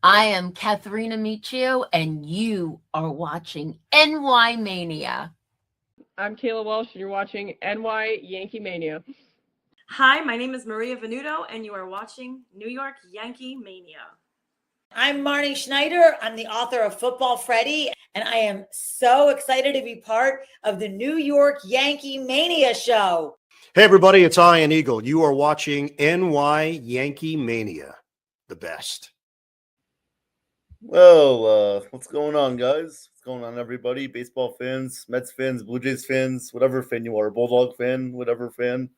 I am Katharina Michio, and you are watching NY Mania. I'm Kayla Walsh, and you're watching NY Yankee Mania. Hi, my name is Maria Venuto, and you are watching New York Yankee Mania. I'm Marnie Schneider. I'm the author of Football Freddy, and I am so excited to be part of the New York Yankee Mania show. Hey, everybody, it's Ian Eagle. You are watching NY Yankee Mania, the best. Well, what's going on, guys? What's going on, everybody? Baseball fans, Mets fans, Blue Jays fans, whatever fan you are, Bulldog fan, whatever fan.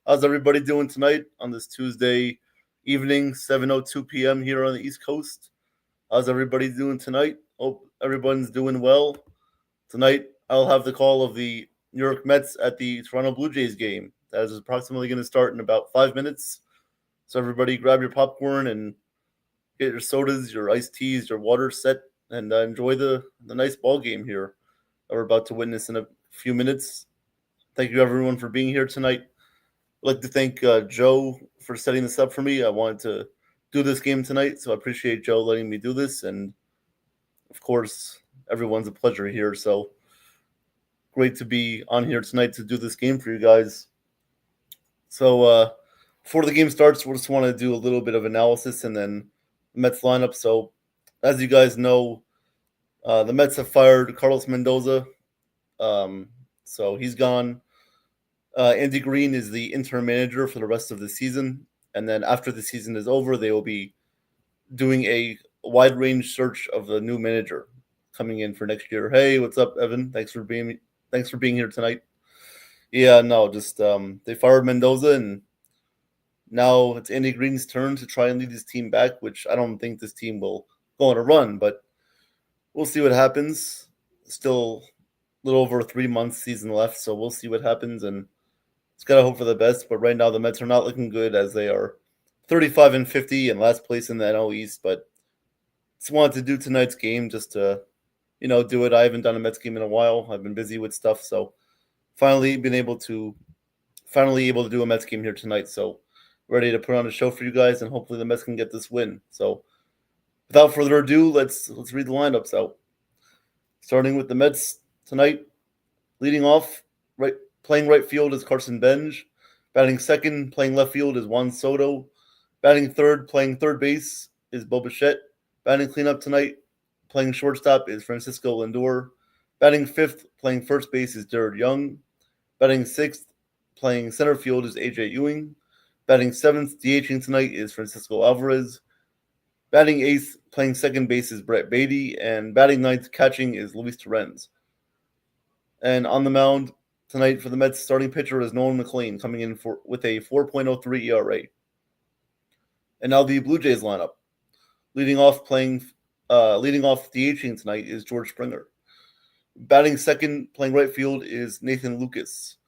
How's everybody doing tonight on this Tuesday evening, 7:02 p.m. here on the East Coast? How's everybody doing tonight? Hope everyone's doing well. Tonight, I'll have the call of the New York Mets at the Toronto Blue Jays game. That is approximately going to start in about 5 minutes. So everybody grab your popcorn and get your sodas, your iced teas, your water set, and enjoy the nice ball game here that we're about to witness in a few minutes. Thank you, everyone, for being here tonight. I'd like to thank Joe for setting this up for me. I wanted to do this game tonight, so I appreciate Joe letting me do this. And, of course, everyone's a pleasure here. So great to be on here tonight to do this game for you guys. So before the game starts, we just want to do a little bit of analysis and then Mets lineup. So, as you guys know, the Mets have fired Carlos Mendoza. So he's gone. Andy Green is the interim manager for the rest of the season. And then after the season is over, they will be doing a wide range search of the new manager coming in for next year. Hey, what's up, Evan? Thanks for being here tonight. Yeah, no, just they fired Mendoza, and now it's Andy Green's turn to try and lead his team back, which I don't think this team will go on a run, but we'll see what happens. Still a little over 3 months season left, so we'll see what happens, and it's got to hope for the best. But right now, the Mets are not looking good as they are 35-50 and last place in the NL East. But just wanted to do tonight's game just to, do it. I haven't done a Mets game in a while. I've been busy with stuff, so finally able to do a Mets game here tonight. So ready to put on a show for you guys, and hopefully the Mets can get this win. So without further ado, let's read the lineups out. Starting with the Mets tonight, leading off, playing right field is Carson Benj. Batting second, playing left field is Juan Soto. Batting third, playing third base is Bo Bichette. Batting cleanup tonight, playing shortstop is Francisco Lindor. Batting fifth, playing first base is Jared Young. Batting sixth, playing center field is AJ Ewing. Batting seventh, DHing tonight is Francisco Alvarez. Batting eighth, playing second base is Brett Beatty. And batting ninth, catching is Luis Torrens. And on the mound tonight for the Mets, starting pitcher is Nolan McLean, coming in with a 4.03 ERA. And now the Blue Jays lineup. Leading off DHing tonight is George Springer. Batting second, playing right field is Nathan Lucas.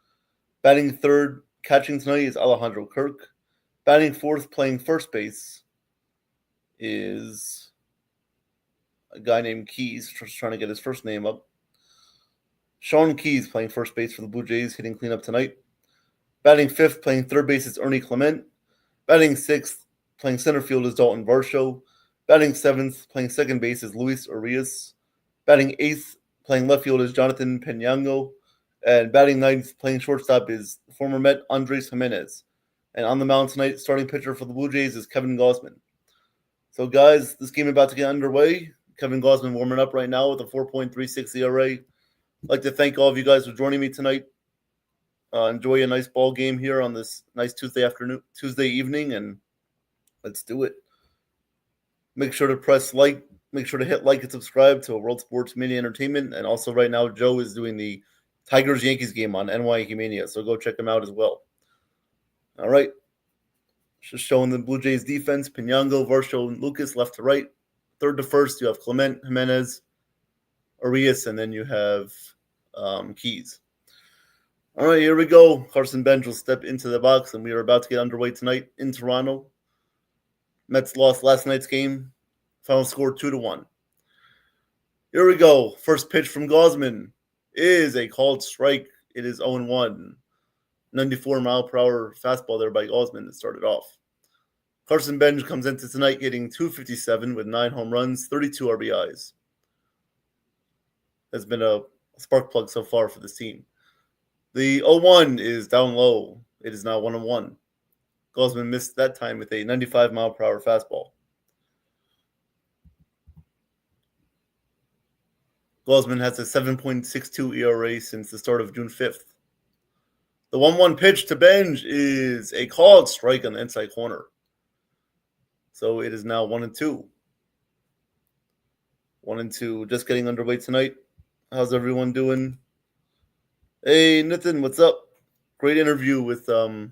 Batting third, catching tonight is Alejandro Kirk. Batting fourth, playing first base is a guy named Keys, just trying to get his first name up. Sean Keys playing first base for the Blue Jays, hitting cleanup tonight. Batting fifth, playing third base is Ernie Clement. Batting sixth, playing center field is Dalton Varsho. Batting seventh, playing second base is Luis Urias. Batting eighth, playing left field is Jonathan Peñango. And batting ninth, playing shortstop is former Met Andres Jimenez. And on the mound tonight, starting pitcher for the Blue Jays is Kevin Gausman. So, guys, this game is about to get underway. Kevin Gausman warming up right now with a 4.36 ERA. I'd like to thank all of you guys for joining me tonight. Enjoy a nice ball game here on this nice Tuesday evening, and let's do it. Make sure to press like. Make sure to hit like and subscribe to World Sports Media Entertainment. And also right now, Joe is doing the Tigers-Yankees game on NY Yankee Mania, so go check him out as well. All right. Just showing the Blue Jays defense, Peñango, Varsho, and Lucas left to right. Third to first, you have Clement, Jimenez, Arias, and then you have Keys. All right, here we go. Carson Benj will step into the box, and we are about to get underway tonight in Toronto. Mets lost last night's game. Final score 2-1. Here we go. First pitch from Gausman is a called strike. It is 0-1. 94 mile per hour fastball there by Gausman that started off. Carson Bench comes into tonight hitting .257 with 9 home runs, 32 RBIs. Has been a spark plug so far for this team. The 0-1 is down low. It is now 1-1. Gosman missed that time with a 95-mile-per-hour fastball. Gosman has a 7.62 ERA since the start of June 5th. The 1-1 pitch to Benj is a called strike on the inside corner. So it is now 1-2. 1-2, just getting underway tonight. How's everyone doing? Hey, Nathan, what's up? Great interview with the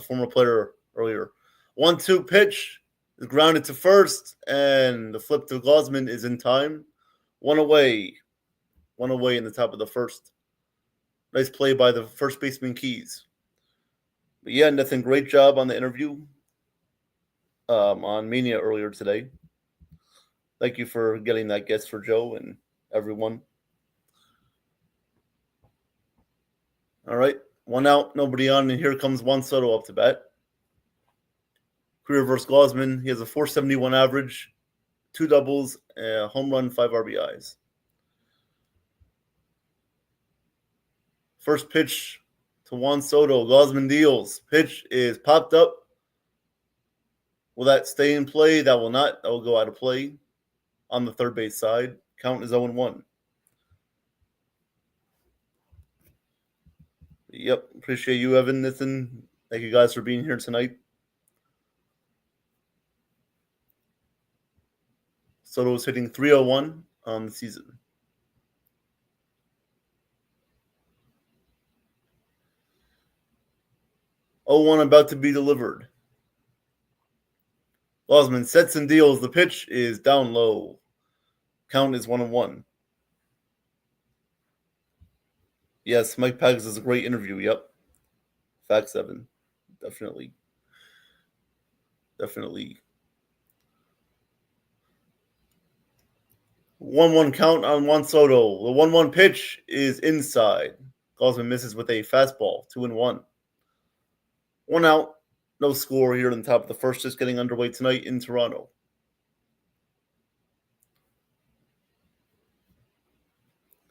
former player earlier. 1-2 pitch is grounded to first, and the flip to Gosman is in time. One away in the top of the first. Nice play by the first baseman Keys. But yeah, Nathan, great job on the interview on Mania earlier today. Thank you for getting that guest for Joe and everyone. All right, 1 out, nobody on, and here comes Juan Soto up to bat. Career versus Gosman. He has a .471 average, 2 doubles, a home run, 5 RBIs. First pitch to Juan Soto. Gosman deals. Pitch is popped up. Will that stay in play? That will not. That will go out of play on the third base side. Count is 0-1. Yep. Appreciate you, Evan, Nathan. Thank you guys for being here tonight. Soto is hitting .301 on the season. .01 about to be delivered. Gosman sets and deals. The pitch is down low. Count is 1-1. Yes, Mike Pags is a great interview. Yep. Facts, Evan. Definitely. 1-1 count on Juan Soto. The 1-1 pitch is inside. Gosman misses with a fastball. 2-1. 1 out. No score here on the top of the first, just getting underway tonight in Toronto.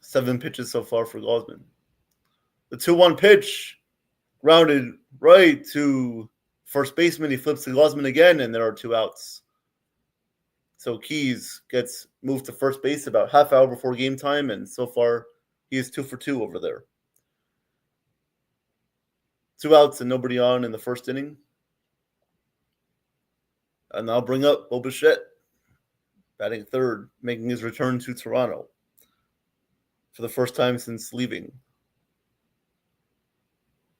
Seven pitches so far for Gosman. The 2-1 pitch, grounded right to first baseman. He flips to Gosman again, and there are 2 outs. So Keys gets moved to first base about half hour before game time, and so far he is 2 for 2 over there. 2 outs and nobody on in the first inning. And I'll bring up Bo Bichette, batting third, making his return to Toronto for the first time since leaving.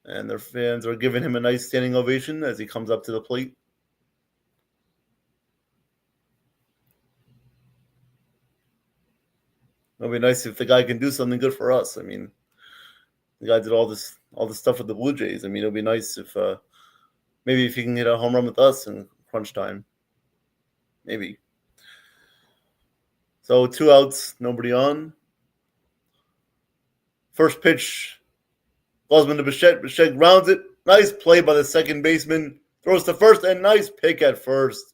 And their fans are giving him a nice standing ovation as he comes up to the plate. It'll be nice if the guy can do something good for us. I mean, the guy did all this stuff with the Blue Jays. I mean, it'll be nice if maybe if he can get a home run with us in crunch time. Maybe. So 2 outs, nobody on. First pitch, Gosman to Bichette. Bichette grounds it. Nice play by the second baseman. Throws to first, and nice pick at first.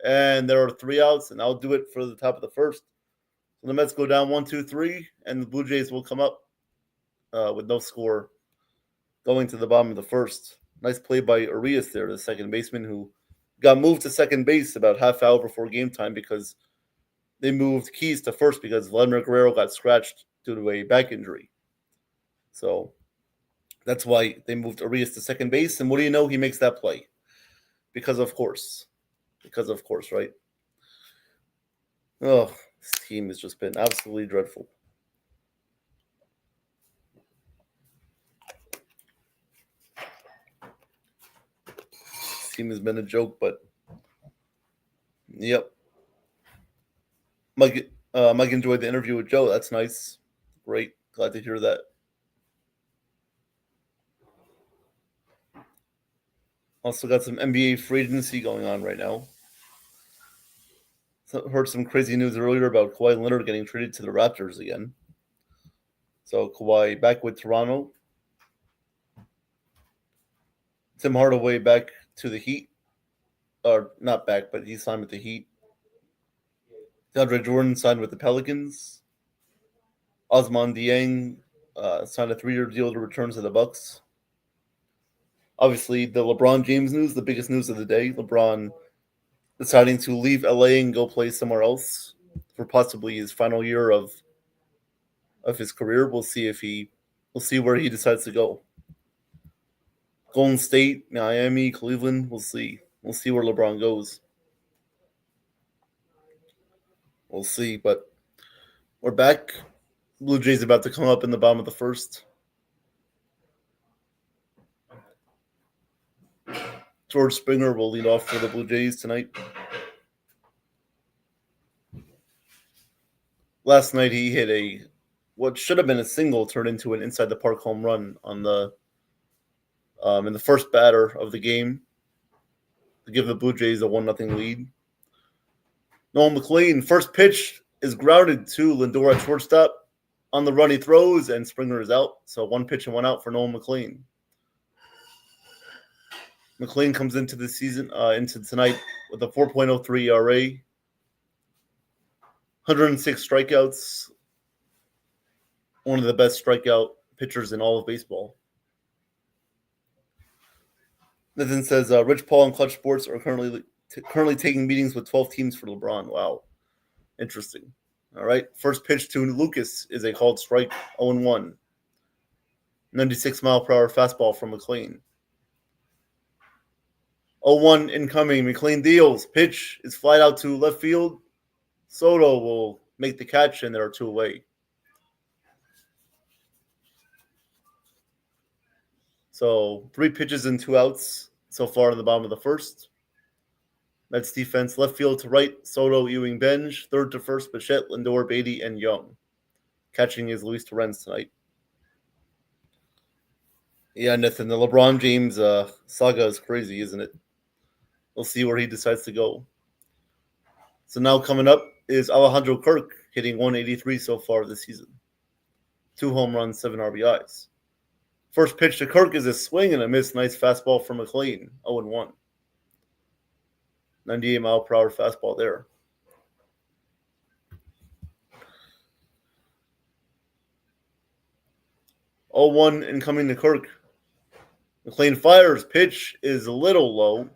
And there are 3 outs, and I'll do it for the top of the first. So the Mets go down 1-2-3, and the Blue Jays will come up with no score going to the bottom of the first. Nice play by Arias there, the second baseman, who got moved to second base about half hour before game time because they moved Keys to first because Vladimir Guerrero got scratched due to a back injury. So that's why they moved Arias to second base. And what do you know? He makes that play. Because of course, right? Oh, this team has just been absolutely dreadful. This team has been a joke, but yep. Mike enjoyed the interview with Joe. That's nice. Great. Glad to hear that. Also got some NBA free agency going on right now. So heard some crazy news earlier about Kawhi Leonard getting traded to the Raptors again. So Kawhi back with Toronto. Tim Hardaway back to the Heat. or not back, but he signed with the Heat. DeAndre Jordan signed with the Pelicans. Osman Dieng signed a 3-year deal to return to the Bucks. Obviously, the LeBron James news, the biggest news of the day. LeBron deciding to leave LA and go play somewhere else for possibly his final year of his career. We'll see where he decides to go. Golden State, Miami, Cleveland. We'll see. We'll see where LeBron goes. We'll see, but we're back. Blue Jays about to come up in the bottom of the first. George Springer will lead off for the Blue Jays tonight. Last night he hit what should have been a single turned into an inside the park home run on the in the first batter of the game to give the Blue Jays a 1-0 lead. Nolan McLean, first pitch is grounded to Lindor at shortstop. On the run he throws, and Springer is out. So 1 pitch and 1 out for Nolan McLean. McLean comes into the season, into tonight with a 4.03 ERA, 106 strikeouts, one of the best strikeout pitchers in all of baseball. Nathan says, Rich Paul and Clutch Sports are currently taking meetings with 12 teams for LeBron. Wow. Interesting. All right. First pitch to Lucas is a called strike, 0-1. 96-mile-per-hour fastball from McLean. 0-1 incoming. McLean deals. Pitch is flied out to left field. Soto will make the catch, and there are 2 away. So 3 pitches and 2 outs so far in the bottom of the first. Mets defense, left field to right, Soto, Ewing, Benj. Third to first, Bichette, Lindor, Beatty, and Young. Catching is Luis Torrens tonight. Yeah, Nathan, the LeBron James saga is crazy, isn't it? We'll see where he decides to go. So now coming up is Alejandro Kirk, hitting 183 so far this season. 2 home runs, 7 RBIs. First pitch to Kirk is a swing and a miss. Nice fastball from McLean, 0-1. 98-mile-per-hour fastball there. Oh, 1 incoming to Kirk. McLean fires. Pitch is a little low.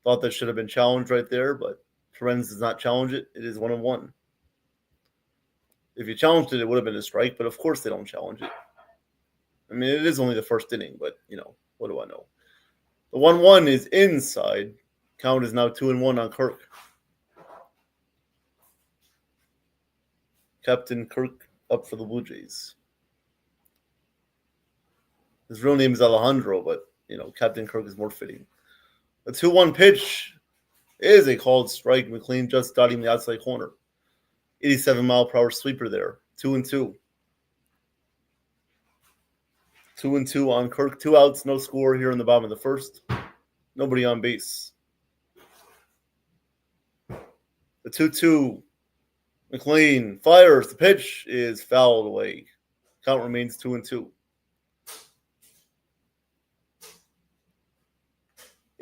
Thought that should have been challenged right there, but Torrens does not challenge it. It is 1-1. If you challenged it, it would have been a strike, but of course they don't challenge it. I mean, it is only the first inning, but, what do I know? The 1-1 is inside. Count is now 2-1 on Kirk. Captain Kirk up for the Blue Jays. His real name is Alejandro, but, Captain Kirk is more fitting. The 2-1 pitch is a called strike. McLean just dotting the outside corner. 87-mile-per-hour sweeper there. 2-2. 2-2 on Kirk. 2 outs, no score here in the bottom of the first. Nobody on base. The 2-2. McLean fires. The pitch is fouled away. Count remains 2-2.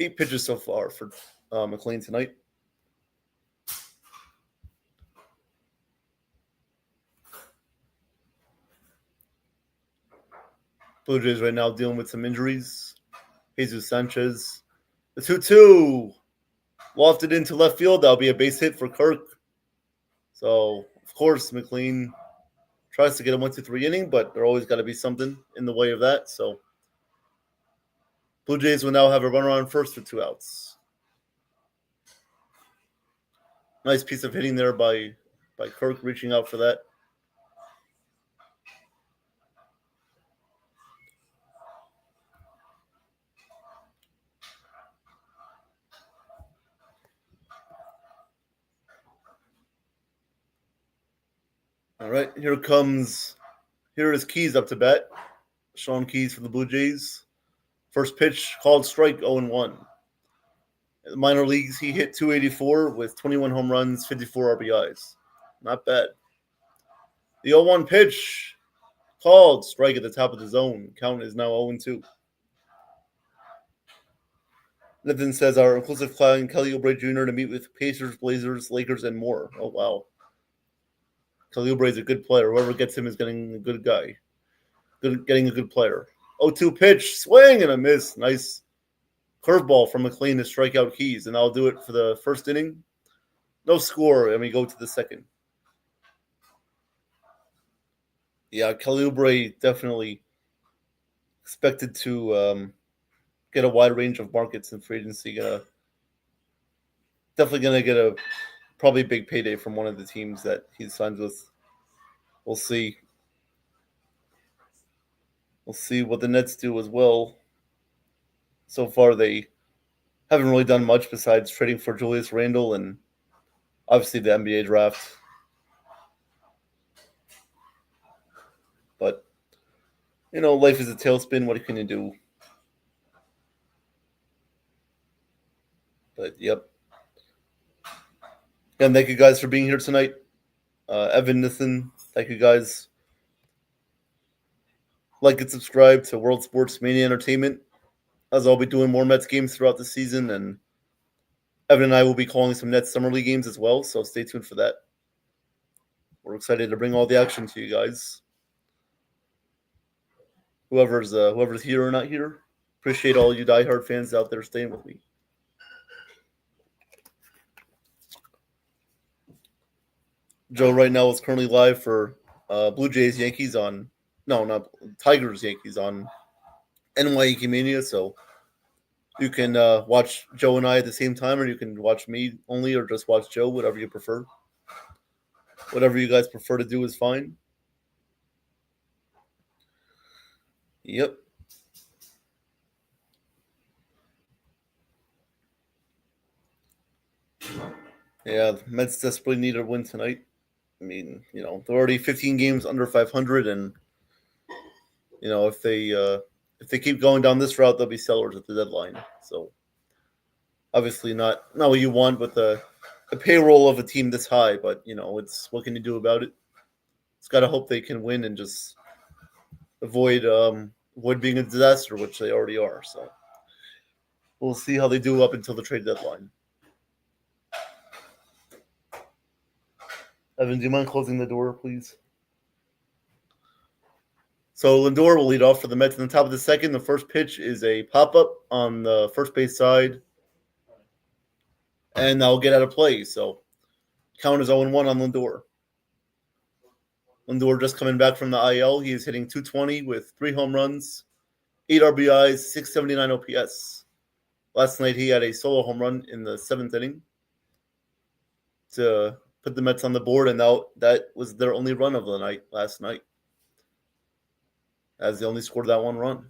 8 pitches so far for McLean tonight. Blue Jays right now dealing with some injuries. Jesus Sanchez. The 2-2 lofted into left field. That'll be a base hit for Kirk. So, of course, McLean tries to get a 1-2-3 inning, but there always got to be something in the way of that. So, Blue Jays will now have a runner on first with 2 outs. Nice piece of hitting there by Kirk, reaching out for that. All right, here is Keys up to bat. Sean Keys for the Blue Jays. First pitch called strike, 0-1. In the minor leagues, he hit 284 with 21 home runs, 54 RBIs. Not bad. The 0-1 pitch called strike at the top of the zone. Count is now 0-2. Nathan says our inclusive client Kelly Oubre Jr. to meet with Pacers, Blazers, Lakers, and more. Oh wow, Kelly Oubre is a good player. Whoever gets him is getting a good guy. Getting a good player. 0-2 pitch, swing and a miss. Nice curveball from McLean to strike out Keys, and I'll do it for the first inning. No score, and we go to the second. Yeah, Kelly Oubre definitely expected to get a wide range of markets in free agency. Definitely gonna get a probably big payday from one of the teams that he signs with. We'll see. We'll see what the Nets do as well. So far, they haven't really done much besides trading for Julius Randle and obviously the NBA draft. But, life is a tailspin. What can you do? But, yep. And thank you guys for being here tonight. Evan, Nathan, thank you guys. Like and subscribe to World Sports Mania Entertainment, as I'll be doing more Mets games throughout the season, and Evan and I will be calling some Nets Summer League games as well, so stay tuned for that. We're excited to bring all the action to you guys. Whoever's here or not here, appreciate all you diehard fans out there staying with me. Joe right now is currently live for Blue Jays Yankees on not Tigers Yankees on NY Yankee Mania, so you can watch Joe and I at the same time, or you can watch me only, or just watch Joe, whatever you prefer. Whatever you guys prefer to do is fine. Yep. Yeah, the Mets desperately need a win tonight. I mean, they're already 15 games under 500, and if they keep going down this route, they'll be sellers at the deadline. So obviously not what you want with the payroll of a team this high, but it's what can you do about it? It's got to hope they can win and just avoid being a disaster, which they already are. So we'll see how they do up until the trade deadline. Evan, do you mind closing the door, please? So Lindor will lead off for the Mets in the top of the second. The first pitch is a pop-up on the first base side, and that'll get out of play. So count is 0-1 on Lindor. Lindor just coming back from the IL. He is hitting .220 with 3 home runs, 8 RBIs, 679 OPS. Last night he had a solo home run in the 7th inning to put the Mets on the board, and that was their only run of the night last night, as they only scored that one run.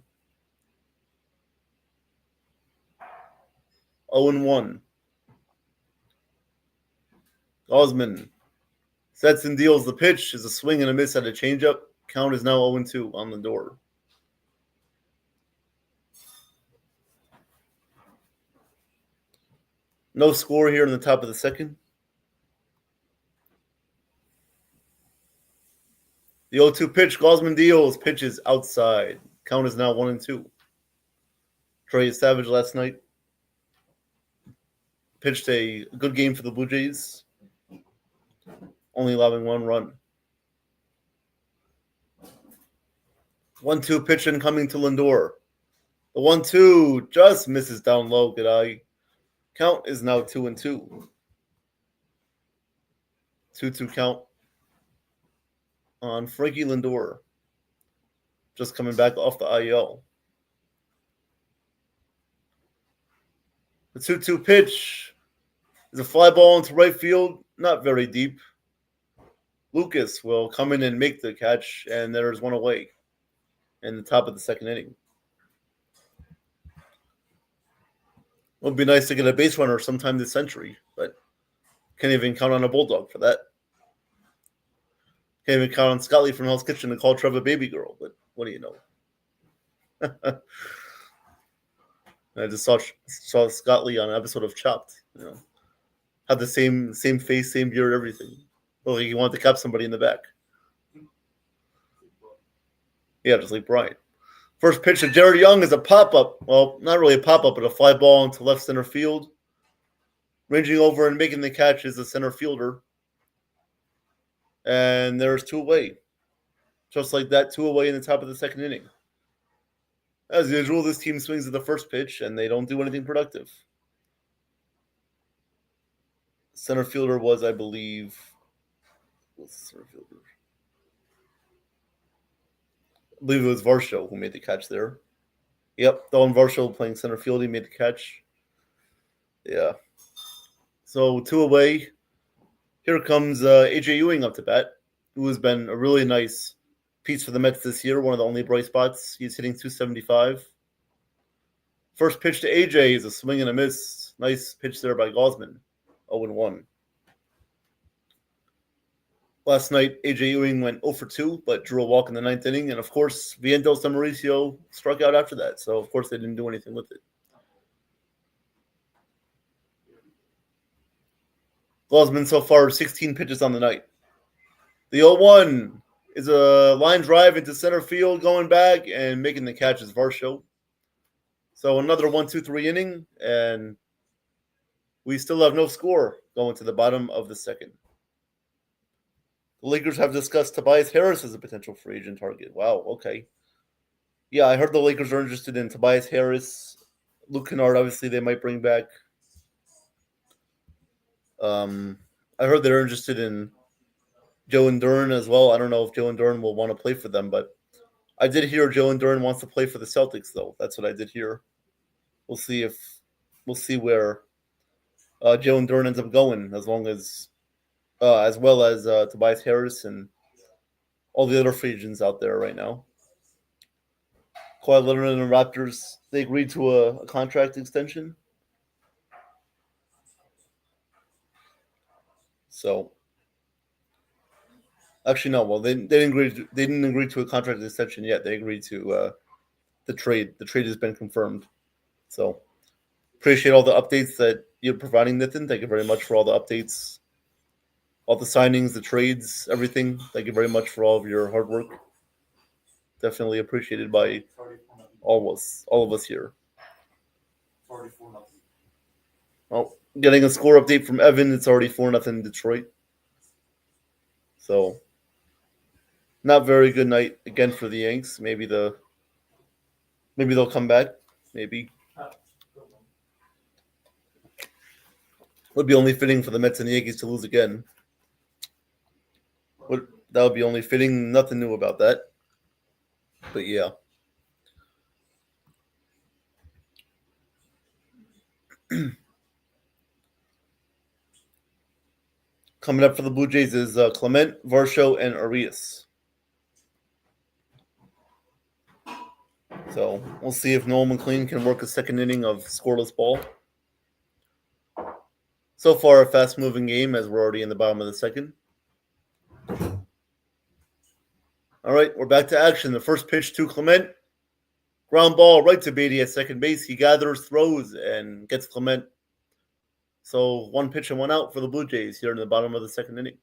0-1. Osman sets and deals. The pitch is a swing and a miss at a changeup. Count is now 0-2 on the door. No score here in the top of the second. The 0-2 pitch, Gosman deals. Pitch is outside. Count is now 1-2. Trey Savage last night pitched a good game for the Blue Jays, only allowing 1 run. 1-2 pitch incoming to Lindor. The 1-2 just misses down low. Good eye. Count is now 2-2. 2-2 count on Frankie Lindor, just coming back off the IL. The 2-2 pitch is a fly ball into right field, not very deep. Lucas will come in and make the catch, and there's one away in the top of the second inning. It would be nice to get a base runner sometime this century, but can't even count on a Bulldog for that. Can't even count on Scotty from Hell's Kitchen to call Trevor baby girl, but what do you know? I just saw Scott Lee on an episode of Chopped. Had the same face, same beard, everything. Well, he wanted to cap somebody in the back. Yeah, just like Brian. First pitch to Jared Young is a pop-up. Well, not really a pop-up, but a fly ball into left center field. Ranging over and making the catch is the center fielder. And there's 2 away. Just like that, 2 away in the top of the second inning. As usual, this team swings at the first pitch, and they don't do anything productive. Center fielder was, I believe... What's the center fielder? I believe it was Varsho who made the catch there. Yep, Don Varsho playing center field. He made the catch. Yeah. So 2 away. Here comes AJ Ewing up to bat, who has been a really nice piece for the Mets this year, one of the only bright spots. He's hitting .275. First pitch to AJ is a swing and a miss. Nice pitch there by Gosman. 0-1. Last night, AJ Ewing went 0 for 2, but drew a walk in the 9th inning. And, of course, Vientos and Mauricio struck out after that. So, of course, they didn't do anything with it. Gosman so far 16 pitches on the night. The 0-1 is a line drive into center field, going back and making the catch is Varsho. So another 1-2-3 inning, and we still have no score going to the bottom of the second. The Lakers have discussed Tobias Harris as a potential free agent target. Wow, okay. Yeah, I heard the Lakers are interested in Tobias Harris. Luke Kennard, obviously, they might bring back. I heard they're interested in Joe and Dern as well. I don't know if Joe and Dern will want to play for them, but I did hear Joe and Dern wants to play for the Celtics, though. That's what I did hear. We'll see where Joe and Dern ends up going, as well as Tobias Harris and all the other free agents out there right now. Kawhi Leonard and the Raptors, they agreed to a contract extension. So, actually, no. Well, they didn't agree. They didn't agree to a contract extension yet. They agreed to the trade. The trade has been confirmed. So, appreciate all the updates that you're providing, Nathan. Thank you very much for all the updates, all the signings, the trades, everything. Thank you very much for all of your hard work. Definitely appreciated by all of us here. 44-0. Well, getting a score update from Evan. It's already 4-0 Detroit. So, not very good night again for the Yanks. Maybe they'll come back. Maybe. Would be only fitting for the Mets and the Yankees to lose again. That would be only fitting. Nothing new about that. But yeah. Coming up for the Blue Jays is Clement, Varsho, and Arias. So we'll see if Noel McLean can work a second inning of scoreless ball. So far, a fast-moving game as we're already in the bottom of the second. All right, we're back to action. The first pitch to Clement. Ground ball right to Beatty at second base. He gathers, throws, and gets Clement. So 1 pitch and 1 out for the Blue Jays here in the bottom of the second inning.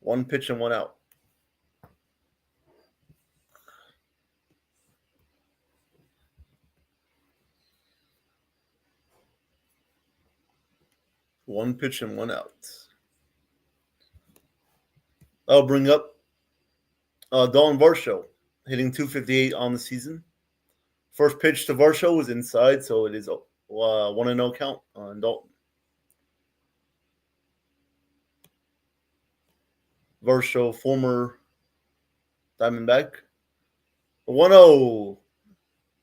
1 pitch and 1 out. One pitch and 1 out. I'll bring up Dalton Varsho, hitting .258 on the season. First pitch to Varsho was inside, so it is 1-0 count on Dalton. Varsho, former Diamondback. The 1-0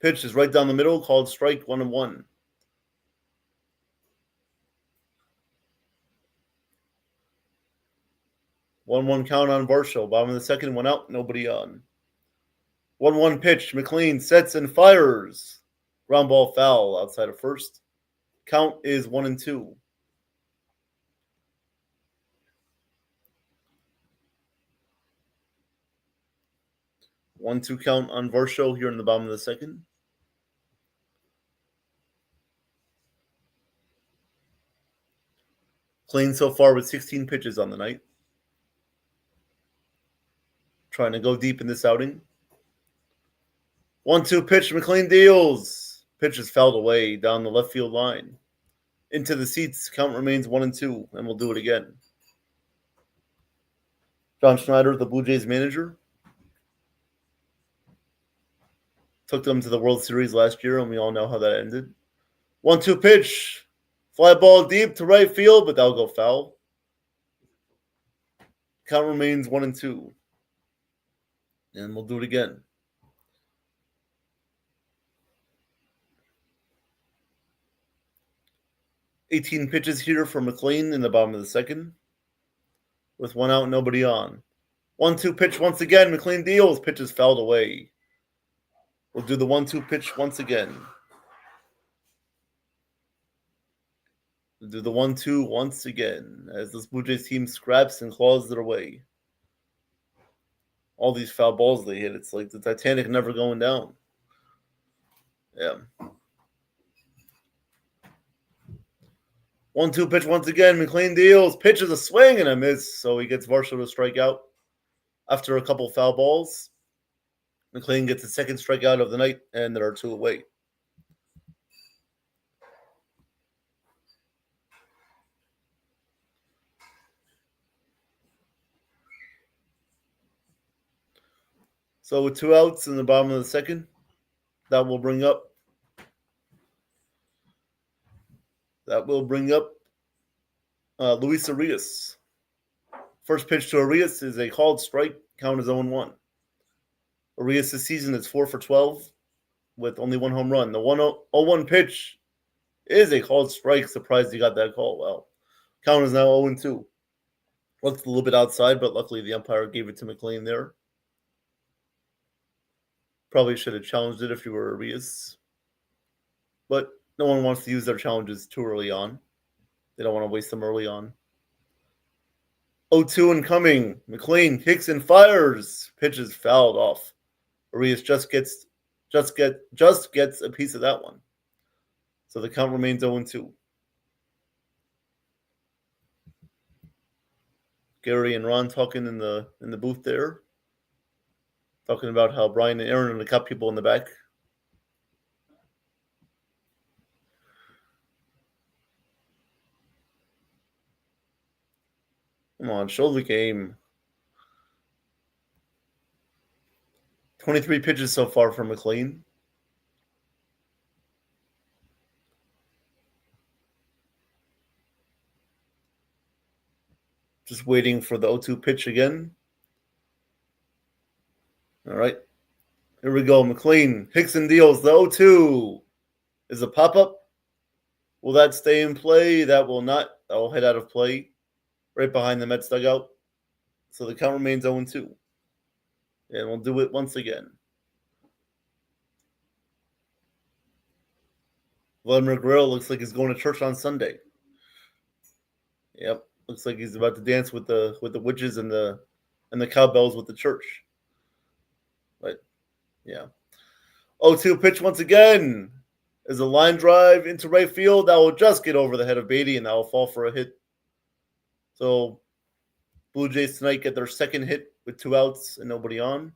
pitch is right down the middle, called strike 1-1. 1-1 count on Varsho. Bottom of the second, 1 out, nobody on. 1-1 pitch. McLean sets and fires. Ground ball foul outside of first. Count is 1-2. One-two count on Varsho here in the bottom of the second. McLean so far with 16 pitches on the night. trying to go deep in this outing. 1-2 pitch, McLean deals. Pitch is fouled away down the left field line. Into the seats, count remains 1-2, and we'll do it again. John Schneider, the Blue Jays manager, took them to the World Series last year, and we all know how that ended. 1-2 pitch. Fly ball deep to right field, but that'll go foul. Count remains 1-2. And we'll do it again. $18 pitches here for McLean in the bottom of the second. With 1 out, nobody on. 1-2 pitch once again. McLean deals. Pitch is fouled away. We'll do the 1-2 pitch once again. We'll do the 1-2 once again as this Blue Jays team scraps and claws their way. All these foul balls they hit, it's like the Titanic never going down. Yeah. 1-2 pitch once again. McLean deals. Pitch is a swing and a miss, so he gets Varsho to strike out after a couple foul balls. McLean gets the second strikeout of the night, and there are 2 away. So with 2 outs in the bottom of the second, that will bring up Luis Arias. First pitch to Arias is a called strike. Count is 0-1. Arias this season is 4 for 12 with only 1 home run. The 1-0-1 pitch is a called strike. Surprised he got that call. Well, count is now 0-2. Looked a little bit outside, but luckily the umpire gave it to McLean there. Probably should have challenged it if you were Arias. But no one wants to use their challenges too early on. They don't want to waste them early on. 0-2 incoming. McLean kicks and fires. Pitch is fouled off. Arias just gets a piece of that one. So the count remains 0-2. Gary and Ron talking in the booth there. Talking about how Brian and Aaron are the cup people in the back. Come on, show the game. 23 pitches so far for McLean. Just waiting for the 0-2 pitch again. All right. Here we go. McLean, Hickson deals. The 0-2 is a pop-up. Will that stay in play? That will not. That will head out of play right behind the Mets dugout. So the count remains 0-2. And we'll do it once again. Vladimir Guerrero looks like he's going to church on Sunday. Yep. Looks like he's about to dance with the witches and the cowbells with the church. But yeah. 0-2 pitch once again is a line drive into right field that will just get over the head of Beatty and that will fall for a hit. So Blue Jays tonight get their second hit with 2 outs and nobody on.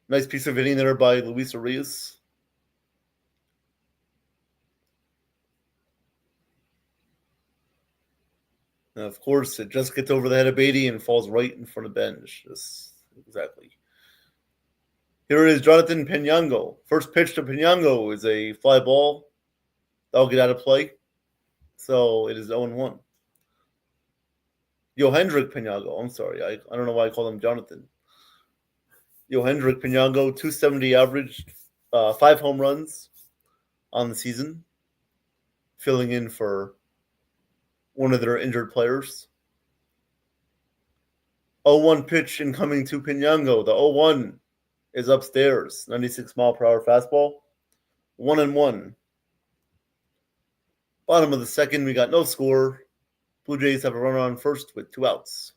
Nice piece of hitting there by Luis Arias. And of course, it just gets over the head of Beatty and falls right in front of bench. Just exactly. Here is Jonathan Penyango. First pitch to Penyango is a fly ball. That'll get out of play. So it is 0-1. Yohendrick Penyango. I'm sorry. I don't know why I call him Jonathan. Yohendrick Penyango, 270 average, 5 home runs on the season, filling in for one of their injured players. 0-1 pitch incoming to Penyango. The 0-1 is upstairs. 96-mile-per-hour fastball. 1-1. Bottom of the second, we got no score. Blue Jays have a runner on first with 2 outs.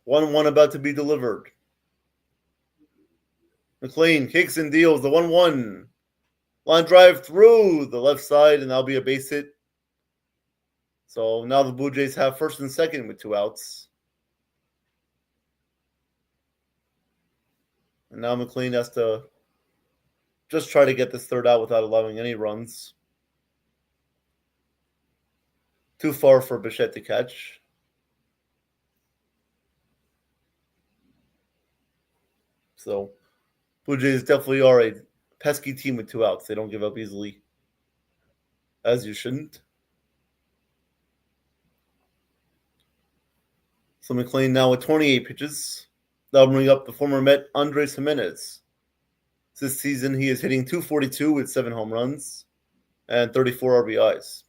1-1 about to be delivered. McLean kicks and deals. The 1-1 Line drive through the left side, and that'll be a base hit. So now the Blue Jays have first and second with 2 outs. And now McLean has to just try to get this third out without allowing any runs. Too far for Bichette to catch. So Blue Jays definitely are a pesky team with 2 outs. They don't give up easily, as you shouldn't. So McLean now with 28 pitches. That'll bring up the former Met Andres Jimenez. This season, he is hitting .242 with 7 home runs and 34 RBIs.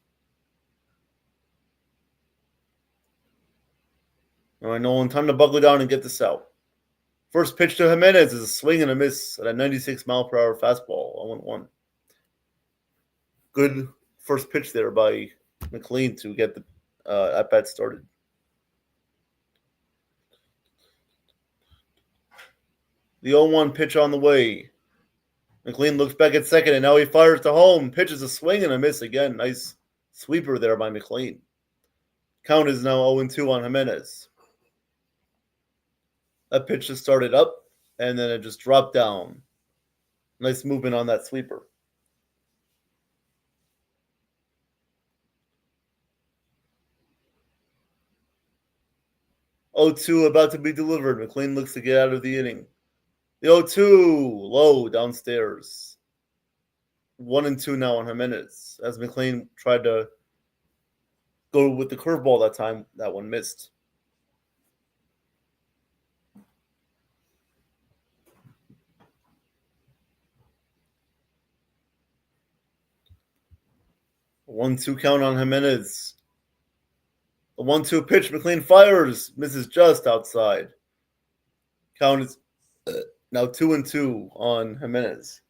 All right, Nolan, time to buckle down and get this out. First pitch to Jimenez is a swing and a miss at a 96-mile-per-hour fastball, 0-1. Good first pitch there by McLean to get the at-bat started. The 0-1 pitch on the way. McLean looks back at second, and now he fires to home. Pitches a swing and a miss again. Nice sweeper there by McLean. Count is now 0-2 on Jimenez. That pitch just started up, and then it just dropped down. Nice movement on that sweeper. .0-2 about to be delivered. McLean looks to get out of the inning. The 0-2 low downstairs. 1-2 now on Jimenez. As McLean tried to go with the curveball that time, that one missed. A 1-2 count on Jimenez. The 1-2 pitch, McLean fires, misses just outside. Count is now 2-2 on Jimenez.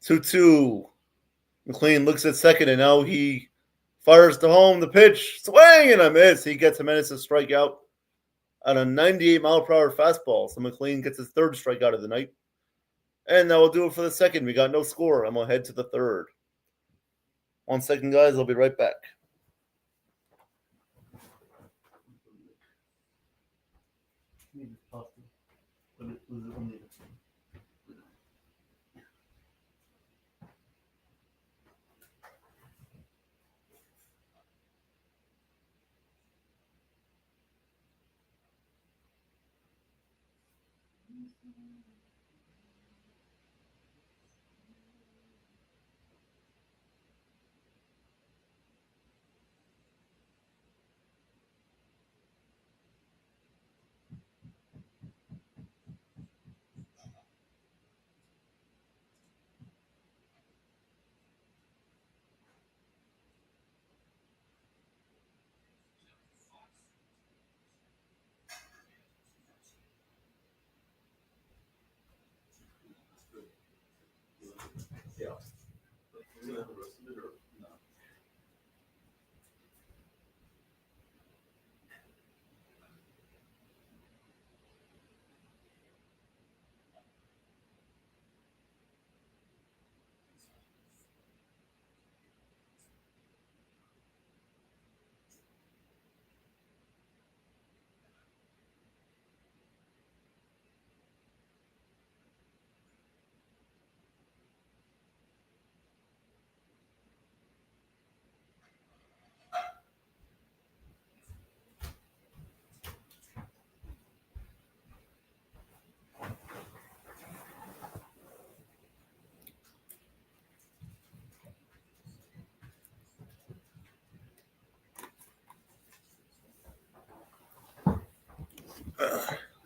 Two. McLean looks at second, and now he fires to home. The pitch, swing and a miss. He gets Jimenez to strike out on a 98-mile-per-hour fastball. So McLean gets his third strikeout of the night. And that will do it for the second. We got no score. I'm going to head to the third. 1 second, guys. I'll be right back.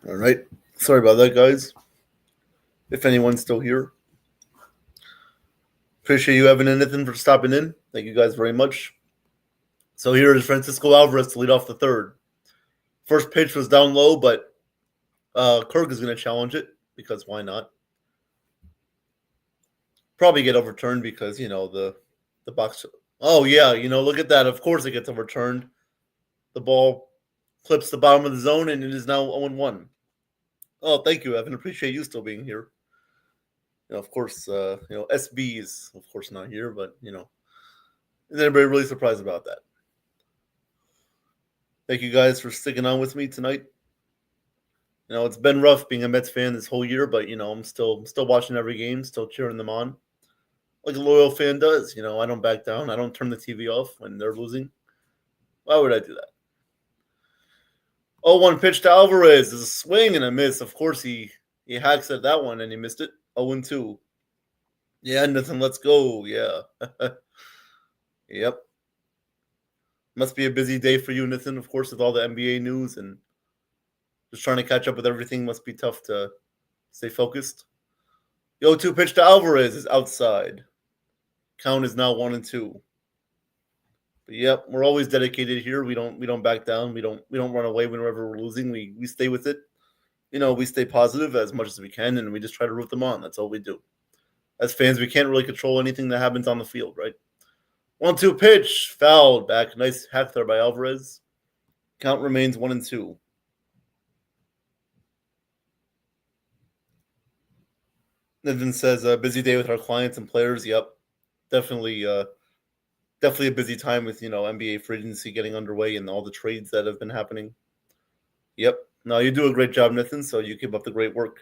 All right. Sorry about that, guys. If anyone's still here. Appreciate you, Evan and Nathan, for stopping in. Thank you guys very much. So here is Francisco Alvarez to lead off the third. First pitch was down low, but Kirk is going to challenge it because why not? Probably get overturned because, the box. Oh, yeah, look at that. Of course it gets overturned. The ball clips the bottom of the zone, and it is now 0-1. Oh, thank you, Evan. Appreciate you still being here. Of course, SB is, of course, not here, but, is anybody really surprised about that? Thank you guys for sticking on with me tonight. It's been rough being a Mets fan this whole year, but, I'm still watching every game, still cheering them on. Like a loyal fan does. I don't back down. I don't turn the TV off when they're losing. Why would I do that? 0-1 pitch to Alvarez is a swing and a miss. Of course, he hacks at that one, and he missed it. 0-2. Yeah, Nathan, let's go. Yeah. Yep. Must be a busy day for you, Nathan, of course, with all the NBA news and just trying to catch up with everything. Must be tough to stay focused. The 0-2 pitch to Alvarez is outside. Count is now 1-2. But yep, we're always dedicated here. We don't back down. We don't run away whenever we're losing. We stay with it. We stay positive as much as we can, and we just try to root them on. That's all we do. As fans, we can't really control anything that happens on the field, right? 1-2 pitch, fouled back. Nice hack there by Alvarez. Count remains 1-2. Nathan says, busy day with our clients and players. Yep, definitely a busy time with, NBA free agency getting underway and all the trades that have been happening. Yep. No, you do a great job, Nathan, so you keep up the great work.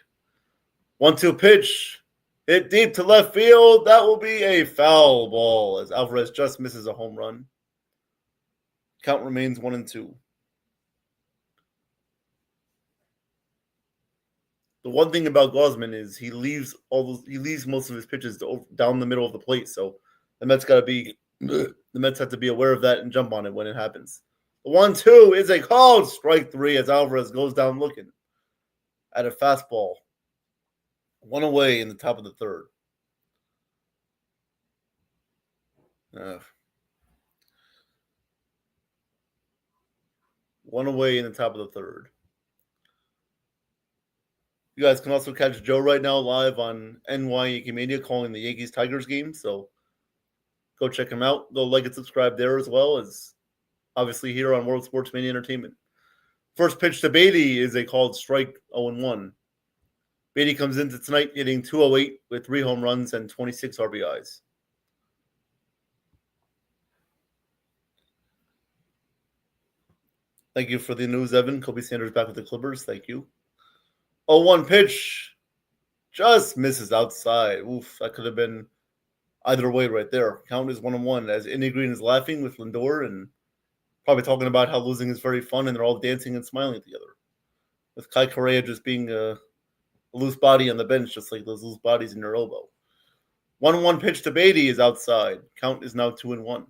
1-2 pitch. Hit deep to left field. That will be a foul ball as Alvarez just misses a home run. Count remains 1-2. The one thing about Gausman is he leaves most of his pitches down the middle of the plate, so the Mets have to be aware of that and jump on it when it happens. The 1-2 is a called strike 3 as Alvarez goes down looking at a fastball. One away in the top of the third. One away in the top of the third. You guys can also catch Joe right now live on NY Yankee Mania calling the Yankees-Tigers game, so go check him out. Go like and subscribe there as well as obviously here on World Sports Mania Entertainment. First pitch to Beatty is a called strike 0-1. Beatty comes into tonight hitting 208 with 3 home runs and 26 RBIs. Thank you for the news, Evan. Kobe Sanders back with the Clippers. Thank you. 0-1 pitch. Just misses outside. Oof, that could have been either way right there. Count is 1-1 as Indy Green is laughing with Lindor and probably talking about how losing is very fun and they're all dancing and smiling together. With Kai Correa just being a loose body on the bench, just like those loose bodies in your elbow. 1-1 pitch to Beatty is outside. Count is now 2-1.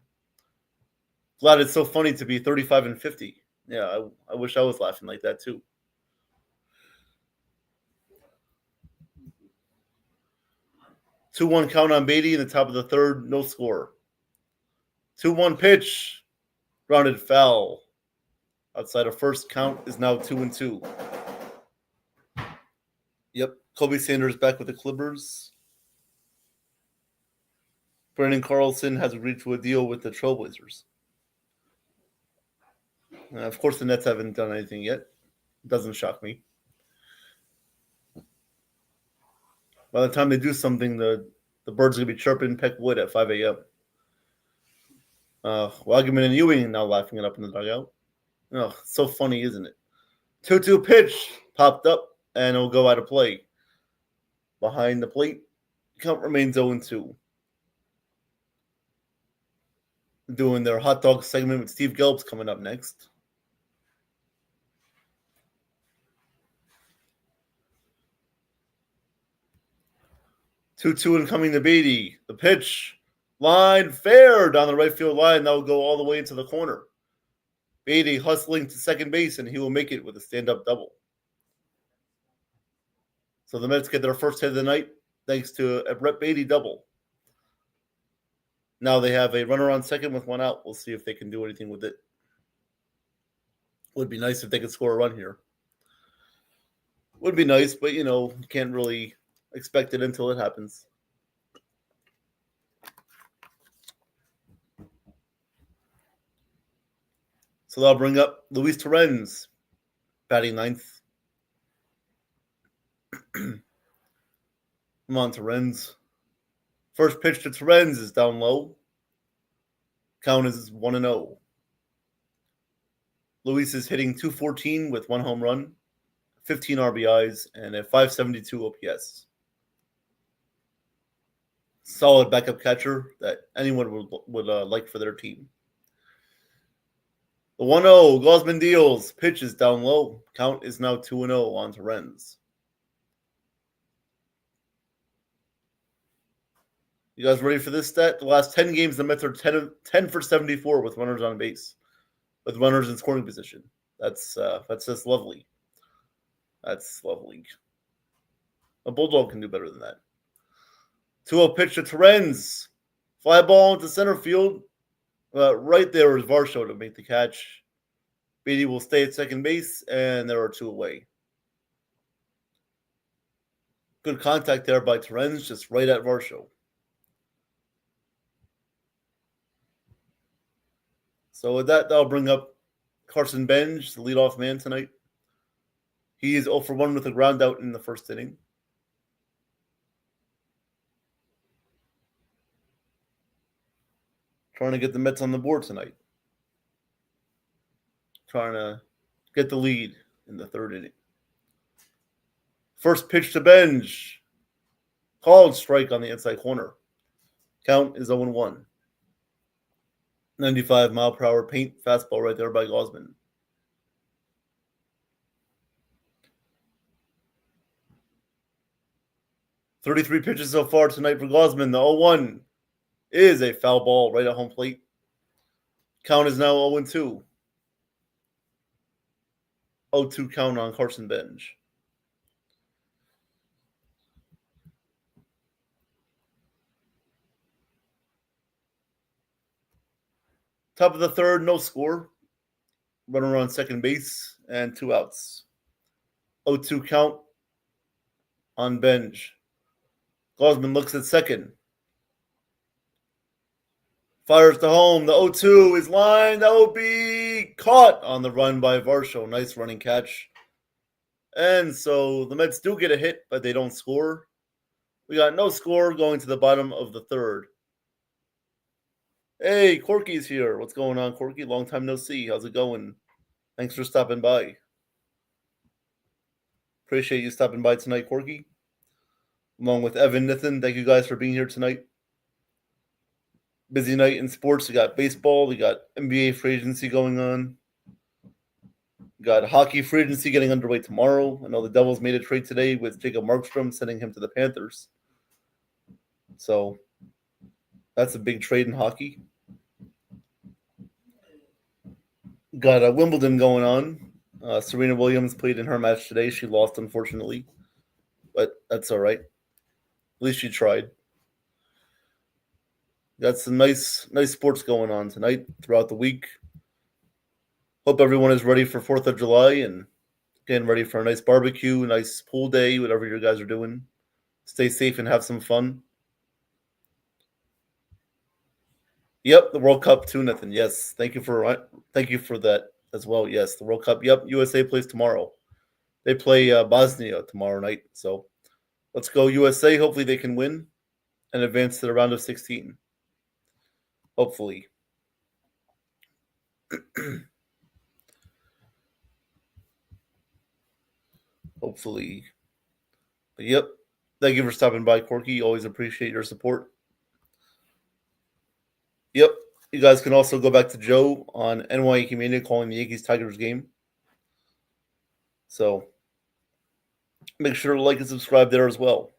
Glad it's so funny to be 35-50. Yeah, I wish I was laughing like that too. 2-1 count on Beatty in the top of the third, no score. 2-1 pitch, grounded foul. Outside of first, count is now 2-2. Yep, Kobe Sanders back with the Clippers. Brandon Carlson has agreed to a deal with the Trailblazers. Of course, the Nets haven't done anything yet. Doesn't shock me. By the time they do something, the birds are going to be chirping Peck Wood at 5 a.m. Wagman and Ewing now laughing it up in the dugout. Oh, so funny, isn't it? 2-2 pitch popped up, and it'll go out of play. Behind the plate, count remains 0-2. Doing their hot dog segment with Steve Gelbs coming up next. Two incoming to Beatty. The pitch, line fair down the right field line. That will go all the way into the corner. Beatty hustling to second base, and he will make it with a stand-up double. So the Mets get their first hit of the night thanks to a Brett Beatty double. Now they have a runner on second with one out. We'll see if they can do anything with it. Would be nice if they could score a run here. Would be nice, but, can't really expect it until it happens. So that'll bring up Luis Torrens, batting ninth. Come on, Torrens. First pitch to Torrens is down low. Count is 1-0. Luis is hitting .214 with 1 home run, 15 RBIs, and a .572 OPS. Solid backup catcher that anyone would like for their team. The 1-0, Gosman deals. Pitch is down low. Count is now 2-0 on Torrens. You guys ready for this stat? The last 10 games, the Mets are 10 for 74 with runners on base, with runners in scoring position. That's just lovely. That's lovely. A Bulldog can do better than that. 2-0 pitch to Torrens. Fly ball into center field. Right there is Varsho to make the catch. Beatty will stay at second base, and there are 2 away. Good contact there by Torrens, just right at Varsho. So with that, that'll bring up Carson Benj, the leadoff man tonight. He is 0 for 1 with a ground out in the first inning. Trying to get the Mets on the board tonight. Trying to get the lead in the third inning. First pitch to Benj. Called strike on the inside corner. Count is 0-1. 95-mile-per-hour paint fastball right there by Gosman. .33 pitches so far tonight for Gosman. The 0-1 is a foul ball right at home plate. Count is now 0-2. 0-2 count on Carson Benj. Top of the third, no score. Runner on second base and 2 outs. 0-2 count on Benj. Gosman looks at second. Fires to home. The 0-2 is lined. That will be caught on the run by Varsho. Nice running catch. And so the Mets do get a hit, but they don't score. We got no score going to the bottom of the third. Hey, Corky's here. What's going on, Corky? Long time no see. How's it going? Thanks for stopping by. Appreciate you stopping by tonight, Corky. Along with Evan Nithin. Thank you guys for being here tonight. Busy night in sports. We got baseball. We got NBA free agency going on. We got hockey free agency getting underway tomorrow. I know the Devils made a trade today with Jacob Markstrom, sending him to the Panthers. So that's a big trade in hockey. Got Wimbledon going on. Serena Williams played in her match today. She lost, unfortunately. But that's all right. At least she tried. Got some nice sports going on tonight, throughout the week. Hope everyone is ready for 4th of July and getting ready for a nice barbecue, nice pool day, whatever you guys are doing. Stay safe and have some fun. Yep, the World Cup too, Nathan. Yes, thank you for that as well. Yes, the World Cup. Yep, USA plays tomorrow. They play Bosnia tomorrow night. So let's go USA. Hopefully they can win and advance to the round of 16. Hopefully. Hopefully. But yep. Thank you for stopping by, Corky. Always appreciate your support. Yep. You guys can also go back to Joe on NY Yankee Mania calling the Yankees-Tigers game. So make sure to like and subscribe there as well.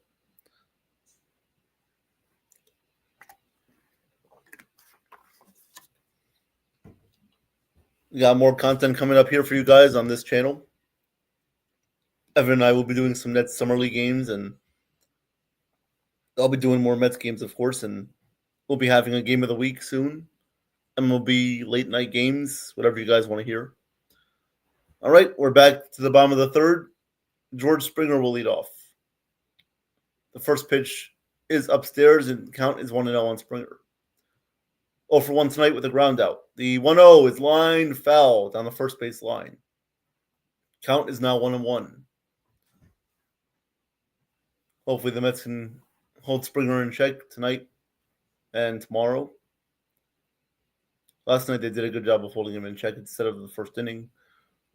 We got more content coming up here for you guys on this channel. Evan and I will be doing some Nets Summer League games, and I'll be doing more Mets games, of course, and we'll be having a game of the week soon. MLB late night games, whatever you guys want to hear. All right, we're back to the bottom of the third. George Springer will lead off. The first pitch is upstairs, and count is 1-0 on Springer. 0 for 1 tonight with a ground out. The 1-0 is line foul down the first base line. Count is now 1-1. Hopefully the Mets can hold Springer in check tonight and tomorrow. Last night they did a good job of holding him in check instead of the first inning.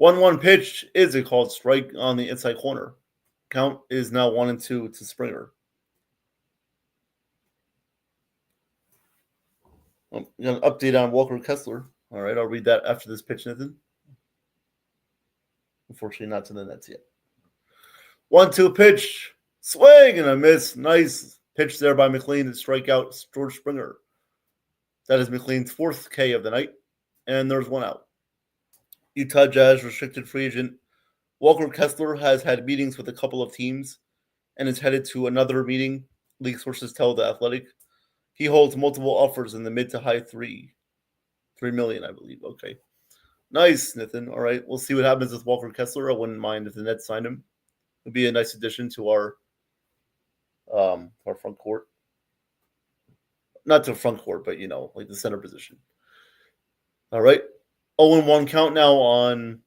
1-1 pitch is a called strike on the inside corner. Count is now 1-2 to Springer. Got an update on Walker Kessler. All right, I'll read that after this pitch, Nathan. Unfortunately, not to the Nets yet. 1-2 pitch. Swing and a miss. Nice pitch there by McLean to strike out George Springer. That is McLean's 4th K of the night, and there's 1 out. Utah Jazz restricted free agent Walker Kessler has had meetings with a couple of teams and is headed to another meeting, league sources tell The Athletic. He holds multiple offers in the mid to high 3 million, I believe. Okay. Nice, Nathan. All right. We'll see what happens with Walker Kessler. I wouldn't mind if the Nets signed him. It would be a nice addition to our front court. Not to front court, but, like the center position. All right. 0-1 count now on,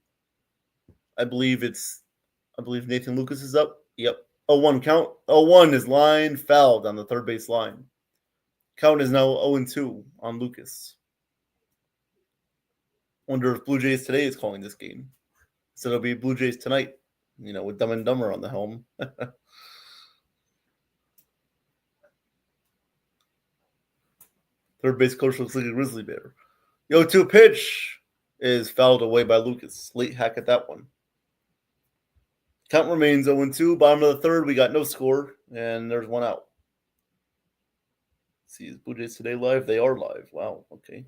I believe Nathan Lucas is up. Yep. 0-1 count. 0-1 is line fouled on the third base line. Count is now 0-2 on Lucas. Wonder if Blue Jays today is calling this game. So it'll be Blue Jays tonight, with Dumb and Dumber on the helm. Third base coach looks like a grizzly bear. 0-2 pitch is fouled away by Lucas. Late hack at that one. Count remains 0-2. Bottom of the third, we got no score, and there's 1 out. See, is Blue Jays today live? They are live. Wow, okay.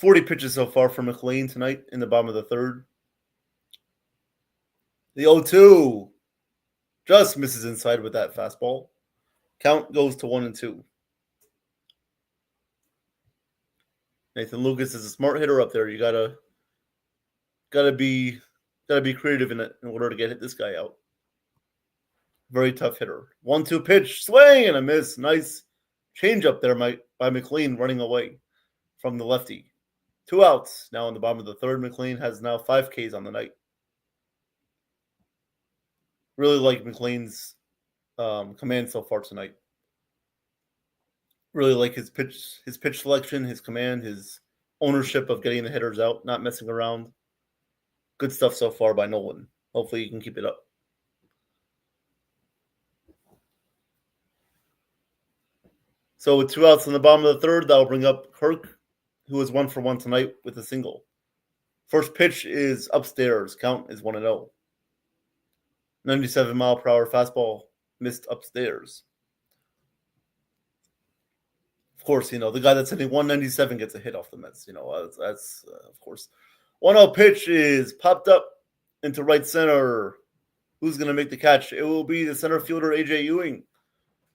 .40 pitches so far for McLean tonight in the bottom of the third. The 0-2 just misses inside with that fastball. Count goes to 1-2. Nathan Lucas is a smart hitter up there. You gotta be creative in it in order to get this guy out. Very tough hitter. 1-2 pitch, swing and a miss. Nice change up there by McLean running away from the lefty. 2 outs now in the bottom of the third. McLean has now 5 Ks on the night. Really like McLean's command so far tonight. Really like his pitch selection, his command, his ownership of getting the hitters out, not messing around. Good stuff so far by Nolan. Hopefully you can keep it up. So with 2 outs in the bottom of the third, that'll bring up Kirk, who is 1 for 1 tonight with a single. First pitch is upstairs. Count is 1-0. 97-mile-per-hour fastball missed upstairs. Of course, the guy that's hitting 197 gets a hit off the Mets. That's of course. 1-0 pitch is popped up into right center. Who's going to make the catch? It will be the center fielder, A.J. Ewing.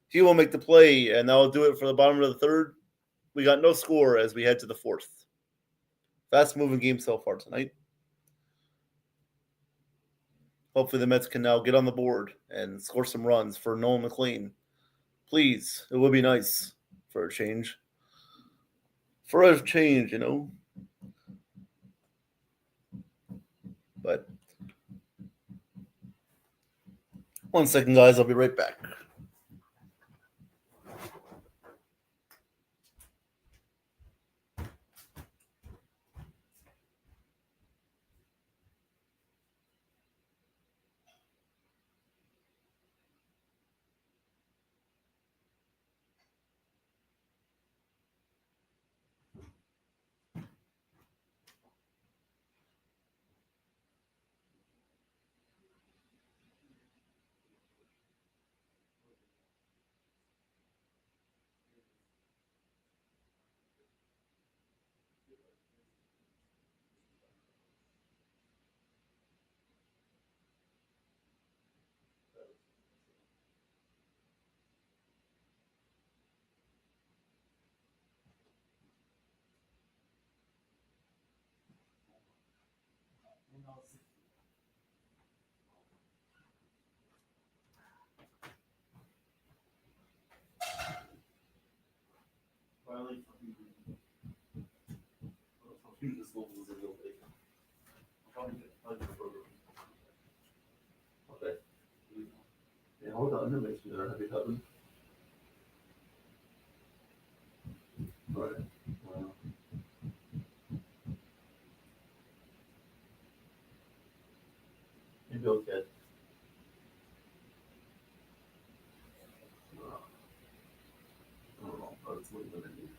He will make the play, and that will do it for the bottom of the third. We got no score as we head to the fourth. Fast-moving game so far tonight. Hopefully the Mets can now get on the board and score some runs for Nolan McLean. Please, it would be nice for a change. For a change, But 1 second, guys. I'll be right back. Okay. Yeah, hold on. That makes me happy happen. Right. Wow. Maybe okay. I don't know. That's what I'm gonna need.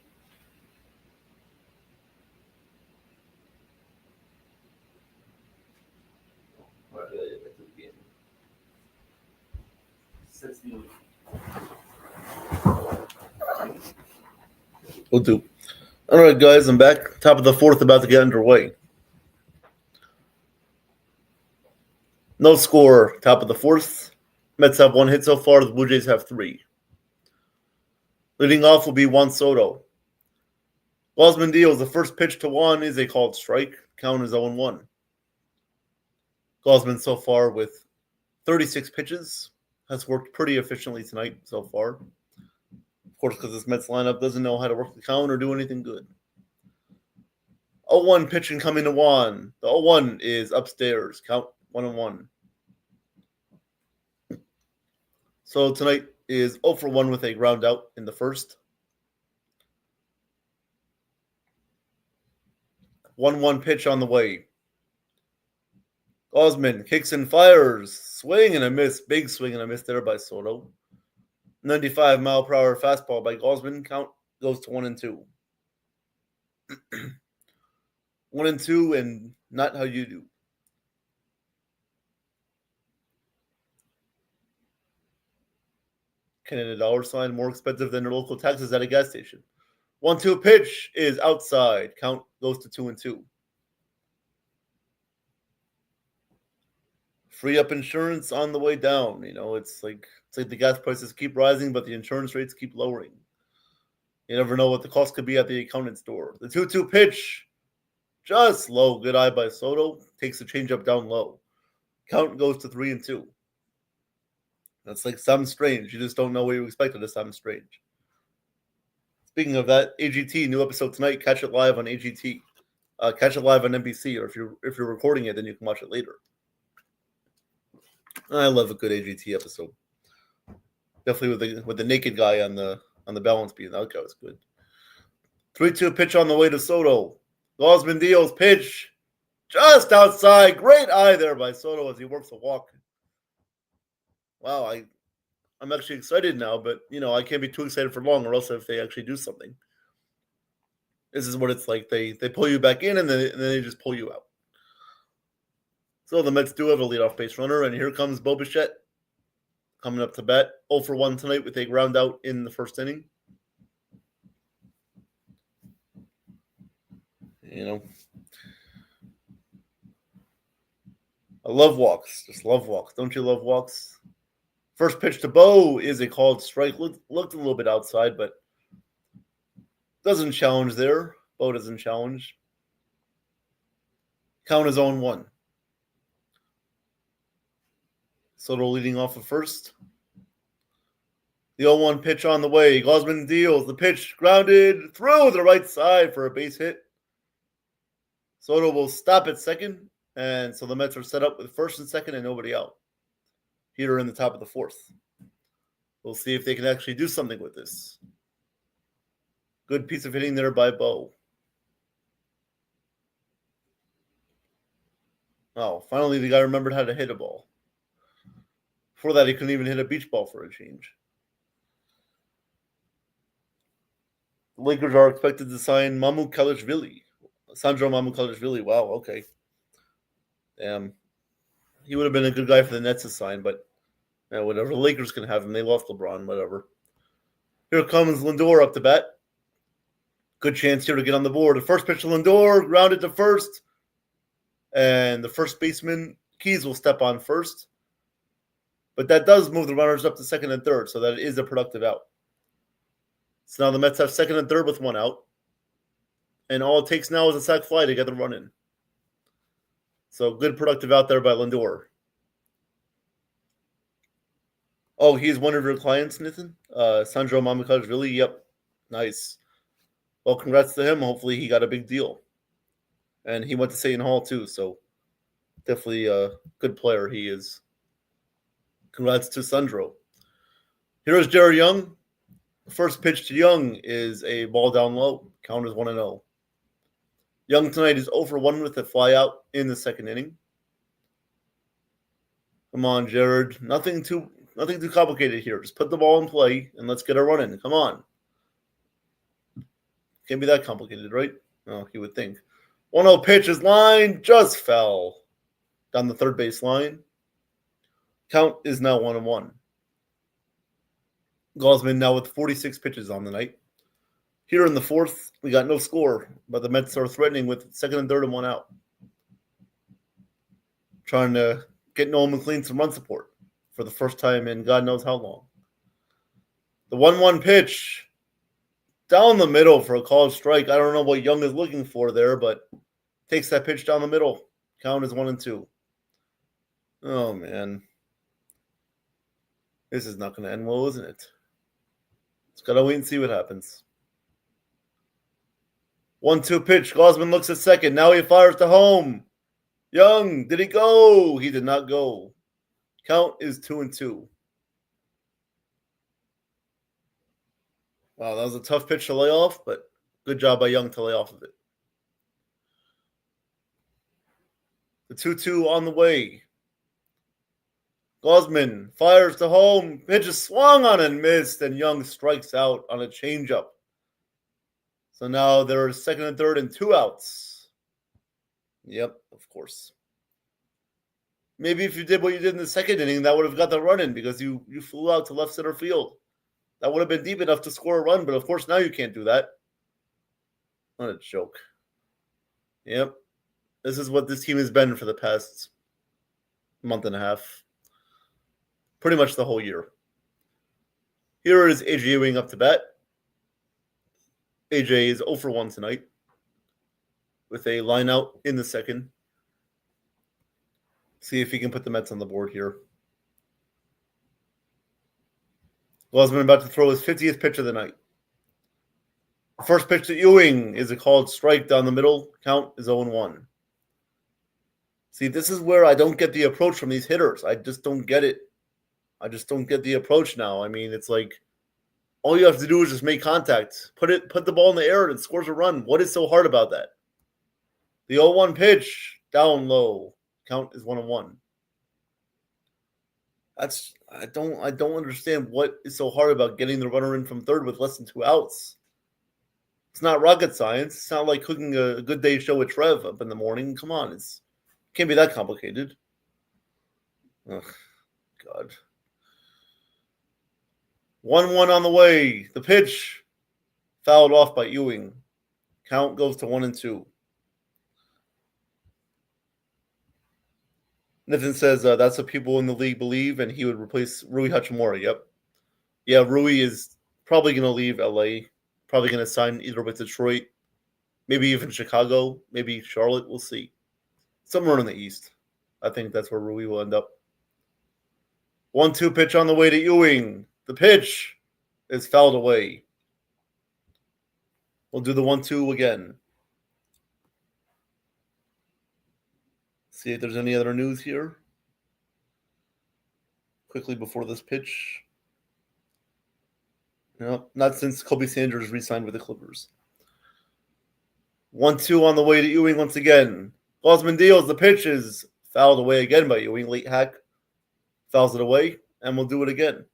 All right, yeah, back to the game. 60. We'll do. All right, guys, I'm back. Top of the fourth, about to get underway. No score. Top of the fourth. Mets have one hit so far. The Blue Jays have three. Leading off will be Juan Soto. Gosman deals. The first pitch to Juan is a called strike. Count is 0-1. Gosman so far with 36 pitches has worked pretty efficiently tonight so far. Of course, because this Mets lineup doesn't know how to work the count or do anything good. 0-1 pitching coming to Juan. The 0-1 is upstairs. Count 1-1. So tonight is 0-1 with a ground out in the first. 1-1 pitch on the way. Gosman kicks and fires. Swing and a miss. Big swing and a miss there by Soto. 95-mile-per-hour fastball by Gosman. Count goes to 1-2. 1-2 and not how you do. Canada dollar sign more expensive than their local taxes at a gas station. 1-2 pitch is outside. Count goes to 2-2. Free up insurance on the way down. You know, it's like the gas prices keep rising, but the insurance rates keep lowering. You never know what the cost could be at the accountant store. The 2-2 pitch, just low. Good eye by Soto. Takes the changeup down low. Count goes to 3-2. That's like something strange. You just don't know what you expected of something strange. Speaking of that, AGT, new episode tonight. Catch it live on AGT. Catch it live on NBC, or if you're recording it, then you can watch it later. I love a good AGT episode. Definitely with the naked guy on the balance beam. That guy was good. 3-2 pitch on the way to Soto. Gosman deals pitch just outside. Great eye there by Soto as he works a walk. Wow, I'm actually excited now, but I can't be too excited for long, or else if they actually do something. This is what it's like. They pull you back in and then they just pull you out. So the Mets do have a leadoff base runner, and here comes Bo Bichette coming up to bat. 0-1 tonight with a ground out in the first inning. I love walks. Just love walks. Don't you love walks? First pitch to Bo is a called strike. Looked a little bit outside, but doesn't challenge there. Bo doesn't challenge. Count is 0-1. Soto leading off of first. The 0-1 pitch on the way. Gosman deals. The pitch grounded through the right side for a base hit. Soto will stop at second, and so the Mets are set up with first and second and nobody out. Here in the top of the fourth. We'll see if they can actually do something with this. Good piece of hitting there by Bo. Oh, finally the guy remembered how to hit a ball. Before that, he couldn't even hit a beach ball for a change. The Lakers are expected to sign Sandro Mamukelashvili. Wow, okay. Damn. He would have been a good guy for the Nets to sign, but whatever. The Lakers can have him. They lost LeBron, whatever. Here comes Lindor up to bat. Good chance here to get on the board. The first pitch to Lindor, grounded to first. And the first baseman, Keys, will step on first. But that does move the runners up to second and third, so that it is a productive out. So now the Mets have second and third with one out. And all it takes now is a sac fly to get the run in. So good productive out there by Lindor. Oh, he's one of your clients, Nathan? Sandro Mamukelashvili? Yep. Nice. Well, congrats to him. Hopefully he got a big deal. And he went to Seton Hall too, so definitely a good player he is. Congrats to Sundro. Here's Jared Young. The first pitch to Young is a ball down low. Count is 1-0. Young tonight is 0 for 1 with a flyout in the second inning. Come on, Jared. Nothing too complicated here. Just put the ball in play and let's get a run in. Come on. Can't be that complicated, right? No, you would think. 1-0 pitch. His line just fell down the third base line. Count is now 1-1. Gosman now with 46 pitches on the night. Here in the fourth, we got no score, but the Mets are threatening with second and third and 1 out. Trying to get Noel McLean some run support for the first time in God knows how long. The 1-1 pitch down the middle for a called strike. I don't know what Young is looking for there, but takes that pitch down the middle. Count is 1-2. Oh, man. This is not going to end well, isn't it? It's got to wait and see what happens. 1-2 pitch. Gosman looks at second. Now he fires to home. Young, did he go? He did not go. Count is 2-2. Wow, that was a tough pitch to lay off, but good job by Young to lay off of it. The 2-2 on the way. Gosman fires to home. Pitch is swung on and missed, and Young strikes out on a changeup. So now there are second and third and 2 outs. Yep, of course. Maybe if you did what you did in the second inning, that would have got the run in because you flew out to left center field. That would have been deep enough to score a run, but of course now you can't do that. What a joke. Yep. This is what this team has been for the past month and a half. Pretty much the whole year. Here is AJ Ewing up to bat. AJ is 0 for 1 tonight with a line out in the second. See if he can put the Mets on the board here. Gosman about to throw his 50th pitch of the night. First pitch to Ewing is a called strike down the middle. Count is 0-1. See, this is where I don't get the approach from these hitters. I just don't get it. I just don't get the approach now. I mean, it's like all you have to do is just make contact. Put the ball in the air and it scores a run. What is so hard about that? The 0-1 pitch, down low. Count is 1-1. I don't understand what is so hard about getting the runner in from third with less than 2 outs. It's not rocket science. It's not like cooking a good day show with Trev up in the morning. Come on, it can't be that complicated. Ugh, God. 1-1 on the way. The pitch fouled off by Ewing. Count goes to 1-2. Nathan says that's what people in the league believe, and he would replace Rui Hachimura. Yep. Yeah, Rui is probably going to leave LA. Probably going to sign either with Detroit, maybe even Chicago, maybe Charlotte. We'll see. Somewhere in the East. I think that's where Rui will end up. 1-2 pitch on the way to Ewing. The pitch is fouled away. We'll do the 1-2 again. See if there's any other news here. Quickly before this pitch. No, not since Kobe Sanders re-signed with the Clippers. 1-2 on the way to Ewing once again. Gosman deals. The pitch is fouled away again by Ewing. Late hack. Fouls it away. And we'll do it again.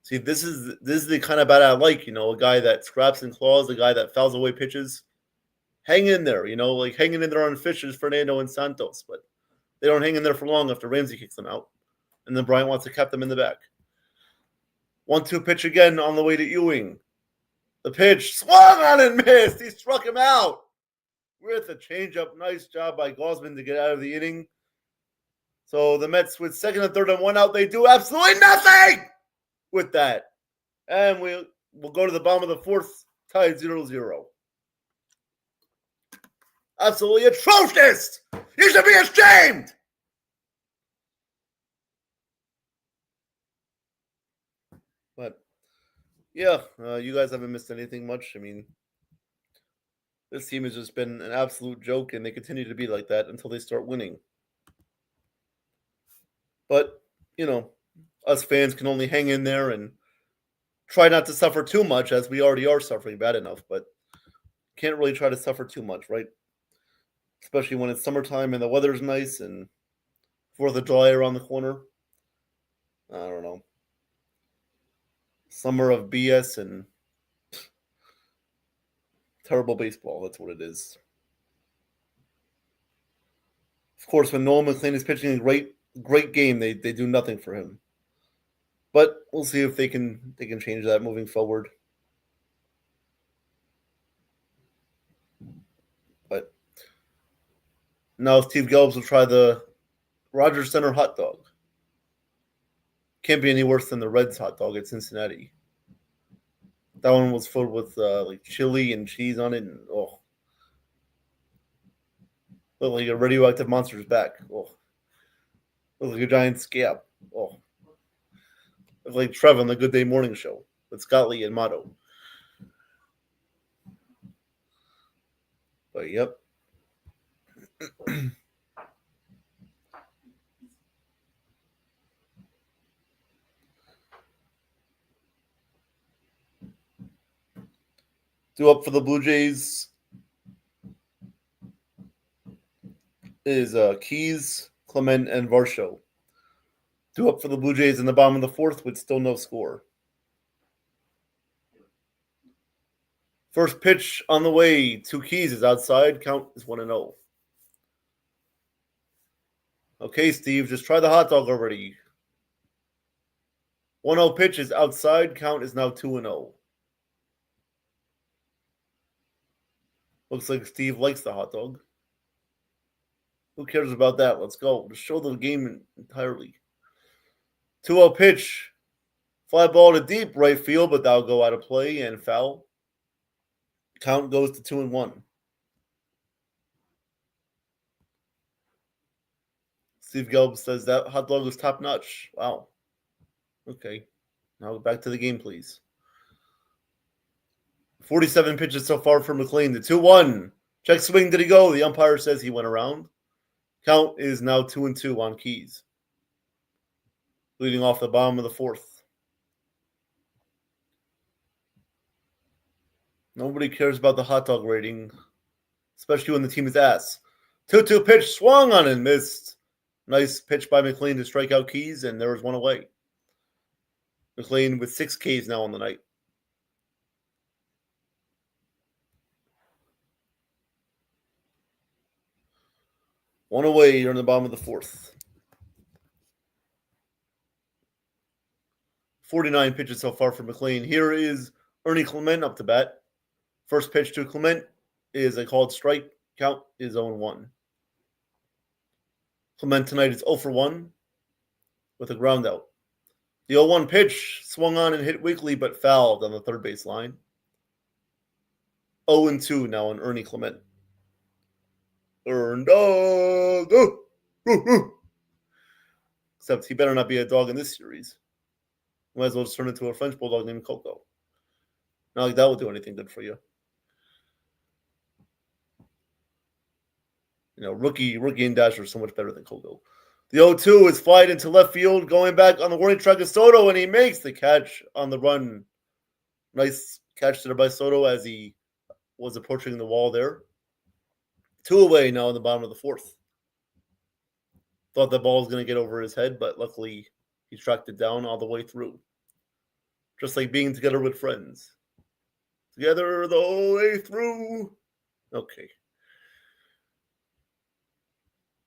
See, this is the kind of bat I like. A guy that scraps and claws. A guy that fouls away pitches. Hang in there, like hanging in there on Fisher's, Fernando, and Santos. But they don't hang in there for long after Ramsey kicks them out. And then Bryant wants to cap them in the back. 1-2 pitch again on the way to Ewing. The pitch swung on and missed. He struck him out with a changeup. Nice job by Gosman to get out of the inning. So the Mets with second and third and 1 out, they do absolutely nothing with that. And we'll go to the bottom of the fourth, tied 0-0. Absolutely atrocious! You should be ashamed! But, yeah, you guys haven't missed anything much. I mean, This team has just been an absolute joke, and they continue to be like that until they start winning. But, us fans can only hang in there and try not to suffer too much, as we already are suffering bad enough, but can't really try to suffer too much, right? Especially when it's summertime and the weather's nice and 4th of July around the corner. I don't know. Summer of BS and terrible baseball. That's what it is. Of course, when Nolan McLean is pitching a great game, they do nothing for him. But we'll see if they can change that moving forward. But now Steve Gelbs will try the Rogers Center hot dog. Can't be any worse than the Reds hot dog at Cincinnati. That one was filled with like chili and cheese on it, and looked like a radioactive monster's back. Looked like a giant scab. Looked like Trev on the Good Day Morning Show with Scott Lee and Motto. But yep. Due up for the Blue Jays is Keys, Clement, and Varsho. Due up for the Blue Jays in the bottom of the 4th with still no score. First pitch on the way. 2 Keys is outside. Count is 1-0. Okay, Steve, just try the hot dog already. 1-0 pitch is outside. Count is now 2-0. Looks like Steve likes the hot dog. Who cares about that? Let's go. Just show the game entirely. 2-0 pitch. Fly ball to deep right field, but that'll go out of play and foul. Count goes to 2-1. Steve Gelb says that hot dog was top notch. Wow. Okay. Now back to the game, please. 47 pitches so far for McLean. The 2-1. Check swing. Did he go? The umpire says he went around. Count is now 2-2 on Keys. Leading off the bottom of the 4th. Nobody cares about the hot dog rating, especially when the team is ass. 2-2 pitch, swung on and missed. Nice pitch by McLean to strike out Keys, and there was one away. McLean with 6 Ks now on the night. One away, you're in the bottom of the 4th. 49 pitches so far for McLean. Here is Ernie Clement up to bat. First pitch to Clement is a called strike. Count is 0-1. Clement tonight is 0 for 1 with a ground out. The 0-1 pitch swung on and hit weakly but fouled on the third base line. 0-2 now on Ernie Clement. Earned dog. Except he better not be a dog in this series. Might as well just turn into a French bulldog named Coco. Not like that will do anything good for you. Rookie and Dash are so much better than Coco. The 0-2 is flied into left field, going back on the warning track of Soto, and he makes the catch on the run. Nice catch there by Soto as he was approaching the wall there. 2 away now in the bottom of the 4th. Thought the ball was going to get over his head, but luckily he tracked it down all the way through. Just like being together with friends. Together the whole way through. Okay.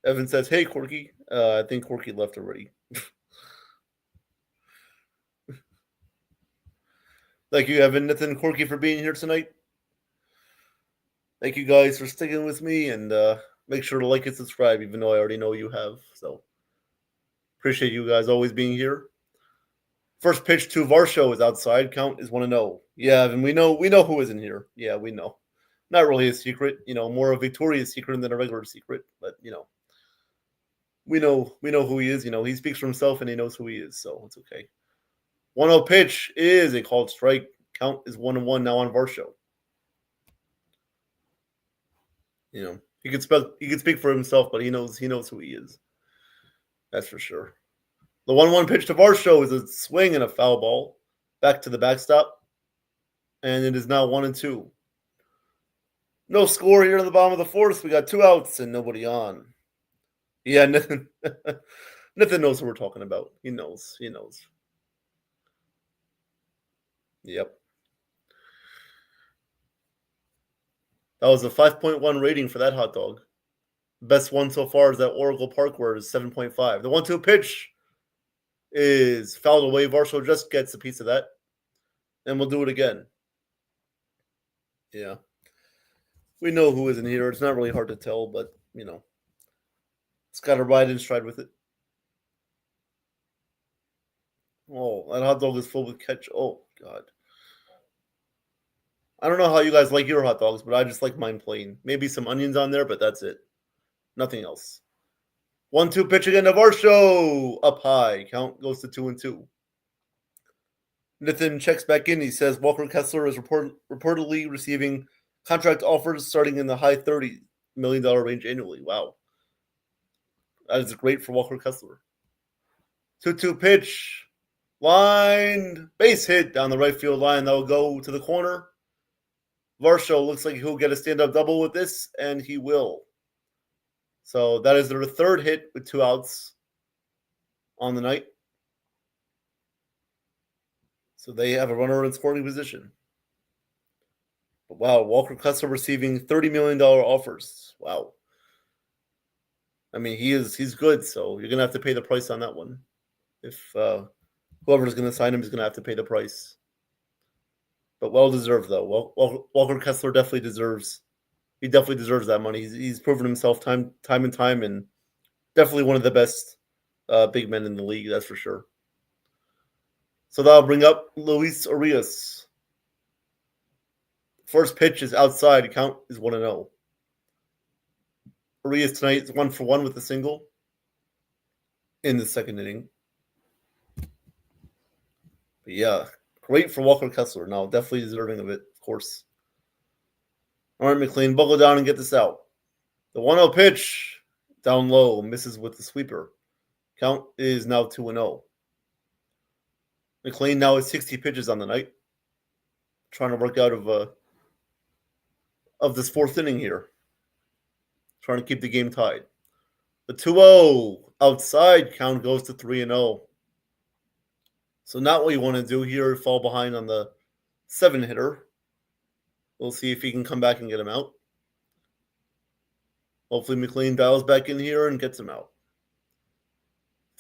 Evan says, hey, Corky. I think Corky left already. Thank you, Evan, Nathan, and Corky for being here tonight. Thank you guys for sticking with me, and make sure to like and subscribe, even though I already know you have. So appreciate you guys always being here. First pitch to Varsho is outside. Count is 1-0. Yeah, and we know who is in here. Yeah, we know. Not really a secret, more a Victoria's secret than a regular secret, but we know who he is. He speaks for himself and he knows who he is, so it's okay. 1-0 pitch is a called strike. Count is 1-1 now on Varsho. You know, he could speak for himself, but he knows who he is. That's for sure. The 1-1 pitch to Varsho is a swing and a foul ball back to the backstop, and it is now 1-2. No score here in the bottom of the fourth. We got 2 outs and nobody on. Yeah, Nathan knows what we're talking about. He knows. Yep. That was a 5.1 rating for that hot dog. Best one so far is that Oracle Park where it's 7.5. The 1-2 pitch is fouled away. Varsho just gets a piece of that. And we'll do it again. Yeah. We know who is in here. It's not really hard to tell, but, it's got to ride in stride with it. Oh, that hot dog is full with ketchup. Oh, God. I don't know how you guys like your hot dogs, but I just like mine plain. Maybe some onions on there, but that's it. Nothing else. 1-2 pitch again to Varsho. Up high. Count goes to 2-2. Nathan checks back in. He says Walker Kessler is reportedly receiving contract offers starting in the high $30 million range annually. Wow. That is great for Walker Kessler. 2-2 pitch. Line. Base hit down the right field line. That will go to the corner. Varsho looks like he'll get a stand-up double with this, and he will. So that is their third hit with 2 outs on the night. So they have a runner in scoring position. But wow, Walker Kessler receiving $30 million offers. Wow. I mean, he's good, so you're gonna have to pay the price on that one. If whoever's gonna sign him is gonna have to pay the price. But well deserved though. Walker Kessler definitely deserves that money. He's proven himself time and time, and definitely one of the best big men in the league. That's for sure. So that'll bring up Luis Arias. First pitch is outside. The count is 1-0. Arias tonight is 1-for-1 with a single in the second inning. But yeah, great for Walker Kessler. Now, definitely deserving of it, of course. All right, McLean, buckle down and get this out. The 1-0 pitch, down low, misses with the sweeper. Count is now 2-0. McLean now has 60 pitches on the night. Trying to work out of this fourth inning here. Trying to keep the game tied. The 2-0 outside count goes to 3-0. So not what you want to do here, fall behind on the 7-hitter. We'll see if he can come back and get him out. Hopefully McLean dials back in here and gets him out.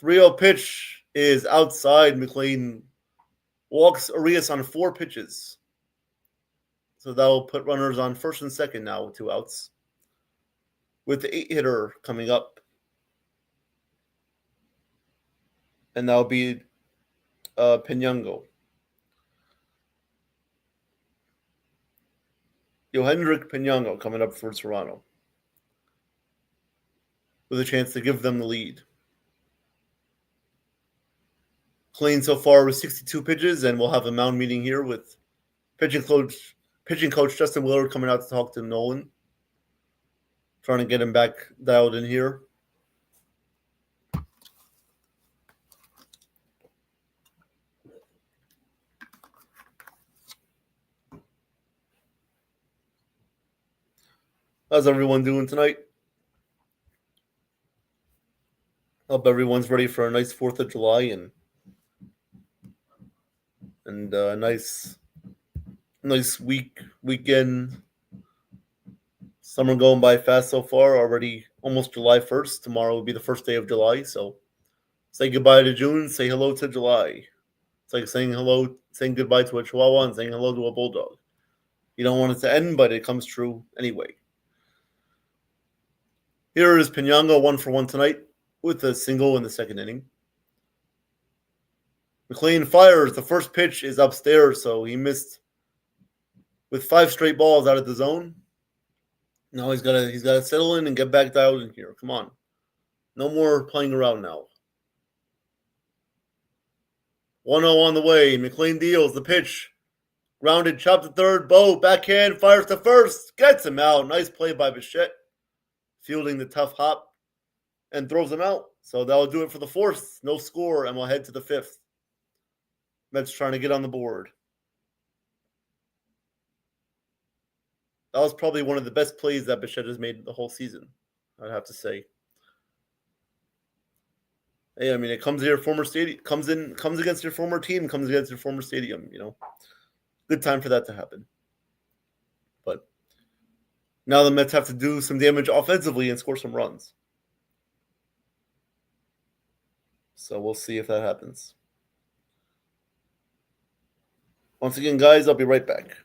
3-0 pitch is outside. McLean walks Arias on 4 pitches. So that will put runners on first and second now with 2 outs. With the 8-hitter coming up. And that'll be Penyango. Yohendrick Penyango coming up for Toronto. With a chance to give them the lead. Clean so far with 62 pitches, and we'll have a mound meeting here with pitching coach Justin Willard coming out to talk to Nolan. Trying to get him back dialed in here. How's everyone doing tonight? Hope everyone's ready for a nice 4th of July and a nice weekend. Summer going by fast so far. Already almost July 1st. Tomorrow will be the first day of July. So say goodbye to June. Say hello to July. It's like saying goodbye to a Chihuahua and saying hello to a Bulldog. You don't want it to end, but it comes true anyway. Here is Penyango 1-for-1 tonight with a single in the second inning. McLean fires. The first pitch is upstairs, so he missed with 5 straight balls out of the zone. Now he's got to settle in and get back dialed in here. Come on. No more playing around now. 1-0 on the way. McLean deals the pitch. Grounded, chopped to third. Bo, backhand, fires to first. Gets him out. Nice play by Bichette. fielding the tough hop and throws him out. So that'll do it for the fourth. No score, and we'll head to the fifth. Mets trying to get on the board. That was probably one of the best plays that Bichette has made the whole season, I'd have to say. Hey, I mean, it comes to your former stadium, comes against your former team, comes against your former stadium, Good time for that to happen. But now the Mets have to do some damage offensively and score some runs. So we'll see if that happens. Once again, guys, I'll be right back.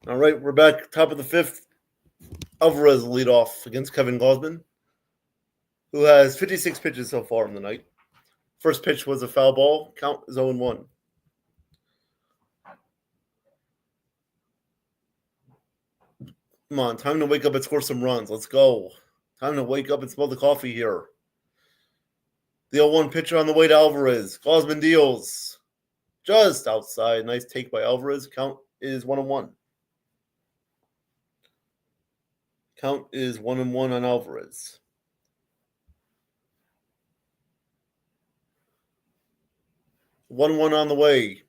All right, we're back. Top of the fifth. Alvarez lead off against Kevin Gausman, who has 56 pitches so far in the night. First pitch was a foul ball. Count is 0-1. Come on, time to wake up and score some runs. Let's go. Time to wake up and smell the coffee here. The 0-1 pitcher on the way to Alvarez. Gausman deals. Just outside. Nice take by Alvarez. Count is 1-1. Count is 1-1 on Alvarez. 1-1 on the way.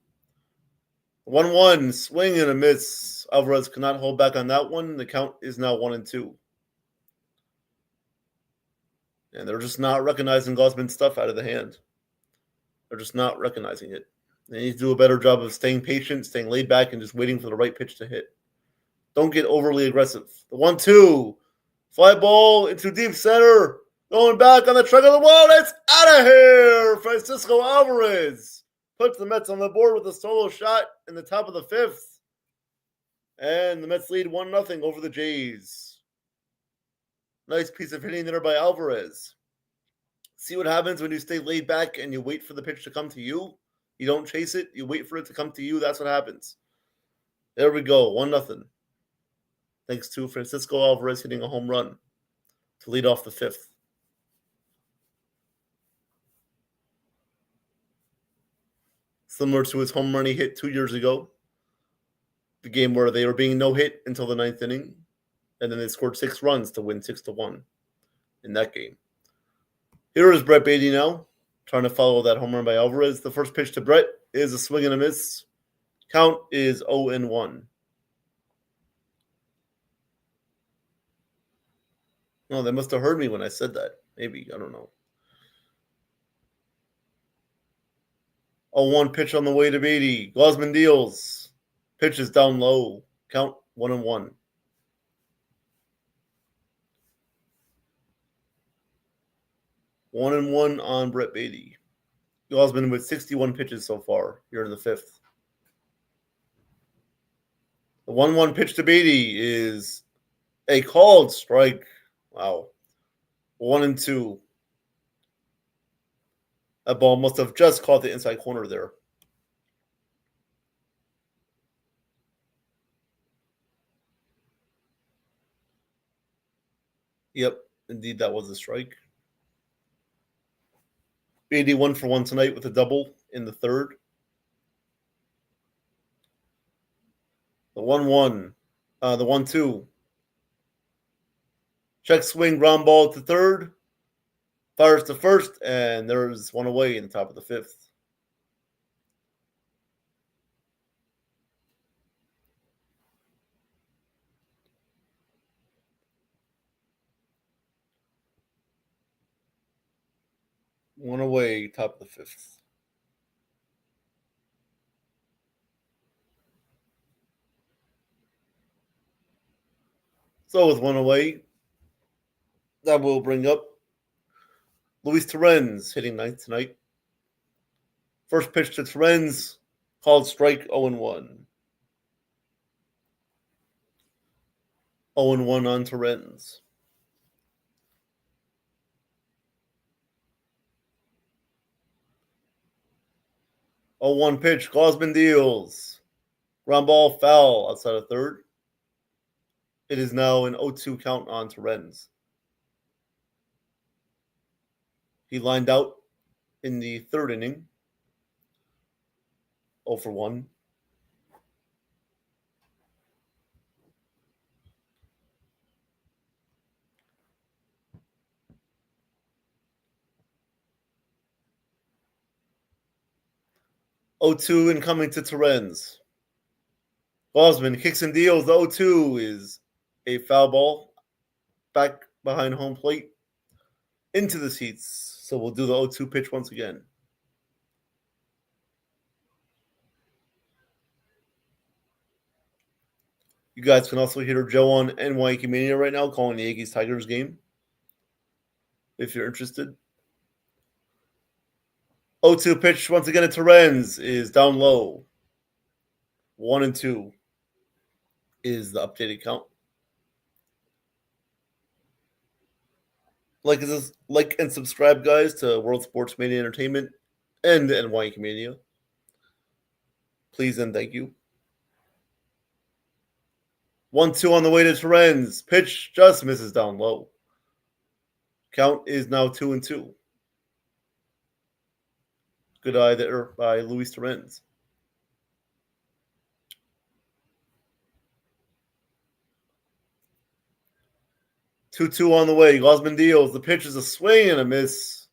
1-1, swing and a miss. Alvarez cannot hold back on that one. The count is now 1-2. And they're just not recognizing Gausman's stuff out of the hand. They're just not recognizing it. They need to do a better job of staying patient, staying laid back, and just waiting for the right pitch to hit. Don't get overly aggressive. The 1-2. Fly ball into deep center. Going back on the track of the wall. It's out of here. Francisco Alvarez puts the Mets on the board with a solo shot in the top of the fifth. And the Mets lead 1-0 over the Jays. Nice piece of hitting there by Alvarez. See what happens when you stay laid back and you wait for the pitch to come to you? You don't chase it. You wait for it to come to you. That's what happens. There we go. 1-0. Thanks to Francisco Alvarez hitting a home run to lead off the fifth. Similar to his home run he hit 2 years ago. The game where they were being no hit until the ninth inning. And then they scored 6 runs to win 6-1 in that game. Here is Brett Beatty now, trying to follow that home run by Alvarez. The first pitch to Brett is a swing and a miss. Count is 0-1. No, they must have heard me when I said that. Maybe. I don't know. 0-1 pitch on the way to Beatty. Gausman deals. Pitch is down low. Count 1-1. 1-1 on Brett Beatty. Gausman with 61 pitches so far here in the fifth. The 1-1 pitch to Beatty is a called strike. Wow. 1-2. That ball must have just caught the inside corner there. Yep, indeed, that was a strike. 81 for 1 tonight with a double in the third. The 1-1, the 1-2. Check swing, ground ball to third. Fires to first, and there's one away in the top of the fifth. One away, top of the fifth. So with one away, that will bring up Luis Torrens hitting ninth tonight. First pitch to Torrens, called strike 0-1. 0-1 on Torrens. Oh, 1 pitch, Gosman deals. Ground ball foul outside of third. It is now an 0-2 count on Torrens. He lined out in the third inning. 0 for 1. Oh, 2 incoming to Torrens. Gosman kicks and deals. The 0-2 is a foul ball back behind home plate into the seats. So we'll do the 0-2 pitch once again. You guys can also hear Joe on NY Mania right now calling the Yankees-Tigers game, if you're interested. 0-2 pitch once again to Torrens is down low. 1-2 is the updated count. Like and subscribe, guys, to World Sports Media Entertainment and NY Mania. Please and thank you. 1-2 on the way to Torrens. Pitch just misses down low. Count is now 2-2. Good eye there by Luis Torrens. Two on the way. Gosman deals. The pitch is a swing and a miss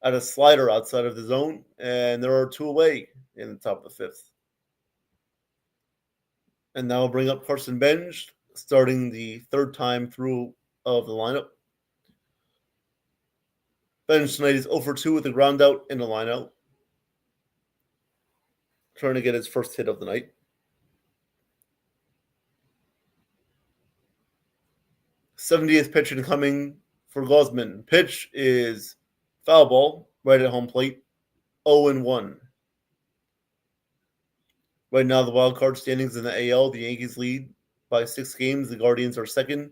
at a slider outside of the zone, and there are 2 away in the top of the fifth. And now I'll bring up Carson Benj, starting the third time through of the lineup. Benj tonight is 0 for 2 with a ground out and a line out. Trying to get his first hit of the night. 70th pitch incoming for Gosman. Pitch is foul ball right at home plate. 0-1. Right now, the wild card standings in the AL, the Yankees lead by 6 games. The Guardians are second.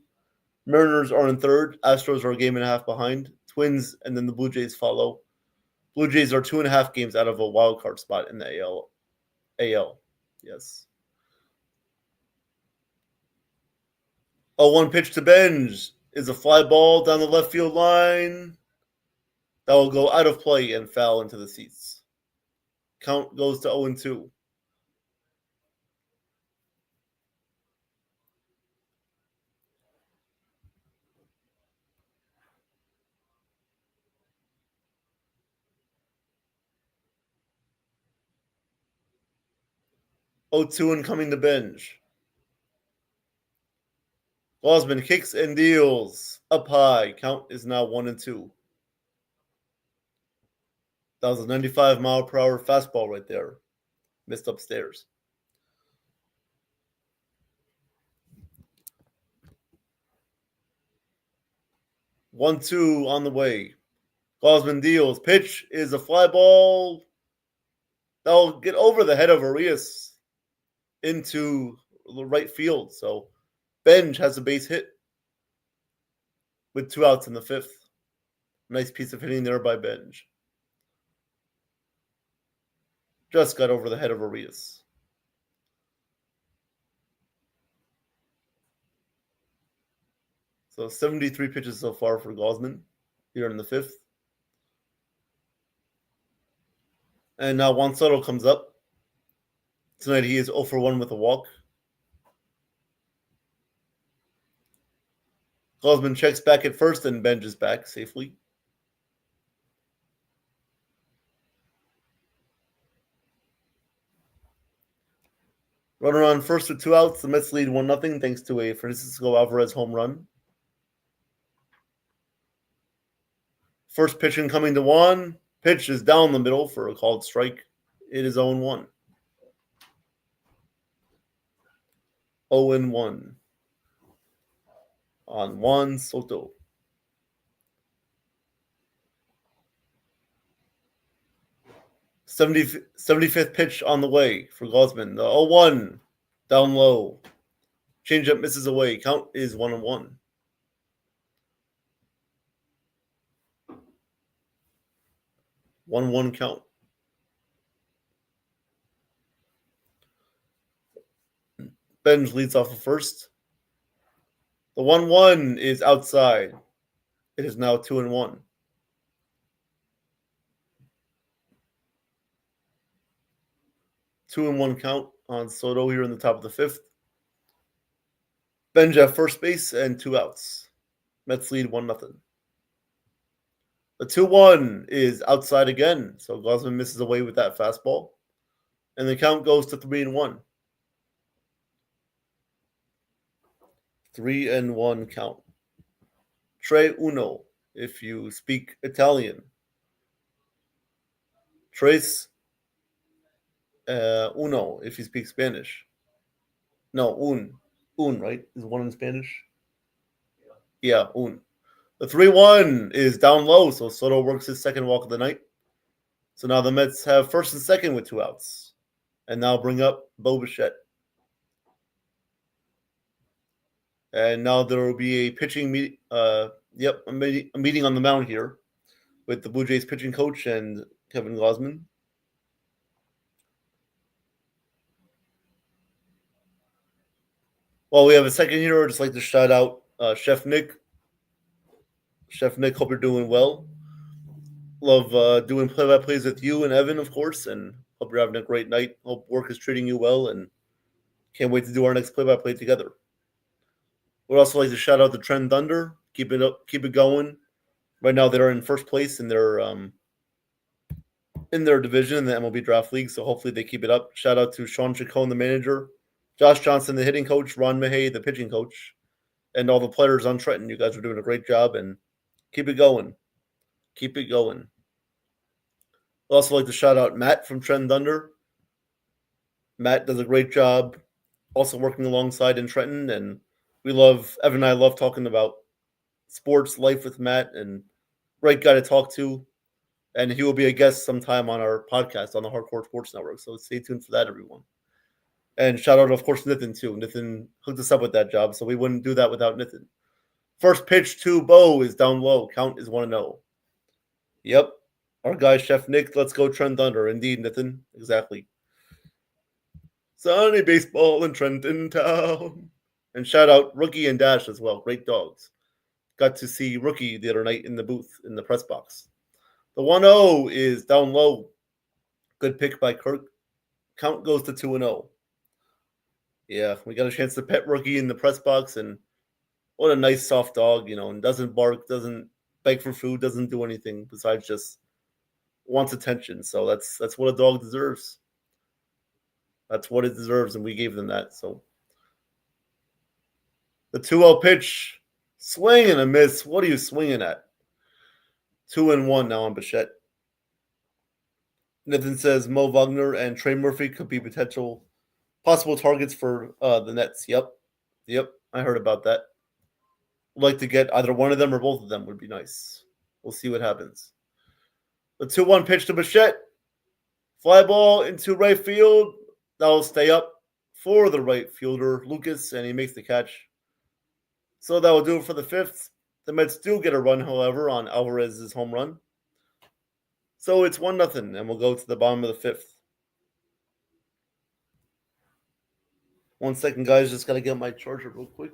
Mariners are in third. Astros are a game and a half behind. Twins and then the Blue Jays follow. Blue Jays are 2.5 games out of a wild card spot in the AL. Yes. 0-1 pitch to Benj is a fly ball down the left field line. That will go out of play and foul into the seats. Count goes to 0-2. Oh-2 incoming to Benj. Gosman kicks and deals up high. Count is now 1-2. That was a 95-mile-per-hour fastball right there. Missed upstairs. One-two on the way. Gosman deals. Pitch is a fly ball. That'll get over the head of Arias into the right field. So Benj has a base hit with 2 outs in the fifth. Nice piece of hitting there by Benj. Just got over the head of Arias. So 73 pitches so far for Gosman here in the 5th. And now Juan Soto comes up. Tonight he is 0 for 1 with a walk. Gosman checks back at first and Benj is back safely. Runner on first with 2 outs. The Mets lead 1-0 thanks to a Francisco Alvarez home run. First pitch incoming to Juan. Pitch is down the middle for a called strike. It is 0-1. 0-1 on Juan Soto. Seventy 75th pitch on the way for Gosman. The 0-1 down low. Changeup misses away. Count is 1-1. 1-1 count. Benj leads off of first. The 1-1 is outside. It is now 2-1. 2-1 count on Soto here in the top of the 5th. Benj at first base and 2 outs. Mets lead 1-0. The 2-1 is outside again, so Gosman misses away with that fastball. And the count goes to 3-1. 3-1 count. Tre uno, if you speak Italian. Tres uno, if you speak Spanish. No, un. Un, right? Is one in Spanish? Yeah, un. The 3-1 is down low, so Soto works his second walk of the night. So now the Mets have first and second with 2 outs. And now bring up Bo Bichette. And now there will be a pitching meeting. A meeting on the mound here with the Blue Jays pitching coach and Kevin Gosman. While we have a second here, I'd just like to shout out Chef Nick. Chef Nick, hope you're doing well. Love doing play-by-plays with you and Evan, of course, and hope you're having a great night. Hope work is treating you well, and can't wait to do our next play-by-play together. We'd also like to shout out the Trend Thunder. Keep it up, keep it going. Right now, they're in first place in their division in the MLB Draft League, so hopefully they keep it up. Shout out to Sean Chacon, the manager, Josh Johnson, the hitting coach, Ron Mahay, the pitching coach, and all the players on Trenton. You guys are doing a great job, and keep it going. Keep it going. I'd also like to shout out Matt from Trend Thunder. Matt does a great job also working alongside in Trenton, and Evan and I love talking about sports life with Matt, and great guy to talk to. And he will be a guest sometime on our podcast on the Hardcore Sports Network. So stay tuned for that, everyone. And shout out, of course, Nathan, too. Nathan hooked us up with that job, so we wouldn't do that without Nathan. First pitch to Bo is down low. Count is 1-0. Yep. Our guy, Chef Nick, let's go Trent Thunder. Indeed, Nathan. Exactly. Sunny baseball in Trenton town. And shout out Rookie and Dash as well. Great dogs. Got to see Rookie the other night in the booth, in the press box. The 1-0 is down low. Good pick by Kirk. Count goes to 2-0. Yeah, we got a chance to pet Rookie in the press box, and what a nice soft dog, and doesn't bark, doesn't beg for food, doesn't do anything besides just wants attention. So that's what a dog deserves. That's what it deserves, and we gave them that. So the 2-0 pitch, swing and a miss. What are you swinging at? 2-1 now on Bichette. Nathan says Mo Wagner and Trey Murphy could be possible targets for the Nets. Yep, I heard about that. Would like to get either one of them or both of them would be nice. We'll see what happens. The 2-1 pitch to Bichette. Fly ball into right field. That'll stay up for the right fielder, Lucas, and he makes the catch. So that will do it for the 5th. The Mets do get a run, however, on Alvarez's home run. So it's 1-0, and we'll go to the bottom of the 5th. 1 second, guys. Just got to get my charger real quick.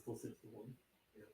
still 6-1? Yeah.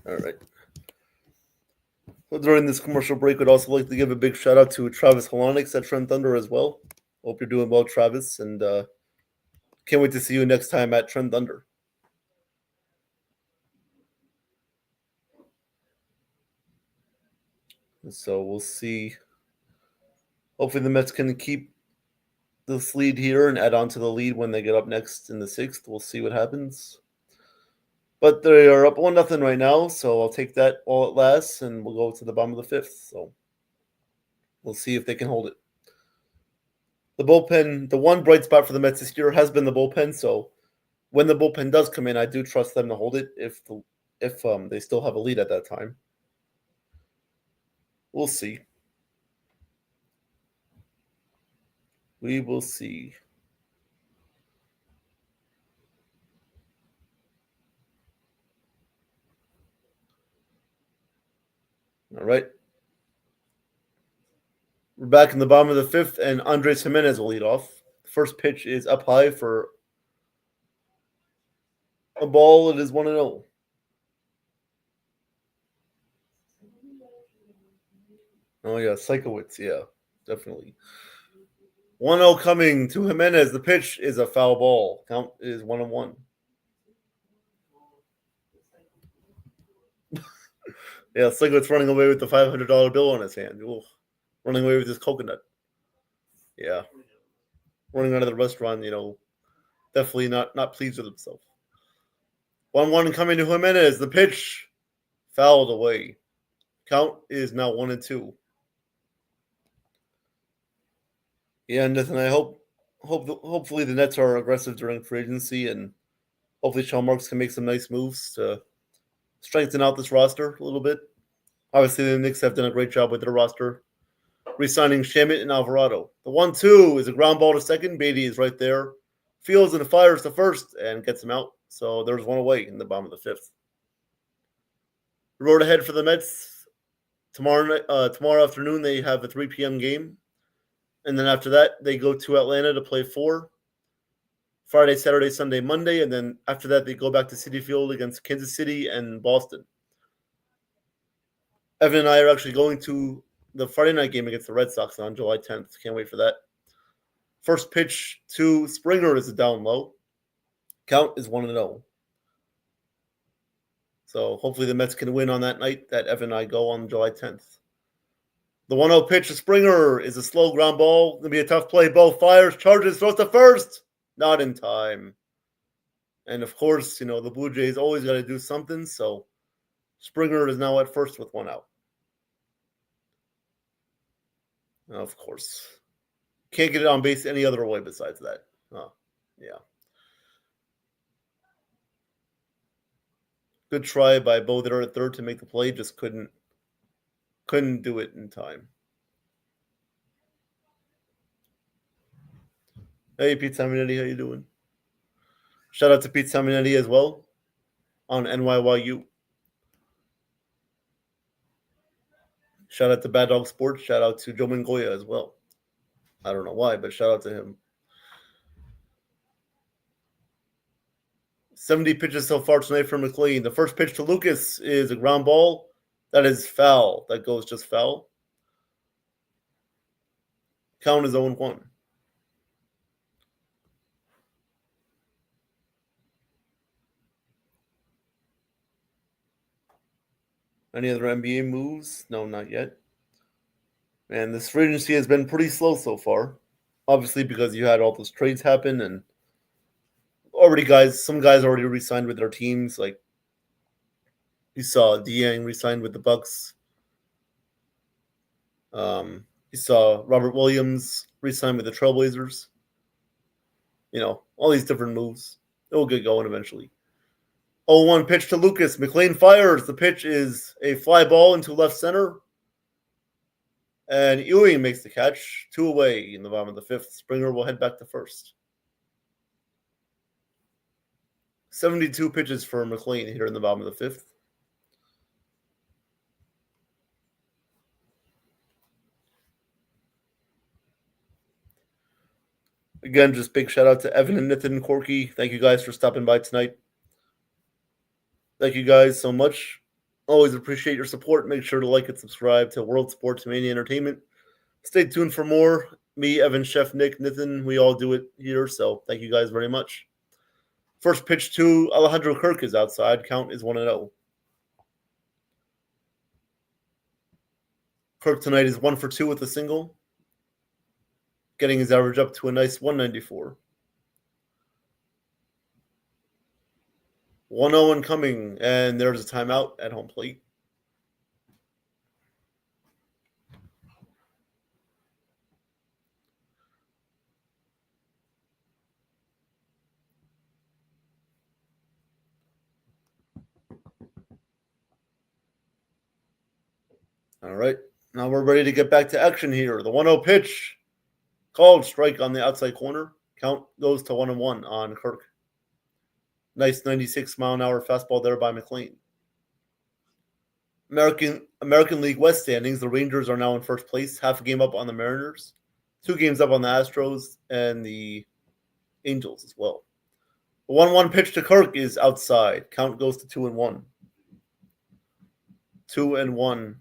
All right. So during this commercial break, we'd also like to give a big shout out to Travis Holonix at Trent Thunder as well. Hope you're doing well, Travis, and can't wait to see you next time at Trent Thunder. So we'll see. Hopefully the Mets can keep this lead here and add on to the lead when they get up next in the 6th. We'll see what happens. But they are up 1-0 right now, so I'll take that while it lasts, and we'll go to the bottom of the 5th. So we'll see if they can hold it. The bullpen, the one bright spot for the Mets this year has been the bullpen. So when the bullpen does come in, I do trust them to hold it if they still have a lead at that time. We'll see. We will see. All right. We're back in the bottom of the 5th, and Andres Jimenez will lead off. The first pitch is up high for a ball. It is 1-0. Oh, yeah, Sikowitz, yeah, definitely. 1-0 coming to Jimenez. The pitch is a foul ball. Count is 1-1. Yeah, Sikowitz running away with the $500 bill on his hand. Ooh, running away with his coconut. Yeah. Running out of the restaurant, definitely not pleased with himself. 1-1 coming to Jimenez. The pitch fouled away. Count is now 1-2. Yeah, Nathan, I hopefully the Nets are aggressive during free agency, and hopefully Sean Marks can make some nice moves to strengthen out this roster a little bit. Obviously, the Knicks have done a great job with their roster, re-signing Shamit and Alvarado. The 1-2 is a ground ball to second. Beatty is right there. Fields and fires to first and gets him out. So there's one away in the bottom of the 5th. The road ahead for the Mets. Tomorrow afternoon, they have a 3 p.m. game. And then after that, they go to Atlanta to play 4. Friday, Saturday, Sunday, Monday. And then after that, they go back to Citi Field against Kansas City and Boston. Evan and I are actually going to the Friday night game against the Red Sox on July 10th. Can't wait for that. First pitch to Springer is a down low. Count is 1-0. So hopefully the Mets can win on that night that Evan and I go on July 10th. The 1-0 pitch to Springer is a slow ground ball. Going to be a tough play. Both fires, charges, throws to first. Not in time. And of course, the Blue Jays always got to do something. So Springer is now at first with 1 out. Of course. Can't get it on base any other way besides that. Yeah. Good try by Bo there at third to make the play. Just couldn't do it in time. Hey, Pete Saminetti, how you doing? Shout out to Pete Saminetti as well on NYYU. Shout out to Bad Dog Sports. Shout out to Joe Mangoya as well. I don't know why, but shout out to him. 70 pitches so far tonight for McLean. The first pitch to Lucas is a ground ball. That is foul. That goes just foul. Count is 0-1. Any other NBA moves? No, not yet. Man, this free agency has been pretty slow so far. Obviously, because you had all those trades happen, and some guys already re-signed with their teams. Like you saw Dieng re-signed with the Bucks. You saw Robert Williams re-signed with the Trailblazers. all these different moves. It will get going eventually. 0-1 pitch to Lucas. McLean fires. The pitch is a fly ball into left center. And Ewing makes the catch. 2 away in the bottom of the 5th. Springer will head back to first. 72 pitches for McLean here in the bottom of the 5th. Again, just big shout out to Evan and Nathan and Corky. Thank you guys for stopping by tonight. Thank you guys so much. Always appreciate your support. Make sure to like and subscribe to World Sports Mania Entertainment. Stay tuned for more. Me, Evan, Chef, Nick, Nathan, we all do it here. So thank you guys very much. First pitch to Alejandro Kirk is outside. Count is 1-0. Kirk tonight is 1 for 2 with a single, getting his average up to a nice 194. 1-0 incoming, and there's a timeout at home plate. All right, now we're ready to get back to action here. The 1-0 pitch, called strike on the outside corner. Count goes to 1-1 on Kirk. Nice 96-mile-an-hour fastball there by McLean. American League West standings, the Rangers are now in first place, half a game up on the Mariners, 2 games up on the Astros, and the Angels as well. The 1-1 pitch to Kirk is outside. Count goes to 2-1. 2-1.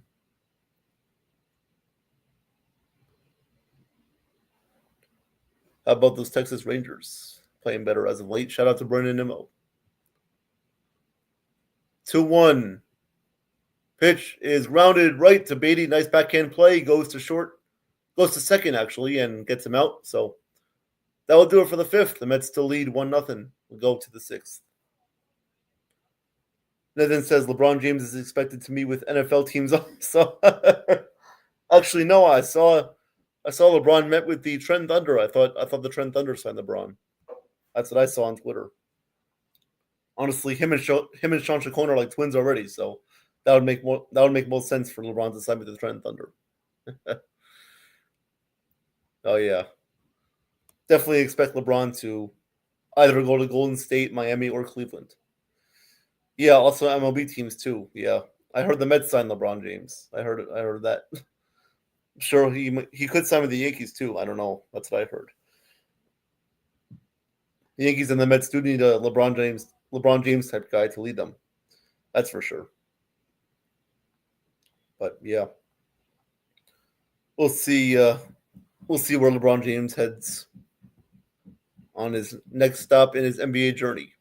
How about those Texas Rangers? Playing better as of late. Shout out to Brendan Nimmo. 2-1. Pitch is grounded right to Beatty. Nice backhand play. Goes to short. Goes to second, actually, and gets him out. So that will do it for the 5th. The Mets still lead 1-0. We'll go to the 6th. Nathan says LeBron James is expected to meet with NFL teams. So actually, no, I saw LeBron met with the Trent Thunder. I thought the Trent Thunder signed LeBron. That's what I saw on Twitter. Honestly, him and Sean Chacon are like twins already, so that would make more sense for LeBron to sign with the Trent Thunder. Oh yeah, definitely expect LeBron to either go to Golden State, Miami, or Cleveland. Yeah, also MLB teams too. Yeah, I heard the Mets signed LeBron James. I heard that. I'm sure he could sign with the Yankees too. I don't know. That's what I heard. The Yankees and the Mets do need a LeBron James type guy to lead them. That's for sure. But yeah, we'll see. We'll see where LeBron James heads on his next stop in his NBA journey.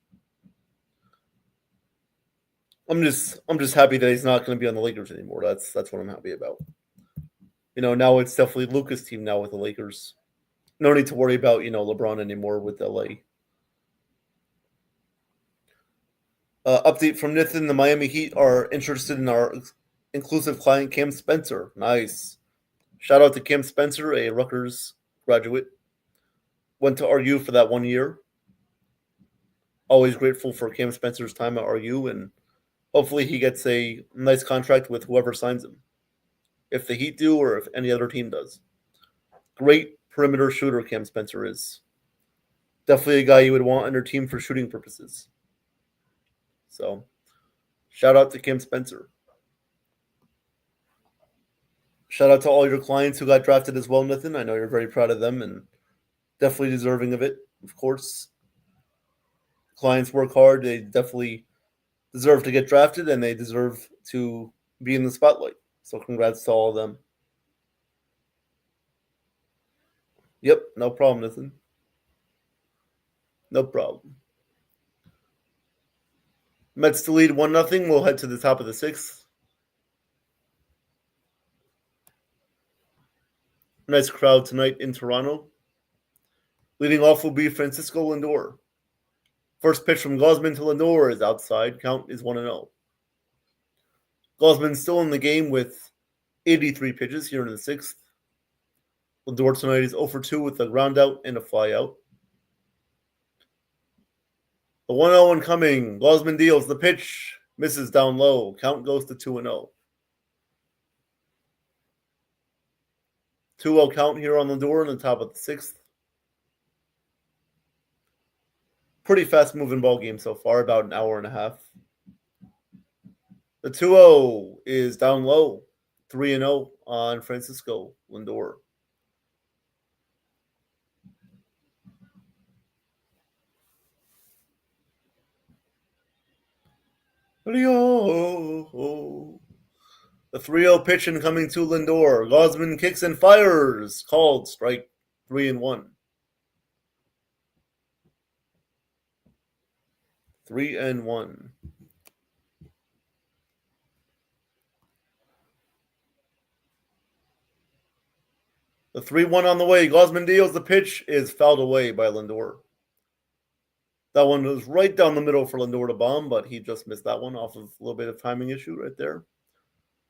I'm just happy that he's not going to be on the Lakers anymore. That's what I'm happy about. Now it's definitely Luka's team now with the Lakers. No need to worry about LeBron anymore with LA. Update from Nathan: the Miami Heat are interested in our inclusive client Cam Spencer. Nice. Shout out to Cam Spencer, a Rutgers graduate. Went to RU for that 1 year. Always grateful for Cam Spencer's time at RU, and hopefully he gets a nice contract with whoever signs him. If the Heat do, or if any other team does. Great perimeter shooter Cam Spencer is. Definitely a guy you would want on your team for shooting purposes. So, shout out to Cam Spencer. Shout out to all your clients who got drafted as well, Nathan. I know you're very proud of them and definitely deserving of it, of course. Clients work hard. They definitely deserve to get drafted, and they deserve to be in the spotlight. So congrats to all of them. Yep, no problem, Nathan. No problem. Mets to lead 1-0. We'll head to the top of the 6th. Nice crowd tonight in Toronto. Leading off will be Francisco Lindor. First pitch from Gausman to Lindor is outside. Count is 1-0. Gausman still in the game with 83 pitches here in the 6th. Lindor tonight is 0 for 2 with a ground out and a fly out. The 1-0 incoming. Gosman deals the pitch. Misses down low. Count goes to 2-0. 2-0 count here on the door in the top of the 6th. Pretty fast moving ball game so far, about an hour and a half. The 2-0 is down low. 3-0 on Francisco Lindor. The 3-0 pitch incoming to Lindor. Gosman kicks and fires. Called strike 3-1. 3-1. The 3-1 on the way. Gosman deals. The pitch is fouled away by Lindor. That one was right down the middle for Lindor to bomb, but he just missed that one off of a little bit of timing issue right there.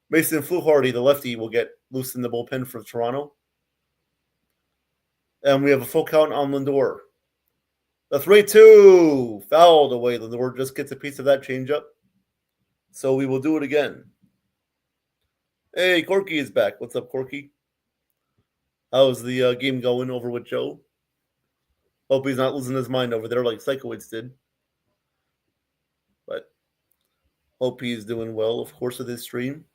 Mason Fluharty, the lefty, will get loose in the bullpen for Toronto. And we have a full count on Lindor. The 3-2 fouled away. Lindor just gets a piece of that changeup. So we will do it again. Hey, Corky is back. What's up, Corky? How's the game going over with Joe? Hope he's not losing his mind over there like Psychowitz did. But hope he's doing well, of course, with his stream.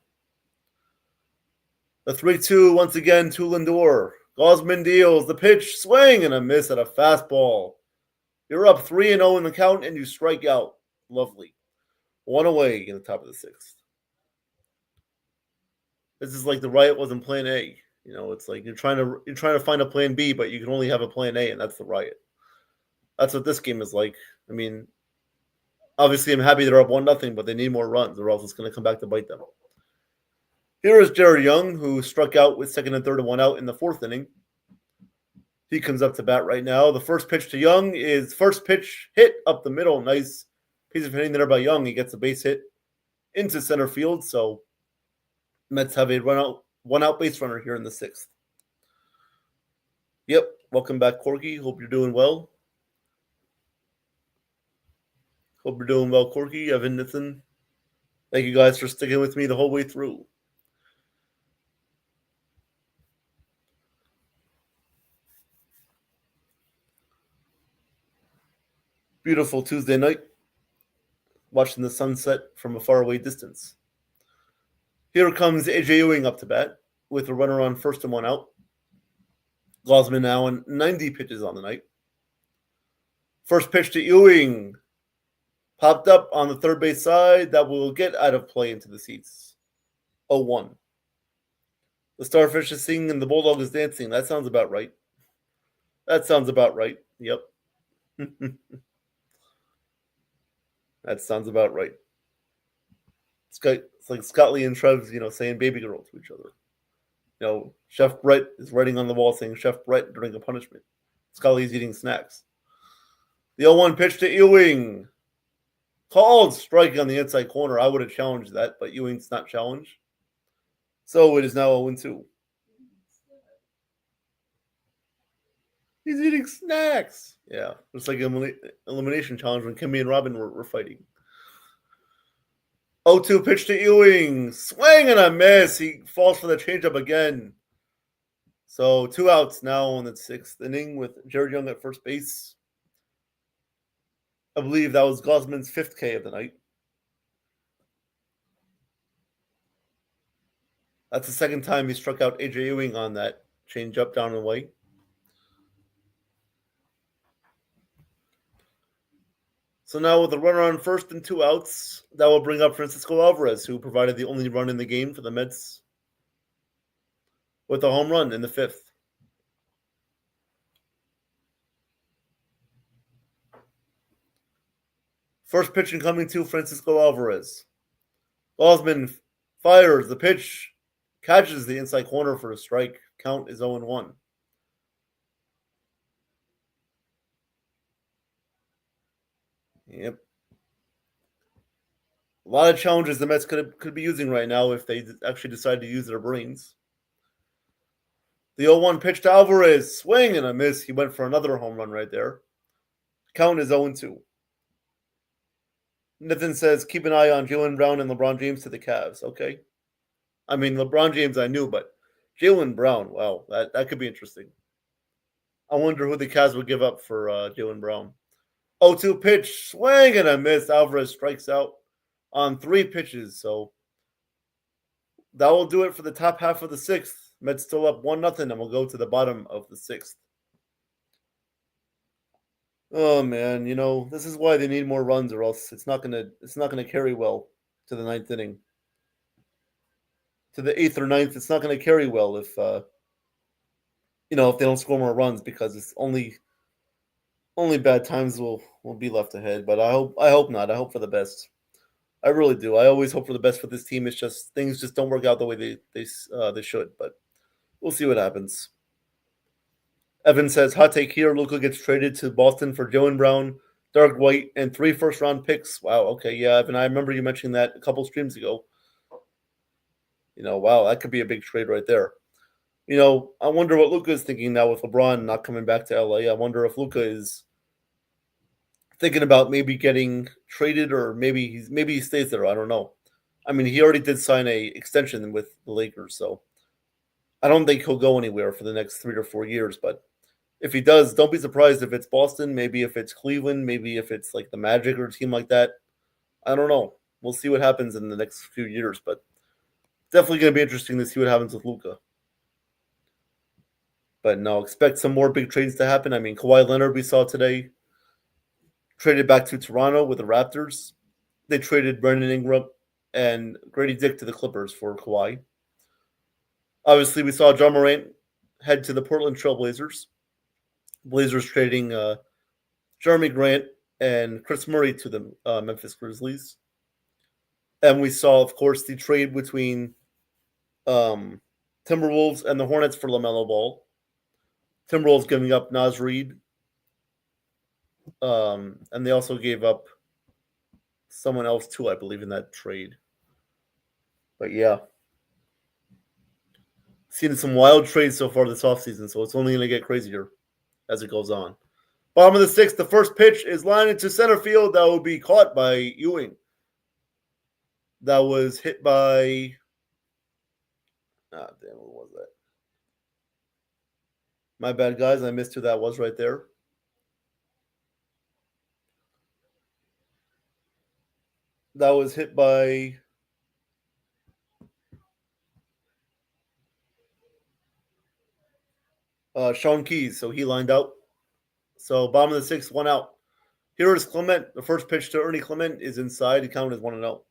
The 3-2 once again to Lindor. Gosman deals the pitch, swing, and a miss at a fastball. You're up 3-0 in the count, and you strike out. Lovely. 1 away in the top of the 6th. This is like the riot wasn't plan A. You know, it's like you're trying to find a plan B, but you can only have a plan A, and that's the riot. That's what this game is like. I mean, obviously I'm happy they're up 1-0, but they need more runs, or else it's going to come back to bite them. Here is Jared Young, who struck out with 2nd and 3rd and 1 out in the 4th inning. He comes up to bat right now. The first pitch to Young is first pitch hit up the middle. Nice piece of hitting there by Young. He gets a base hit into center field, so Mets have a one out base runner here in the 6th. Yep, welcome back, Corky. Hope you're doing well. Hope you're doing well, Corky, Evan, Nathan. Thank you guys for sticking with me the whole way through. Beautiful Tuesday night. Watching the sunset from a faraway distance. Here comes AJ Ewing up to bat with a runner on 1st and 1 out. Gosman now on 90 pitches on the night. First pitch to Ewing. Popped up on the third base side. That will get out of play into the seats. 0-1. The starfish is singing and the bulldog is dancing. That sounds about right. That sounds about right. Yep. That sounds about right. It's like Scott Lee and Trev, saying baby girl to each other. Chef Brett is writing on the wall saying Chef Brett during a punishment. Scott Lee's eating snacks. The 0-1 pitch to Ewing. Called striking on the inside corner. I would have challenged that, but Ewing's not challenged. So it is now 0-2. He's eating snacks. Yeah, it's like an elimination challenge when Kimmy and Robin were fighting. 0-2 pitch to Ewing. Swing and a miss. He falls for the changeup again. So 2 outs now in the 6th inning with Jared Young at first base. I believe that was Gosman's 5th K of the night. That's the second time he struck out AJ Ewing on that changeup down and away. So now with a runner on 1st and 2 outs, that will bring up Francisco Alvarez, who provided the only run in the game for the Mets with a home run in the 5th. First pitch incoming to Francisco Alvarez. Gosman fires the pitch, catches the inside corner for a strike. Count is 0-1. Yep. A lot of challenges the Mets could be using right now if they actually decide to use their brains. The 0-1 pitch to Alvarez. Swing and a miss. He went for another home run right there. Count is 0-2. Nathan says, keep an eye on Jaylen Brown and LeBron James to the Cavs. Okay. I mean, LeBron James I knew, but Jaylen Brown, wow, that could be interesting. I wonder who the Cavs would give up for Jaylen Brown. 0-2 pitch, swing and a miss. Alvarez strikes out on 3 pitches. So that will do it for the top half of the 6th. Mets still up 1-0, and we'll go to the bottom of the 6th. Oh man, this is why they need more runs, or else it's not gonna carry well to the 9th inning. To the 8th or 9th, it's not gonna carry well if if they don't score more runs, because it's only bad times will be left ahead. But I hope not. I hope for the best. I really do. I always hope for the best for this team. It's just things just don't work out the way they should. But we'll see what happens. Evan says, hot take here. Luka gets traded to Boston for Jaylen Brown, Dark White, and 3 first-round picks. Wow. Okay. Yeah, Evan, I remember you mentioning that a couple streams ago. Wow, that could be a big trade right there. I wonder what Luka is thinking now with LeBron not coming back to LA. I wonder if Luka is thinking about maybe getting traded, or maybe he stays there. I don't know. I mean, he already did sign a extension with the Lakers, so I don't think he'll go anywhere for the next 3 or 4 years. But if he does, don't be surprised if it's Boston, maybe if it's Cleveland, maybe if it's like the Magic or a team like that. I don't know. We'll see what happens in the next few years, but definitely going to be interesting to see what happens with Luka. But no, expect some more big trades to happen. I mean, Kawhi Leonard we saw today traded back to Toronto with the Raptors. They traded Brandon Ingram and Grady Dick to the Clippers for Kawhi. Obviously, we saw John Morant head to the Portland Trail Blazers. Blazers trading Jeremy Grant and Chris Murray to the Memphis Grizzlies. And we saw, of course, the trade between Timberwolves and the Hornets for LaMelo Ball. Timberwolves giving up Naz Reid. And they also gave up someone else too, I believe, in that trade. But yeah. Seen some wild trades so far this offseason, so it's only going to get crazier as it goes on. Bottom of the 6th, the first pitch is lined into center field. That will be caught by Ewing. That was hit by... damn, what was that? My bad, guys. I missed who that was right there. That was hit by... Sean Keys, so he lined out. So bottom of the 6th, 1 out. Here is Clement. The first pitch to Ernie Clement is inside. The count is 1-0.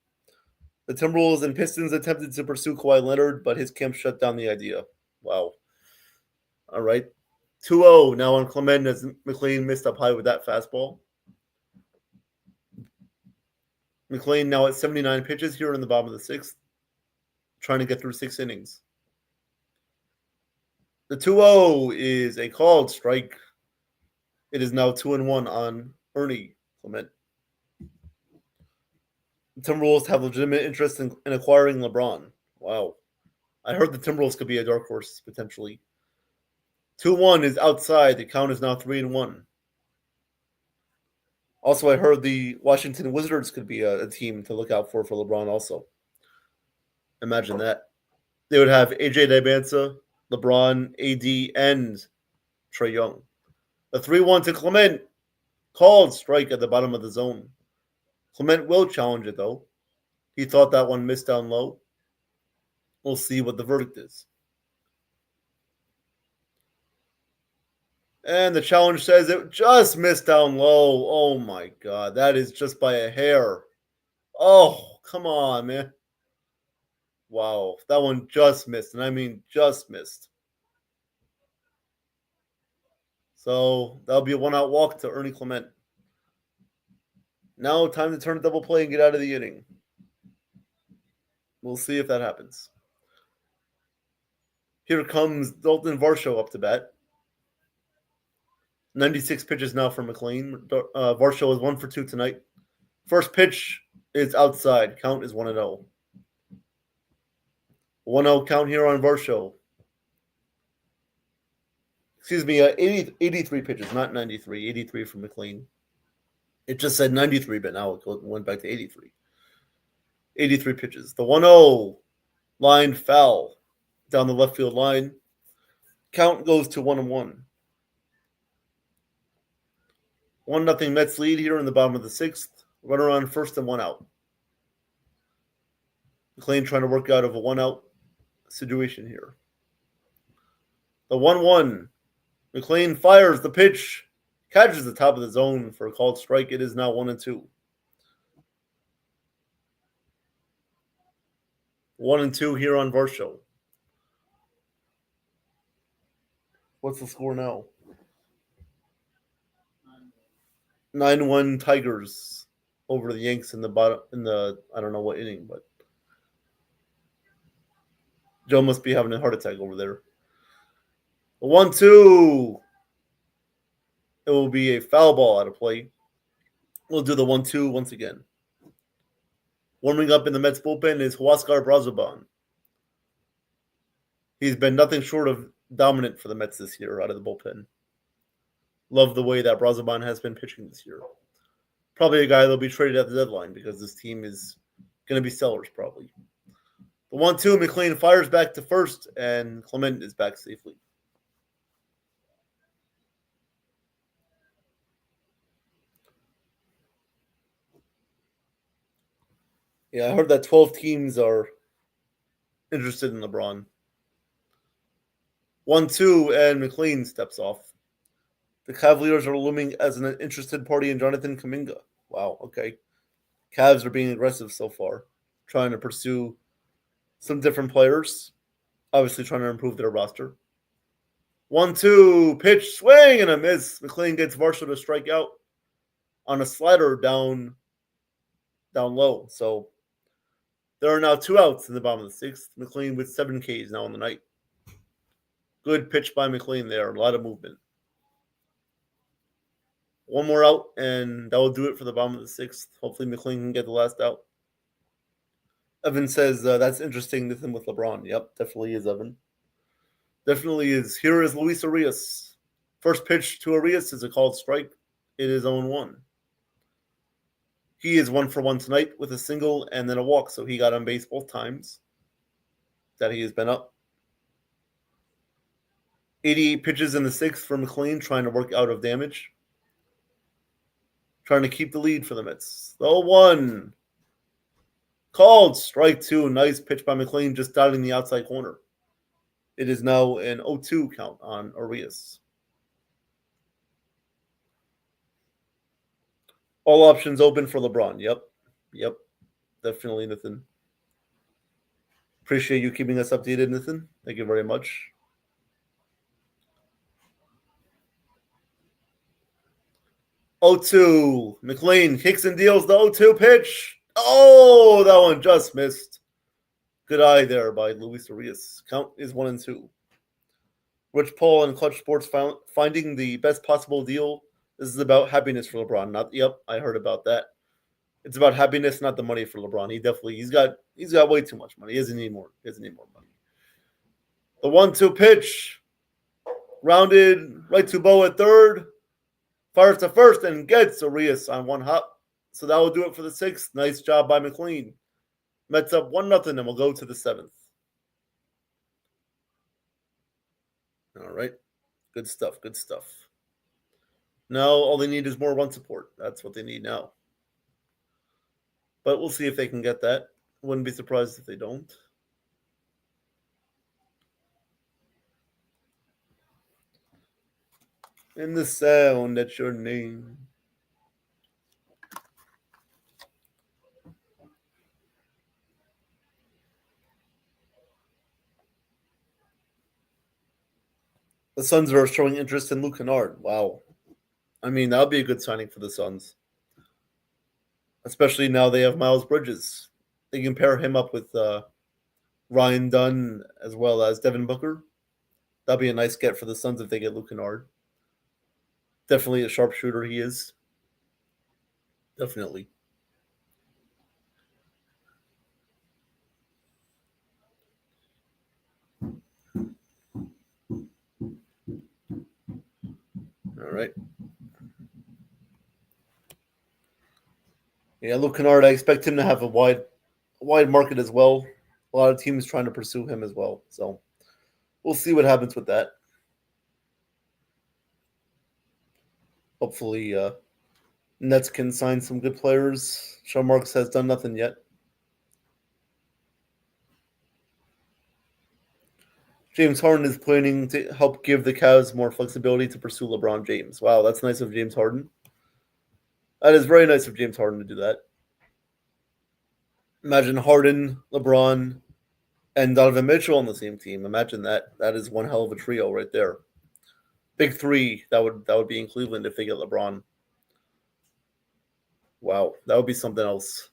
The Timberwolves and Pistons attempted to pursue Kawhi Leonard, but his camp shut down the idea. Wow. All right. 2-0 now on Clement as McLean missed up high with that fastball. McLean now at 79 pitches here in the bottom of the 6th, trying to get through 6 innings. The 2-0 is a called strike. It is now 2-1 on Ernie Clement. The Timberwolves have legitimate interest in acquiring LeBron. Wow. I heard the Timberwolves could be a dark horse potentially. 2-1 is outside. The count is now 3-1. Also, I heard the Washington Wizards could be a team to look out for LeBron also. Imagine that. They would have AJ Dibanza, LeBron, AD, and Trae Young. A 3-1 to Clement. Called strike at the bottom of the zone. Clement will challenge it, though. He thought that one missed down low. We'll see what the verdict is. And the challenge says it just missed down low. Oh, my God. That is just by a hair. Oh, come on, man. Wow. That one just missed. And I mean just missed. So that'll be a 1-out walk to Ernie Clement. Now time to turn a double play and get out of the inning. We'll see if that happens. Here comes Dalton Varsho up to bat. 96 pitches now for McLean. Varsho is 1 for 2 tonight. First pitch is outside. Count is 1-0. 1-0 count here on Varsho. Excuse me, 83 pitches, not 93. 83 for McLean. It just said 93, but now it went back to 83. 83 pitches. The 1-0 line foul down the left field line. Count goes to 1-1. 1-0 Mets lead here in the bottom of the sixth. Runner on first and one out. McLean trying to work out of a one out situation here. The 1-1. McLean fires the pitch. Catches the top of the zone for a called strike. It is now 1-2. 1-2 here on Varsho. What's the score now? 9-1 Tigers over the Yanks in the I don't know what inning, but Joe must be having a heart attack over there. 1-2. It will be a foul ball out of play. We'll do the 1-2 once again. Warming up in the Mets bullpen is Huascar Brazoban. He's been nothing short of dominant for the Mets this year out of the bullpen. Love the way that Brazoban has been pitching this year. Probably a guy that'll be traded at the deadline because this team is going to be sellers probably. The 1-2, McLean fires back to first, and Clement is back safely. Yeah, I heard that 12 teams are interested in LeBron. 1-2, and McLean steps off. The Cavaliers are looming as an interested party in Jonathan Kuminga. Wow, okay. Cavs are being aggressive so far, trying to pursue some different players, obviously trying to improve their roster. 1-2, pitch, swing, and a miss. McLean gets Varsho to strike out on a slider down low. So there are now 2 outs in the bottom of the sixth. McLean with 7 Ks now on the night. Good pitch by McLean there. A lot of movement. One more out, and that will do it for the bottom of the sixth. Hopefully McLean can get the last out. Evan says, that's interesting, Nathan, with LeBron. Yep, definitely is, Evan. Definitely is. Here is Luis Arias. First pitch to Arias is a called strike. It is 0-1. He is 1 for 1 tonight with a single and then a walk, so he got on base both times that he has been up. 88 pitches in the sixth for McLean, trying to work out of damage. Trying to keep the lead for the Mets. The 0-1. Called strike 2. Nice pitch by McLean, just dotting the outside corner. It is now an 0-2 count on Arias. All options open for LeBron. Yep. Definitely, Nathan. Appreciate you keeping us updated, Nathan. Thank you very much. Oh-2. McLean kicks and deals the 0-2 pitch. Oh, that one just missed. Good eye there by Luis Arias. Count is 1-2. Rich Paul and Clutch Sports finding the best possible deal. This is about happiness for LeBron. I heard about that. It's about happiness, not the money for LeBron. He's got way too much money. He doesn't need more. Money. The 1-2 pitch. Rounded right to Bo at third. Fires to first and gets Arias on one hop. So that will do it for the sixth. Nice job by McLean. Mets up 1-0 and we'll go to the seventh. All right. Good stuff. Now all they need is more run support. That's what they need now. But we'll see if they can get that. Wouldn't be surprised if they don't. In the sound that's your name. The Suns are showing interest in Luke Kennard. Wow. I mean, that would be a good signing for the Suns. Especially now they have Miles Bridges. They can pair him up with Ryan Dunn as well as Devin Booker. That'd be a nice get for the Suns if they get Luke Kennard. Definitely a sharpshooter he is. Definitely. All right. Yeah, Luke Kennard, I expect him to have a wide market as well. A lot of teams trying to pursue him as well. So we'll see what happens with that. Hopefully, Nets can sign some good players. Sean Marks has done nothing yet. James Harden is planning to help give the Cavs more flexibility to pursue LeBron James. Wow, that's nice of James Harden. That is very nice of James Harden to do that. Imagine Harden, LeBron, and Donovan Mitchell on the same team. Imagine that. That is one hell of a trio right there. Big three that would be in Cleveland if they get LeBron. Wow, that would be something else.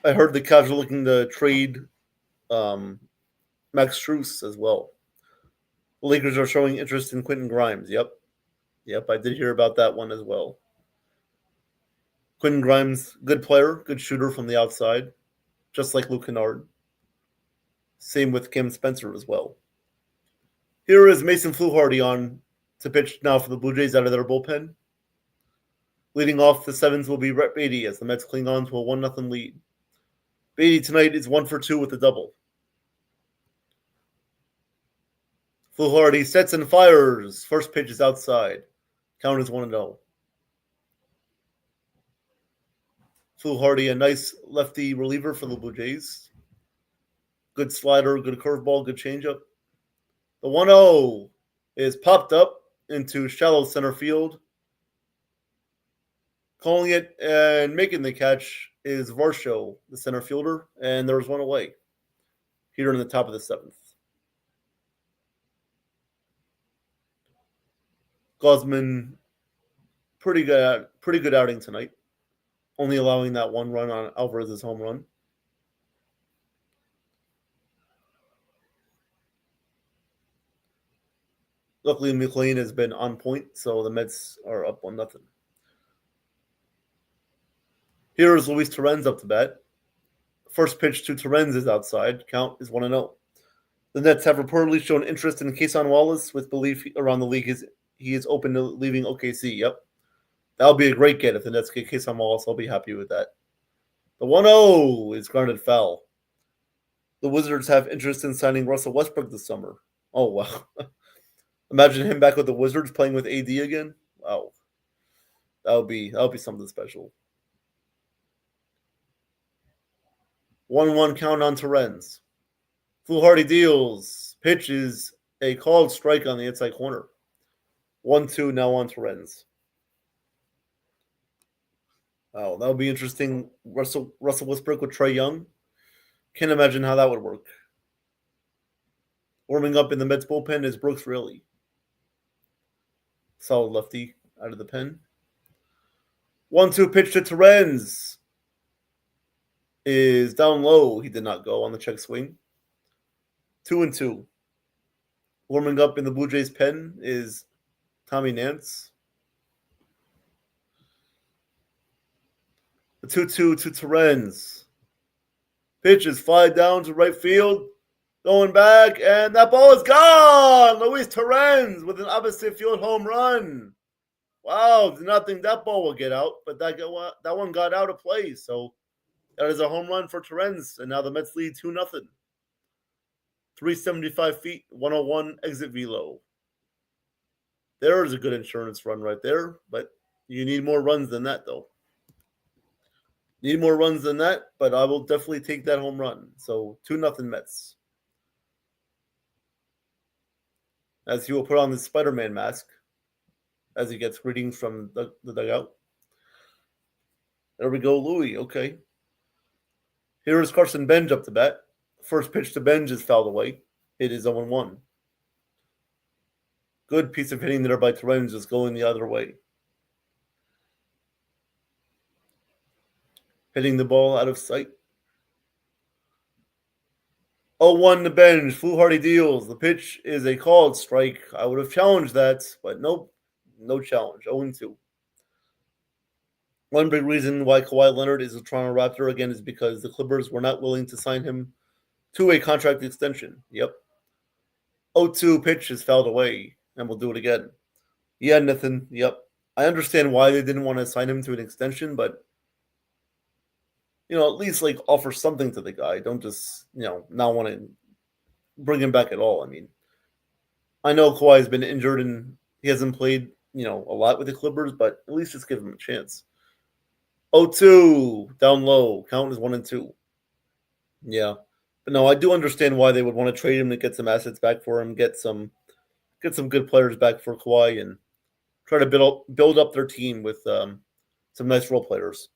I heard the Cavs are looking to trade Max Strus as well. The Lakers are showing interest in Quentin Grimes. Yep, I did hear about that one as well. Quentin Grimes, good player, good shooter from the outside, just like Luke Kennard. Same with Kim Spencer as well. Here is Mason Fluharty on to pitch now for the Blue Jays out of their bullpen. Leading off the sevens will be Brett Beatty as the Mets cling on to a 1-0 lead. Beatty tonight is 1 for 2 with a double. Fluharty sets and fires. First pitch is outside. Count is 1-0. Fluharty, a nice lefty reliever for the Blue Jays. Good slider, good curveball, good changeup. The 1-0 is popped up into shallow center field. Calling it and making the catch is Varsho, the center fielder, and there's one away. Here in the top of the seventh. Gosman, pretty good outing tonight. Only allowing that one run on Alvarez's home run. Luckily, McLean has been on point, so the Mets are up 1-0. Here is Luis Torrens up to bat. First pitch to Torrens is outside. Count is 1-0. The Nets have reportedly shown interest in Kason Wallace, with belief around the league he is open to leaving OKC. Yep. That'll be a great get if the Nets get Kason Wallace. I'll be happy with that. The 1-0 is grounded foul. The Wizards have interest in signing Russell Westbrook this summer. Oh, wow. Imagine him back with the Wizards playing with AD again. Wow. That'll be something special. 1-1 count on Torrens. Fluharty deals. Pitch is a called strike on the inside corner. 1-2 now on Torrens. Oh, that would be interesting. Russell Westbrook with Trae Young. Can't imagine how that would work. Warming up in the Mets bullpen is Brooks Raley. Solid lefty out of the pen. 1-2 pitch to Torrens is down low. He did not go on the check swing. 2-2. Warming up in the Blue Jays pen is Tommy Nance. The 2-2 to Torrens. Pitch is fly down to right field. Going back, and that ball is gone! Luis Torrens with an opposite field home run. Wow, did not think that ball would get out, but that one got out of play. So that is a home run for Torrens, and now the Mets lead 2-0. 375 feet, 101 exit velo. There is a good insurance run right there, but you need more runs than that, though. Need more runs than that, but I will definitely take that home run. So 2-0 Mets. As he will put on the Spider-Man mask as he gets greetings from the dugout. There we go, Louis. Okay. Here is Carson Benj up to bat. First pitch to Benj is fouled away. It is 0-1. Good piece of hitting there by Torrens, just going the other way. Hitting the ball out of sight. 0-1 to Benj. Fluharty deals. The pitch is a called strike. I would have challenged that, but nope. No challenge. 0-2. One big reason why Kawhi Leonard is a Toronto Raptor again is because the Clippers were not willing to sign him to a contract extension. Yep. 0-2 pitch is fouled away, and we'll do it again. Yeah, Nathan. Yep. I understand why they didn't want to sign him to an extension, but at least like offer something to the guy. Don't just, not want to bring him back at all. I mean, I know Kawhi's been injured and he hasn't played, a lot with the Clippers, but at least just give him a chance. 0-2, down low. Count is 1-2. Yeah. But no, I do understand why they would want to trade him to get some assets back for him, get some good players back for Kawhi, and try to build up their team with some nice role players.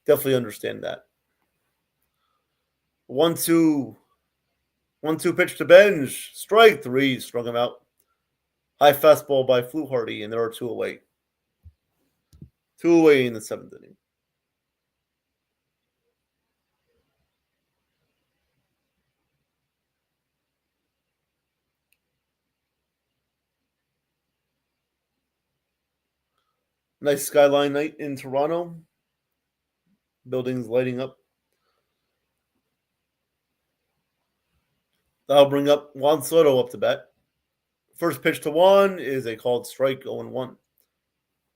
Definitely understand that. 1-2. 1-2 pitch to Benj. Strike 3. Strung him out. High fastball by Fluharty, and there are 2 away. 2 away in the 7th inning. Nice skyline night in Toronto. Buildings lighting up. That'll bring up Juan Soto up to bat. First pitch to Juan is a called strike, 0-1.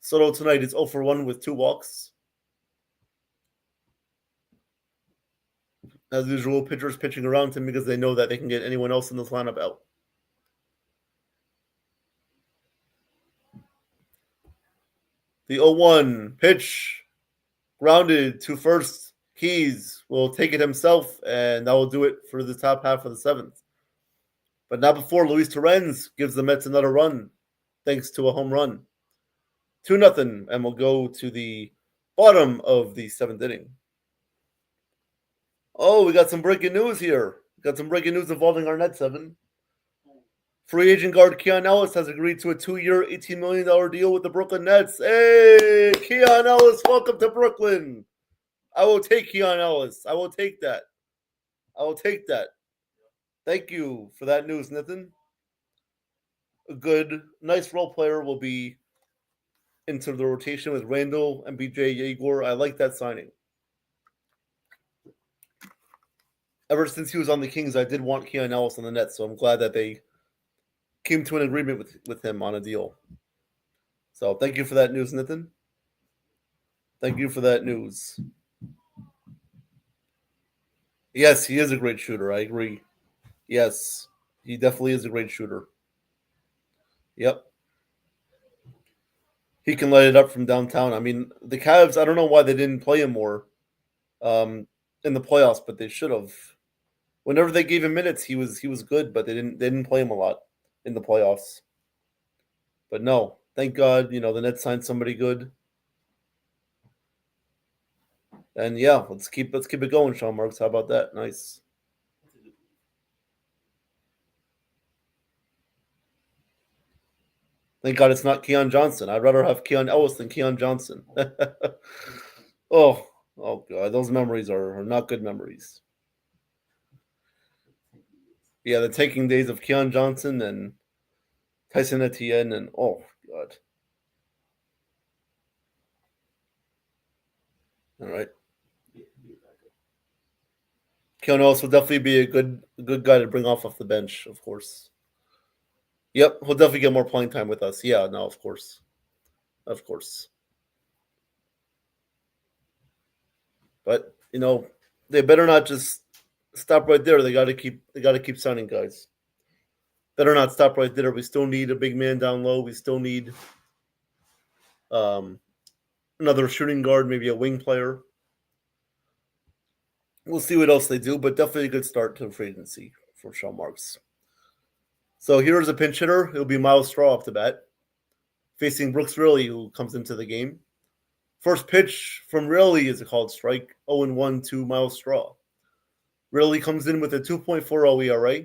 Soto tonight is 0 for 1 with 2 walks. As usual, pitchers pitching around him because they know that they can get anyone else in this lineup out. The 0-1 pitch, grounded to first. Keys will take it himself, and that will do it for the top half of the 7th. But not before Luis Torrens gives the Mets another run, thanks to a home run. 2-0, and we'll go to the bottom of the 7th inning. Oh, we got some breaking news here. Got some breaking news involving our Nets, Evan. Free agent guard Keon Ellis has agreed to a 2-year, $18 million deal with the Brooklyn Nets. Hey, Keon Ellis, welcome to Brooklyn. I will take Keon Ellis. I will take that. Thank you for that news, Nathan. A good, nice role player will be into the rotation with Randall and BJ Yegor. I like that signing. Ever since he was on the Kings, I did want Keon Ellis on the Nets, so I'm glad that they came to an agreement with him on a deal. So thank you for that news, Nathan. Thank you for that news. Yes, he is a great shooter. I agree. Yes, he definitely is a great shooter. Yep. He can light it up from downtown. I mean, the Cavs, I don't know why they didn't play him more in the playoffs, but they should have. Whenever they gave him minutes, he was good, but they didn't play him a lot in the playoffs. But no, thank God, the Nets signed somebody good. And yeah, let's keep it going, Sean Marks. How about that? Nice. Thank God it's not Keon Johnson. I'd rather have Keon Ellis than Keon Johnson. Oh God, those memories are not good memories. Yeah, the taking days of Keon Johnson and Tyson Etienne, and oh God. All right. Keon Ellis will definitely be a good guy to bring off the bench, of course. Yep, he'll definitely get more playing time with us. Yeah, no, of course. Of course. But, they better not just stop right there. They gotta keep signing guys. Better not stop right there. We still need a big man down low. We still need another shooting guard, maybe a wing player. We'll see what else they do, but definitely a good start to free agency for Sean Marks. So here's a pinch hitter. It'll be Miles Straw up to bat, facing Brooks Riley, who comes into the game. First pitch from Riley is a called strike, 0-1 to Miles Straw. Riley comes in with a 2.40 ERA.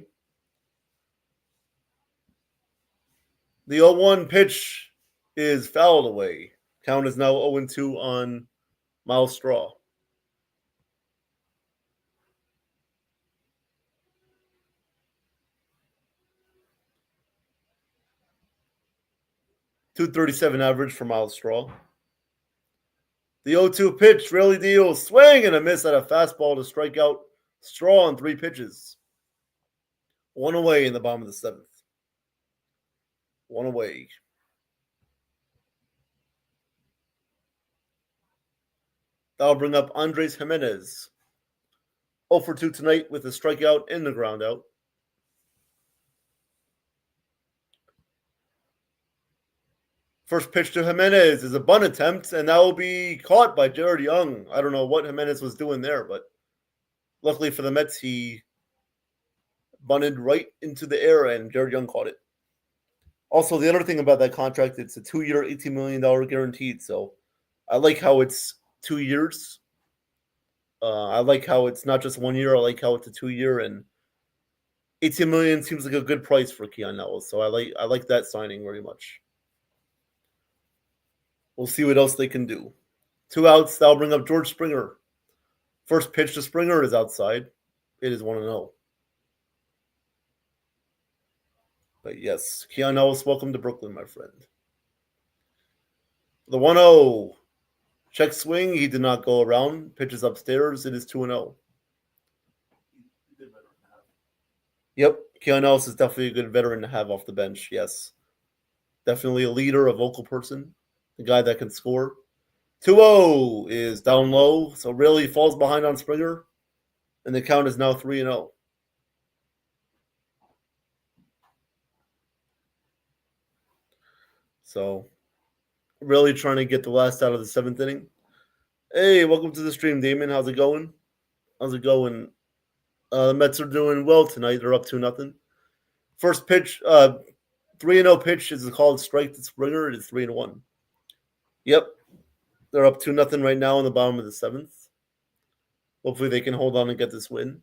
The 0-1 pitch is fouled away. Count is now 0-2 on Miles Straw. .237 average for Miles Straw. The 0-2 pitch, Riley deals, swing and a miss at a fastball to strike out Straw on 3 pitches. 1 away in the bottom of the 7th. 1 away. That'll bring up Andres Jimenez. 0 for 2 tonight with a strikeout and the ground out. First pitch to Jimenez is a bunt attempt, and that will be caught by Jared Young. I don't know what Jimenez was doing there, but luckily for the Mets, he bunted right into the air, and Jared Young caught it. Also, the other thing about that contract, it's a 2-year, $18 million guaranteed. So I like how it's 2 years. I like how it's not just 1 year. I like how it's a 2-year, and $18 million seems like a good price for Keon Nellis. So I like that signing very much. We'll see what else they can do. 2 outs. That'll bring up George Springer. First pitch to Springer is outside. It is 1-0. But yes, Keon Ellis, welcome to Brooklyn, my friend. The 1-0. Check swing. He did not go around. Pitches upstairs. It is 2-0. Yep. Keon Ellis is definitely a good veteran to have off the bench. Yes. Definitely a leader, a vocal person. A guy that can score. 2-0 is down low. So really falls behind on Springer. And the count is now 3-0. So, really trying to get the last out of the 7th inning. Hey, welcome to the stream, Damon. How's it going? How's it going? The Mets are doing well tonight. They're up 2-0. First pitch, 3-0 pitch is a called strike to Springer. It is 3-1. Yep. They're up 2-0 right now in the bottom of the 7th. Hopefully they can hold on and get this win.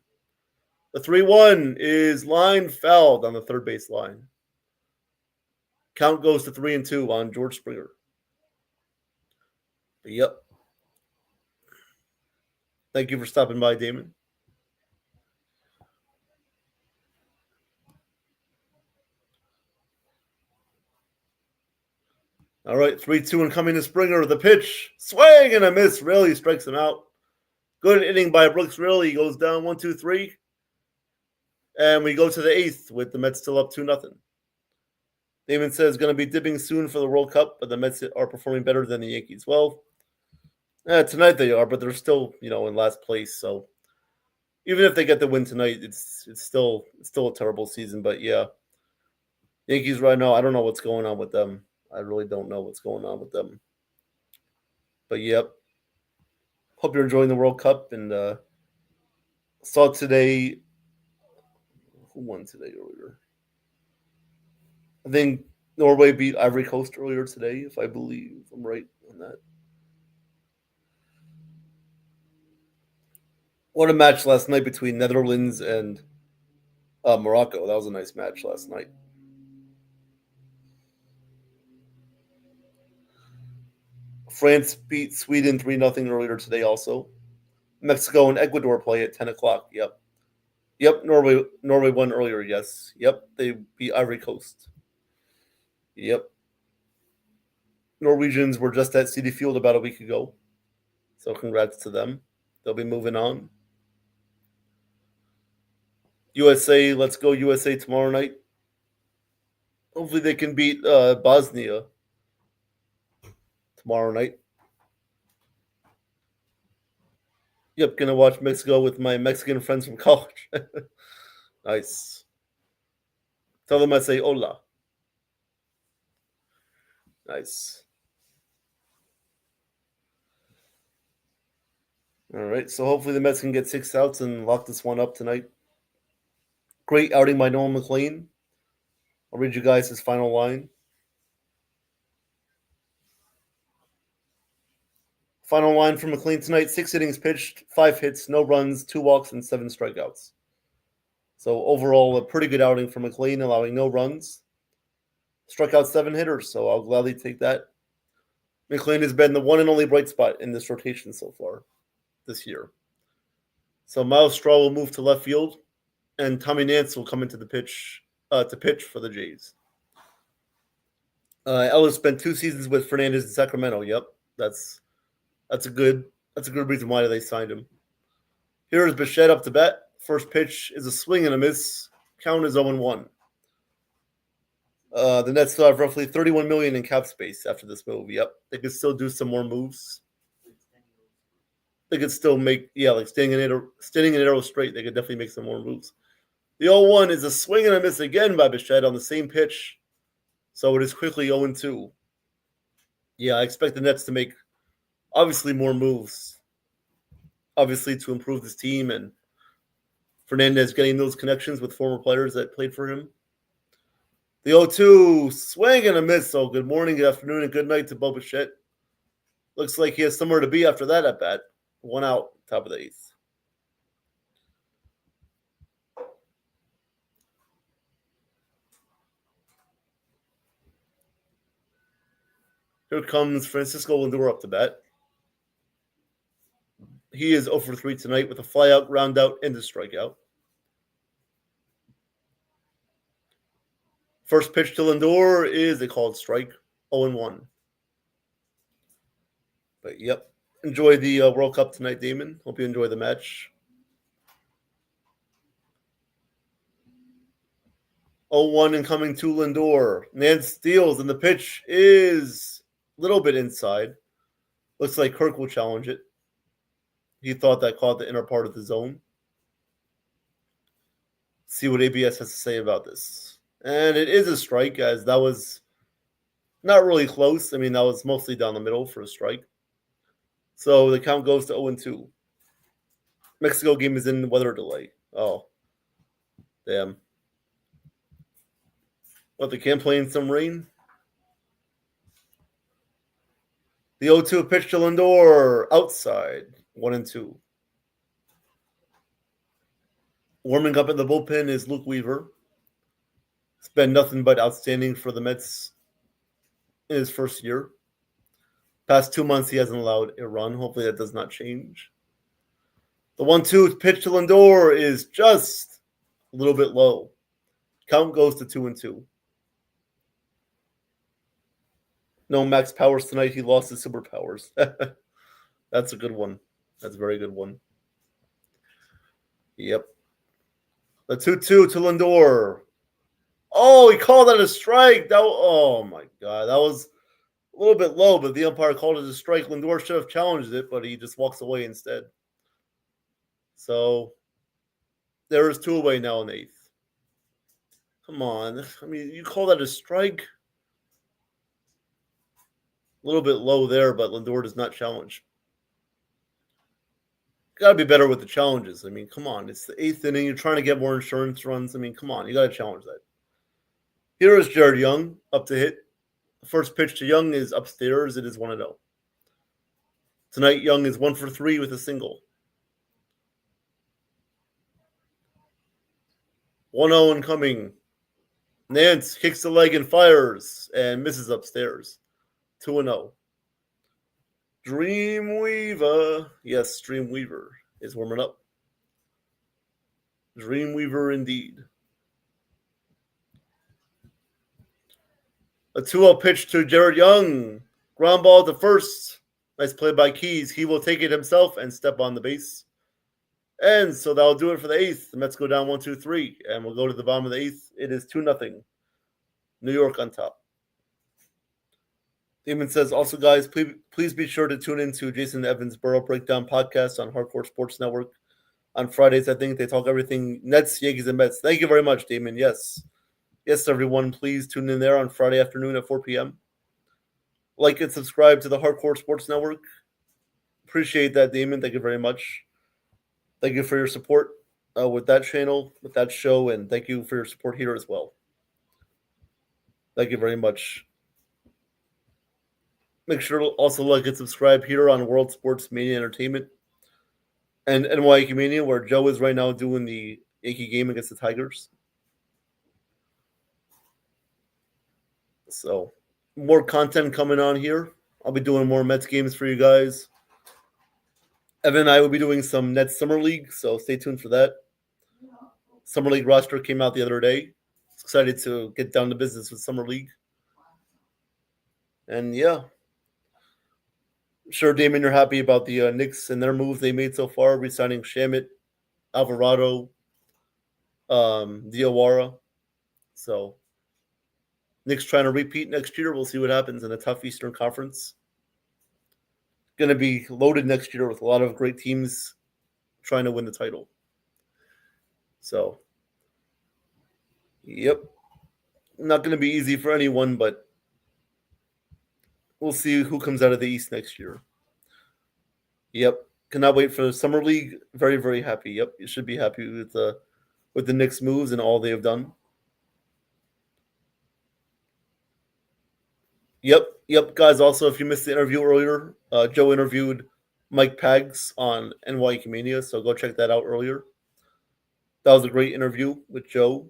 The 3-1 is line fouled on the third base line. Count goes to 3-2 on George Springer. Yep. Thank you for stopping by, Damon. All right, 3-2 and coming to Springer. The pitch, swing and a miss. Really strikes him out. Good inning by Brooks. Really goes down 1-2-3. And we go to the 8th with the Mets still up 2-0. Damon says going to be dipping soon for the World Cup, but the Mets are performing better than the Yankees. Well, tonight they are, but they're still, in last place. So even if they get the win tonight, it's still a terrible season. But yeah, Yankees right now, I don't know what's going on with them. I really don't know what's going on with them. But yep, hope you're enjoying the World Cup. And saw today, who won today earlier? I think Norway beat Ivory Coast earlier today, if I believe I'm right on that. What a match last night between Netherlands and Morocco. That was a nice match last night. France beat Sweden 3-0 earlier today also. Mexico and Ecuador play at 10 o'clock. Yep, Norway won earlier, yes. Yep, they beat Ivory Coast. Yep. Norwegians were just at Citi Field about a week ago. So congrats to them. They'll be moving on. USA, let's go USA tomorrow night. Hopefully they can beat Bosnia tomorrow night. Yep, gonna watch Mexico with my Mexican friends from college. Nice. Tell them I say hola. Nice. All right, so hopefully the Mets can get 6 outs and lock this one up tonight. Great outing by Nolan McLean. I'll read you guys his final line. Final line from McLean tonight: 6 innings pitched, 5 hits, no runs, 2 walks, and 7 strikeouts. So overall, a pretty good outing for McLean, allowing no runs. Struck out 7 hitters, so I'll gladly take that. McLean has been the one and only bright spot in this rotation so far this year. So Miles Straw will move to left field, and Tommy Nance will come into the pitch to pitch for the Jays. Ellis spent 2 seasons with Fernandez in Sacramento. Yep, that's a good reason why they signed him. Here is Bichette up to bat. First pitch is a swing and a miss. Count is 0-1. The Nets still have roughly $31 million in cap space after this move. Yep, they could still do some more moves. they could still make, like standing an arrow straight, they could definitely make some more moves. The 0-1 is a swing and a miss again by Bichette on the same pitch. So it is quickly 0-2. Yeah, I expect the Nets to make obviously more moves, obviously to improve this team, and Fernandez getting those connections with former players that played for him. The 0-2 swing and a miss. So good morning, good afternoon, and good night to Bo Bichette. Looks like he has somewhere to be after that at bat. 1 out, top of the 8th. Here comes Francisco Lindor up to bat. He is 0 for 3 tonight with a flyout, round out, and a strikeout. First pitch to Lindor is a called strike, 0-1. But yep, enjoy the World Cup tonight, Damon. Hope you enjoy the match. 0-1 incoming to Lindor. Nance steals, and the pitch is a little bit inside. Looks like Kirk will challenge it. He thought that caught the inner part of the zone. See what ABS has to say about this. And it is a strike, as that was not really close. I mean, that was mostly down the middle for a strike. So the count goes to 0-2. Mexico game is in weather delay. Oh, damn. But they can't play in some rain. The 0-2 pitch to Lindor, outside, 1-2. Warming up in the bullpen is Luke Weaver. It's been nothing but outstanding for the Mets in his first year. Past 2 months, he hasn't allowed a run. Hopefully that does not change. The 1-2 pitch to Lindor is just a little bit low. Count goes to 2-2. No Max Powers tonight. He lost his superpowers. That's a good one. That's a very good one. Yep. The 2-2 to Lindor. Oh, he called that a strike. Oh, my God. That was a little bit low, but the umpire called it a strike. Lindor should have challenged it, but he just walks away instead. So there is 2 away now in the 8th. Come on. I mean, you call that a strike? A little bit low there, but Lindor does not challenge. Got to be better with the challenges. I mean, come on. It's the 8th inning. You're trying to get more insurance runs. I mean, come on. You got to challenge that. Here is Jared Young up to hit. The first pitch to Young is upstairs. It is 1-0. Tonight, Young is 1 for 3 with a single. 1-0 incoming. Nance kicks the leg and fires and misses upstairs. 2-0. Dreamweaver. Yes, Dreamweaver is warming up. Dreamweaver indeed. A 2-0 pitch to Jared Young. Ground ball to first. Nice play by Keys. He will take it himself and step on the base. And so that'll do it for the 8th. The Mets go down 1-2-3. And we'll go to the bottom of the 8th. It is 2-0. New York on top. Damon says, also, guys, please be sure to tune into Jason Evans' Borough Breakdown podcast on Hardcore Sports Network. On Fridays, I think they talk everything Nets, Yankees, and Mets. Thank you very much, Damon. Yes. Yes, everyone, please tune in there on Friday afternoon at 4 p.m. Like and subscribe to the Hardcore Sports Network. Appreciate that, Damon. Thank you very much. Thank you for your support with that channel, with that show, and thank you for your support here as well. Thank you very much. Make sure to also like and subscribe here on World Sports Mania Entertainment and NY Yankee Mania, where Joe is right now doing the Yankee game against the Tigers. So, more content coming on here. I'll be doing more Mets games for you guys. Evan and I will be doing some Nets Summer League, so stay tuned for that. Summer League roster came out the other day. Excited to get down to business with Summer League. And yeah. I'm sure, Damon, you're happy about the Knicks and their moves they made so far, re-signing Shamit, Alvarado, Diawara. So, Knicks trying to repeat next year. We'll see what happens in a tough Eastern Conference. going to be loaded next year with a lot of great teams trying to win the title. So, yep. Not going to be easy for anyone, but we'll see who comes out of the East next year. Yep. Cannot wait for the Summer League. Very, very happy. Yep. You should be happy with the Knicks' moves and all they have done. Yep, guys. Also, if you missed the interview earlier, Joe interviewed Mike Pags on NY Mania, so go check that out earlier. That was a great interview with Joe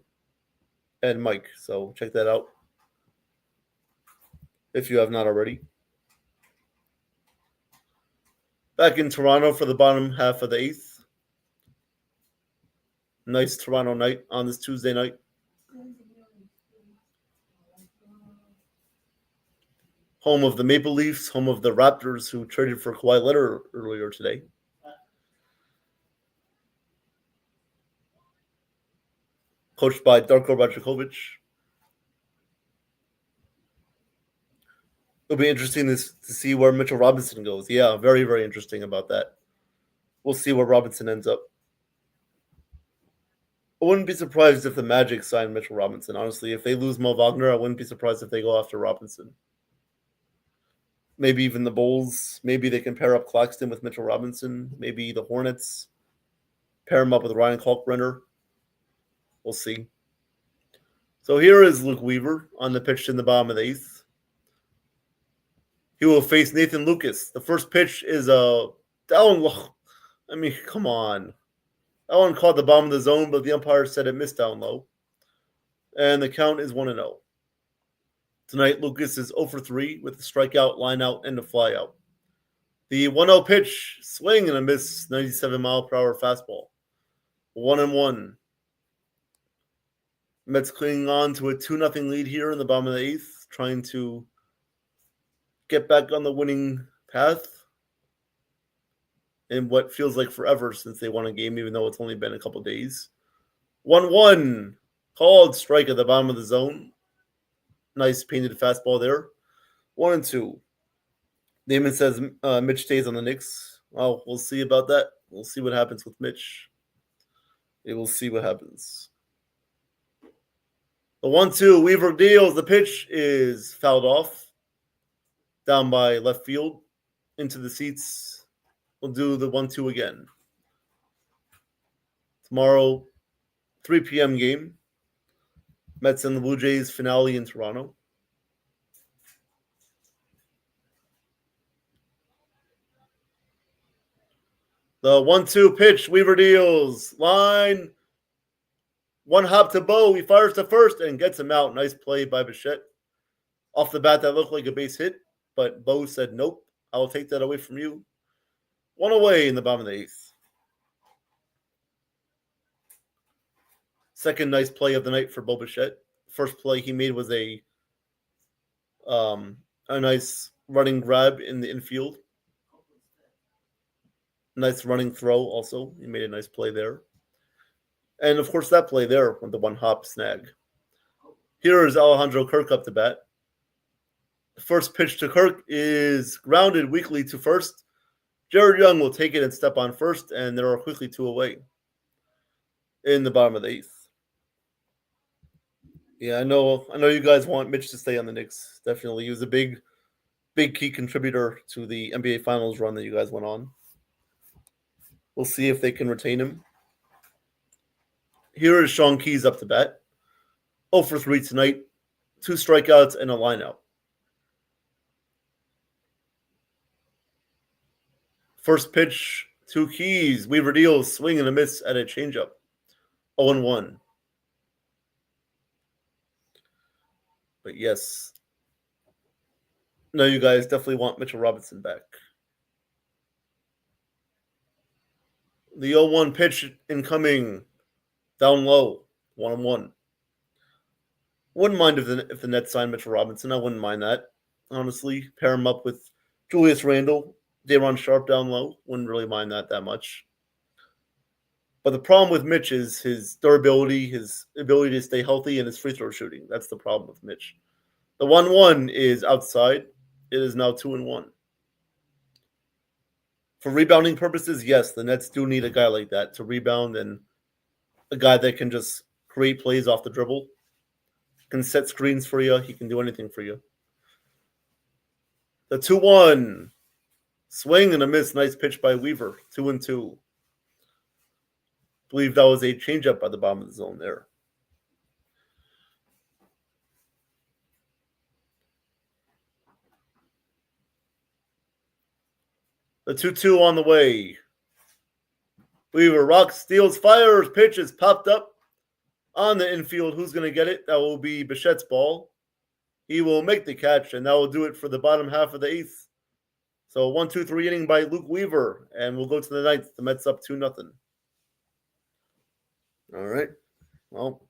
and Mike, so check that out if you have not already. Back in Toronto for the bottom half of the 8th. Nice Toronto night on this Tuesday night. Home of the Maple Leafs, home of the Raptors, who traded for Kawhi Leonard earlier today. Coached by Darko Rajakovic. It'll be interesting to see where Mitchell Robinson goes. Yeah, very, very interesting about that. We'll see where Robinson ends up. I wouldn't be surprised if the Magic signed Mitchell Robinson. Honestly, if they lose Mo Wagner, I wouldn't be surprised if they go after Robinson. Maybe even the Bulls. Maybe they can pair up Claxton with Mitchell Robinson. Maybe the Hornets pair him up with Ryan Kalkbrenner. We'll see. So here is Luke Weaver on the pitch in the bottom of the 8th. He will face Nathan Lucas. The first pitch is a down low. I mean, come on. That one caught the bottom of the zone, but the umpire said it missed down low. And the count is 1-0. Tonight, Lucas is 0 for 3 with a strikeout, line out, and a flyout. The 1-0 pitch, swing and a miss, 97-mile-per-hour fastball. 1-1. Mets clinging on to a 2-0 lead here in the bottom of the 8th, trying to get back on the winning path in what feels like forever since they won a game, even though it's only been a couple days. 1-1. Called strike at the bottom of the zone. Nice painted fastball there. 1-2. Damon says Mitch stays on the Knicks. Well, we'll see about that. We'll see what happens with Mitch. We will see what happens. The 1-2. Weaver deals. The pitch is fouled off. Down by left field. Into the seats. We'll do the 1-2 again. Tomorrow, 3 p.m. game. Mets and the Blue Jays finale in Toronto. The 1-2 pitch, Weaver deals. Line. One hop to Bo. He fires to first and gets him out. Nice play by Bichette. Off the bat, that looked like a base hit, but Bo said, nope, I will take that away from you. One away in the bottom of the 8th. Second nice play of the night for Bo Bichette. First play he made was a nice running grab in the infield. Nice running throw also. He made a nice play there. And, of course, that play there with the one-hop snag. Here is Alejandro Kirk up to bat. The first pitch to Kirk is grounded weakly to first. Jared Young will take it and step on first, and there are quickly 2 away in the bottom of the 8th. Yeah, I know you guys want Mitch to stay on the Knicks. Definitely. He was a big key contributor to the NBA Finals run that you guys went on. We'll see if they can retain him. Here is Sean Keyes up to bat. 0 for 3 tonight. 2 strikeouts and a lineout. First pitch to Keyes. Weaver deals. Swing and a miss at a changeup. 0-1. But yes. No, you guys definitely want Mitchell Robinson back. The 0-1 pitch incoming. Down low. 1-1. Wouldn't mind if the Nets signed Mitchell Robinson. I wouldn't mind that. Honestly. Pair him up with Julius Randle. Day'Ron Sharp down low. Wouldn't really mind that much. But the problem with Mitch is his durability, his ability to stay healthy, and his free throw shooting. That's the problem with Mitch. The 1-1 is outside. It is now 2-1. For rebounding purposes, yes, the Nets do need a guy like that to rebound and a guy that can just create plays off the dribble, can set screens for you. He can do anything for you. The 2-1. Swing and a miss. Nice pitch by Weaver. 2-2. Believe that was a changeup by the bottom of the zone there. The 2-2 on the way. Weaver rocks, steals, fires, pitches, popped up on the infield. Who's going to get it? That will be Bichette's ball. He will make the catch, and that will do it for the bottom half of the eighth. So 1-2-3 inning by Luke Weaver, and we'll go to the ninth. The Mets up 2-0. All right. Well,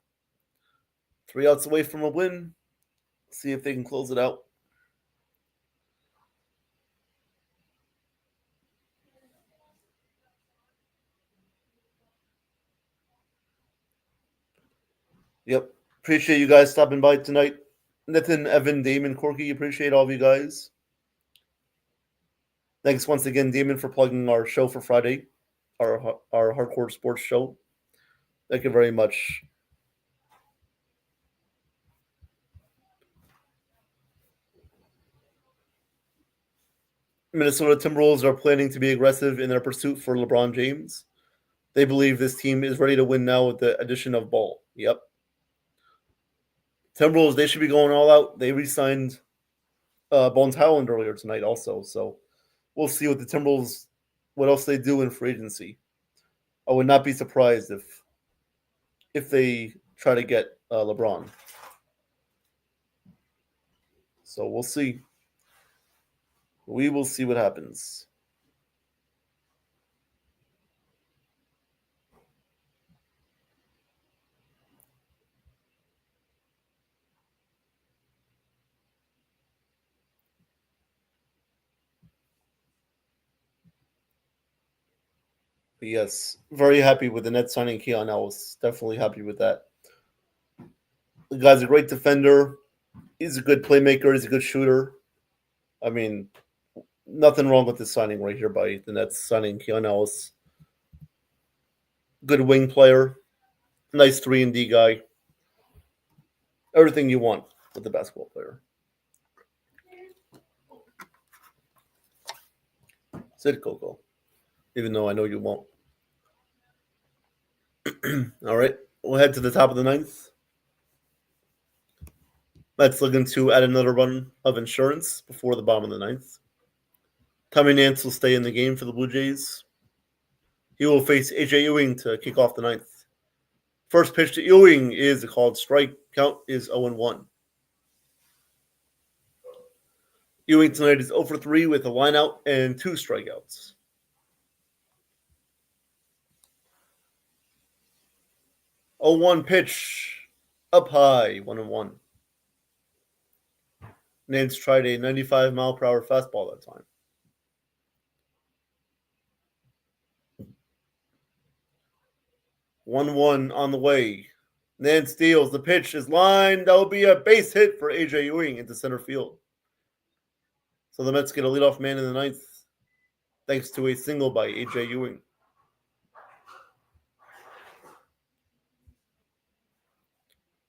3 outs away from a win. See if they can close it out. Yep. Appreciate you guys stopping by tonight. Nathan, Evan, Damon, Corky, appreciate all of you guys. Thanks once again, Damon, for plugging our show for Friday, our hardcore sports show. Thank you very much. Minnesota Timberwolves are planning to be aggressive in their pursuit for LeBron James. They believe this team is ready to win now with the addition of Ball. Yep. Timberwolves, they should be going all out. They re-signed Bones Howland earlier tonight also. So we'll see what the Timberwolves, what else they do in free agency. I would not be surprised if they try to get LeBron. So we'll see. We will see what happens. But yes, very happy with the Nets signing Keon Ellis. Definitely happy with that. The guy's a great defender. He's a good playmaker. He's a good shooter. I mean, nothing wrong with this signing right here by the Nets signing Keon Ellis. Good wing player. Nice 3-and-D guy. Everything you want with the basketball player. Sit, Coco. Even though I know you won't. All right. We'll head to the top of the ninth. Mets looking to add another run of insurance before the bottom of the ninth. Tommy Nance will stay in the game for the Blue Jays. He will face A.J. Ewing to kick off the ninth. First pitch to Ewing is a called strike. Count is 0-1. Ewing tonight is 0 for 3 with a lineout and 2 strikeouts. 0-1 pitch. Up high, 1-1. Nance tried a 95-mile-per-hour fastball that time. 1-1 on the way. Nance steals. The pitch is lined. That will be a base hit for A.J. Ewing into center field. So the Mets get a leadoff man in the ninth, thanks to a single by A.J. Ewing.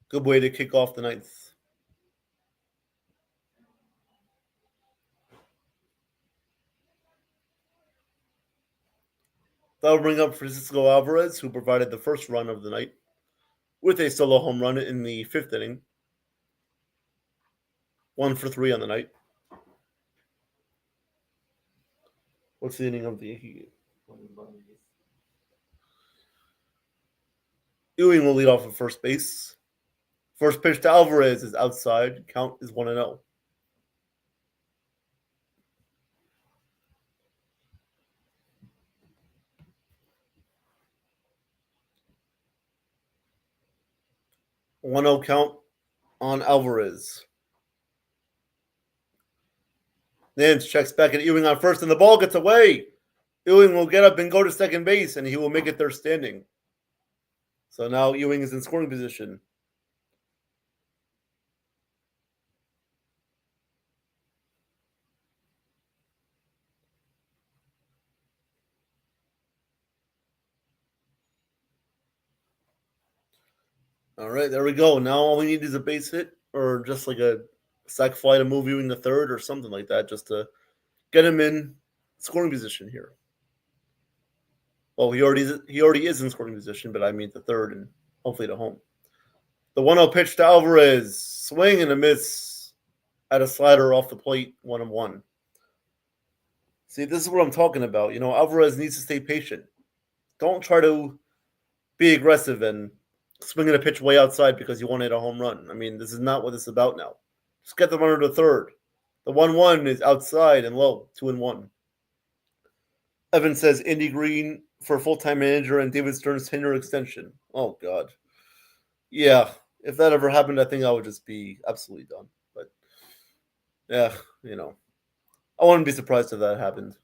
Good way to kick off the ninth. That'll bring up Francisco Alvarez, who provided the first run of the night with a solo home run in the 5th inning. 1 for 3 on the night. What's the inning of the Yankee game? Ewing will lead off at first base. First pitch to Alvarez is outside. Count is 1-0. One 0 count on Alvarez. Nance checks back at Ewing on first, and the ball gets away. Ewing will get up and go to second base, and he will make it there standing. So now Ewing is in scoring position. All right, there we go. Now all we need is a base hit or just like a sac fly to move you in the third or something like that just to get him in scoring position here. Well, he already is in scoring position, but I mean the third and hopefully to home. The 1-0 pitch to Alvarez. Swing and a miss at a slider off the plate, 1-1. See, this is what I'm talking about. You know, Alvarez needs to stay patient. Don't try to be aggressive and swing at a pitch way outside because you want to hit a home run. I mean, this is not what this is about now. Just get the runner to third. The 1-1 is outside and low, 2-1. Evan says Andy Green for full-time manager and David Stern's tenure extension. Oh, God. Yeah, if that ever happened, I think I would just be absolutely done. But, yeah, you know. I wouldn't be surprised if that happened.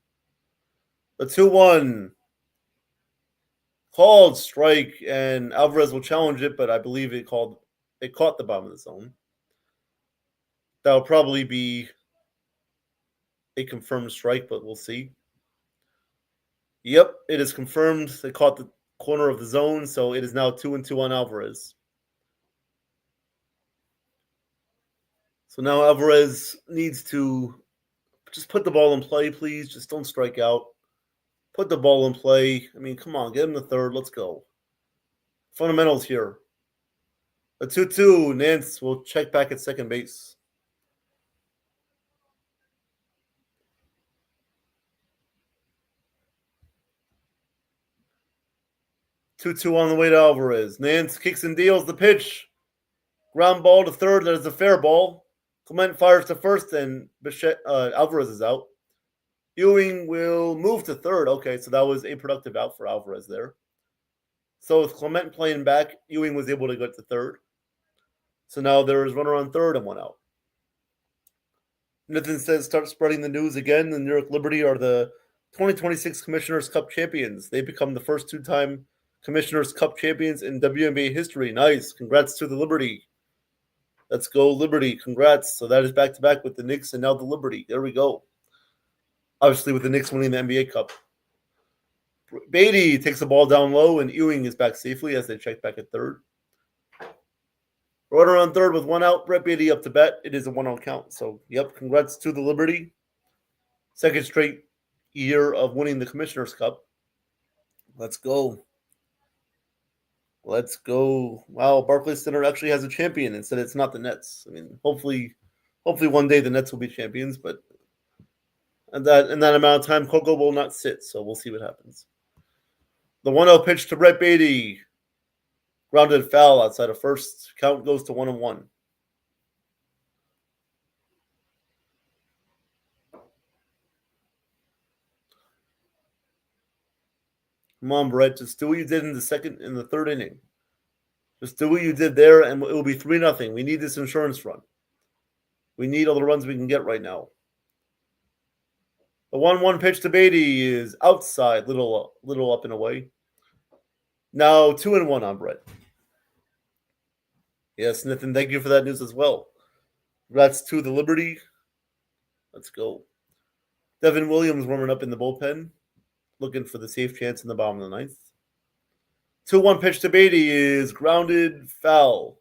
The 2-1. Called strike, and Alvarez will challenge it, but I believe it caught the bottom of the zone. That'll probably be a confirmed strike, but we'll see. Yep, it is confirmed. They caught the corner of the zone, so it is now 2-2 on Alvarez. So now Alvarez needs to just put the ball in play, please. Just don't strike out. Put the ball in play. I mean, come on, get him the third. Let's go. Fundamentals here. A 2-2. Nance will check back at second base. Two on the way to Alvarez. Nance kicks and deals the pitch. Ground ball to third. That is a fair ball. Clement fires to first, and Alvarez is out. Ewing will move to third. Okay, so that was a productive out for Alvarez there. So with Clement playing back, Ewing was able to get to third. So now there is runner on third and one out. Nathan says start spreading the news again. The New York Liberty are the 2026 Commissioners Cup champions. They become the first two-time Commissioners Cup champions in WNBA history. Nice. Congrats to the Liberty. Let's go, Liberty. Congrats. So that is back-to-back with the Knicks and now the Liberty. There we go. Obviously, with the Knicks winning the NBA Cup. Beatty takes the ball down low, and Ewing is back safely as they check back at third. Runner on third with one out. Brett Beatty up to bat. It is a 1-0 count. So, yep, congrats to the Liberty. Second straight year of winning the Commissioner's Cup. Let's go. Let's go. Wow, Barclays Center actually has a champion instead it's not the Nets. I mean, hopefully one day the Nets will be champions, but in that amount of time, Coco will not sit, so we'll see what happens. The 1-0 pitch to Brett Beatty. Grounded foul outside of first. Count goes to 1-1. Come on, Brett. Just do what you did in the third inning. Just do what you did there, and it will be 3-0. We need this insurance run. We need all the runs we can get right now. The 1-1 pitch to Beatty is outside, little up and away. Now 2-1 on Brett. Yes, Nathan, thank you for that news as well. Congrats to the Liberty. Let's go. Devin Williams warming up in the bullpen, looking for the safe chance in the bottom of the ninth. 2-1 pitch to Beatty is grounded foul.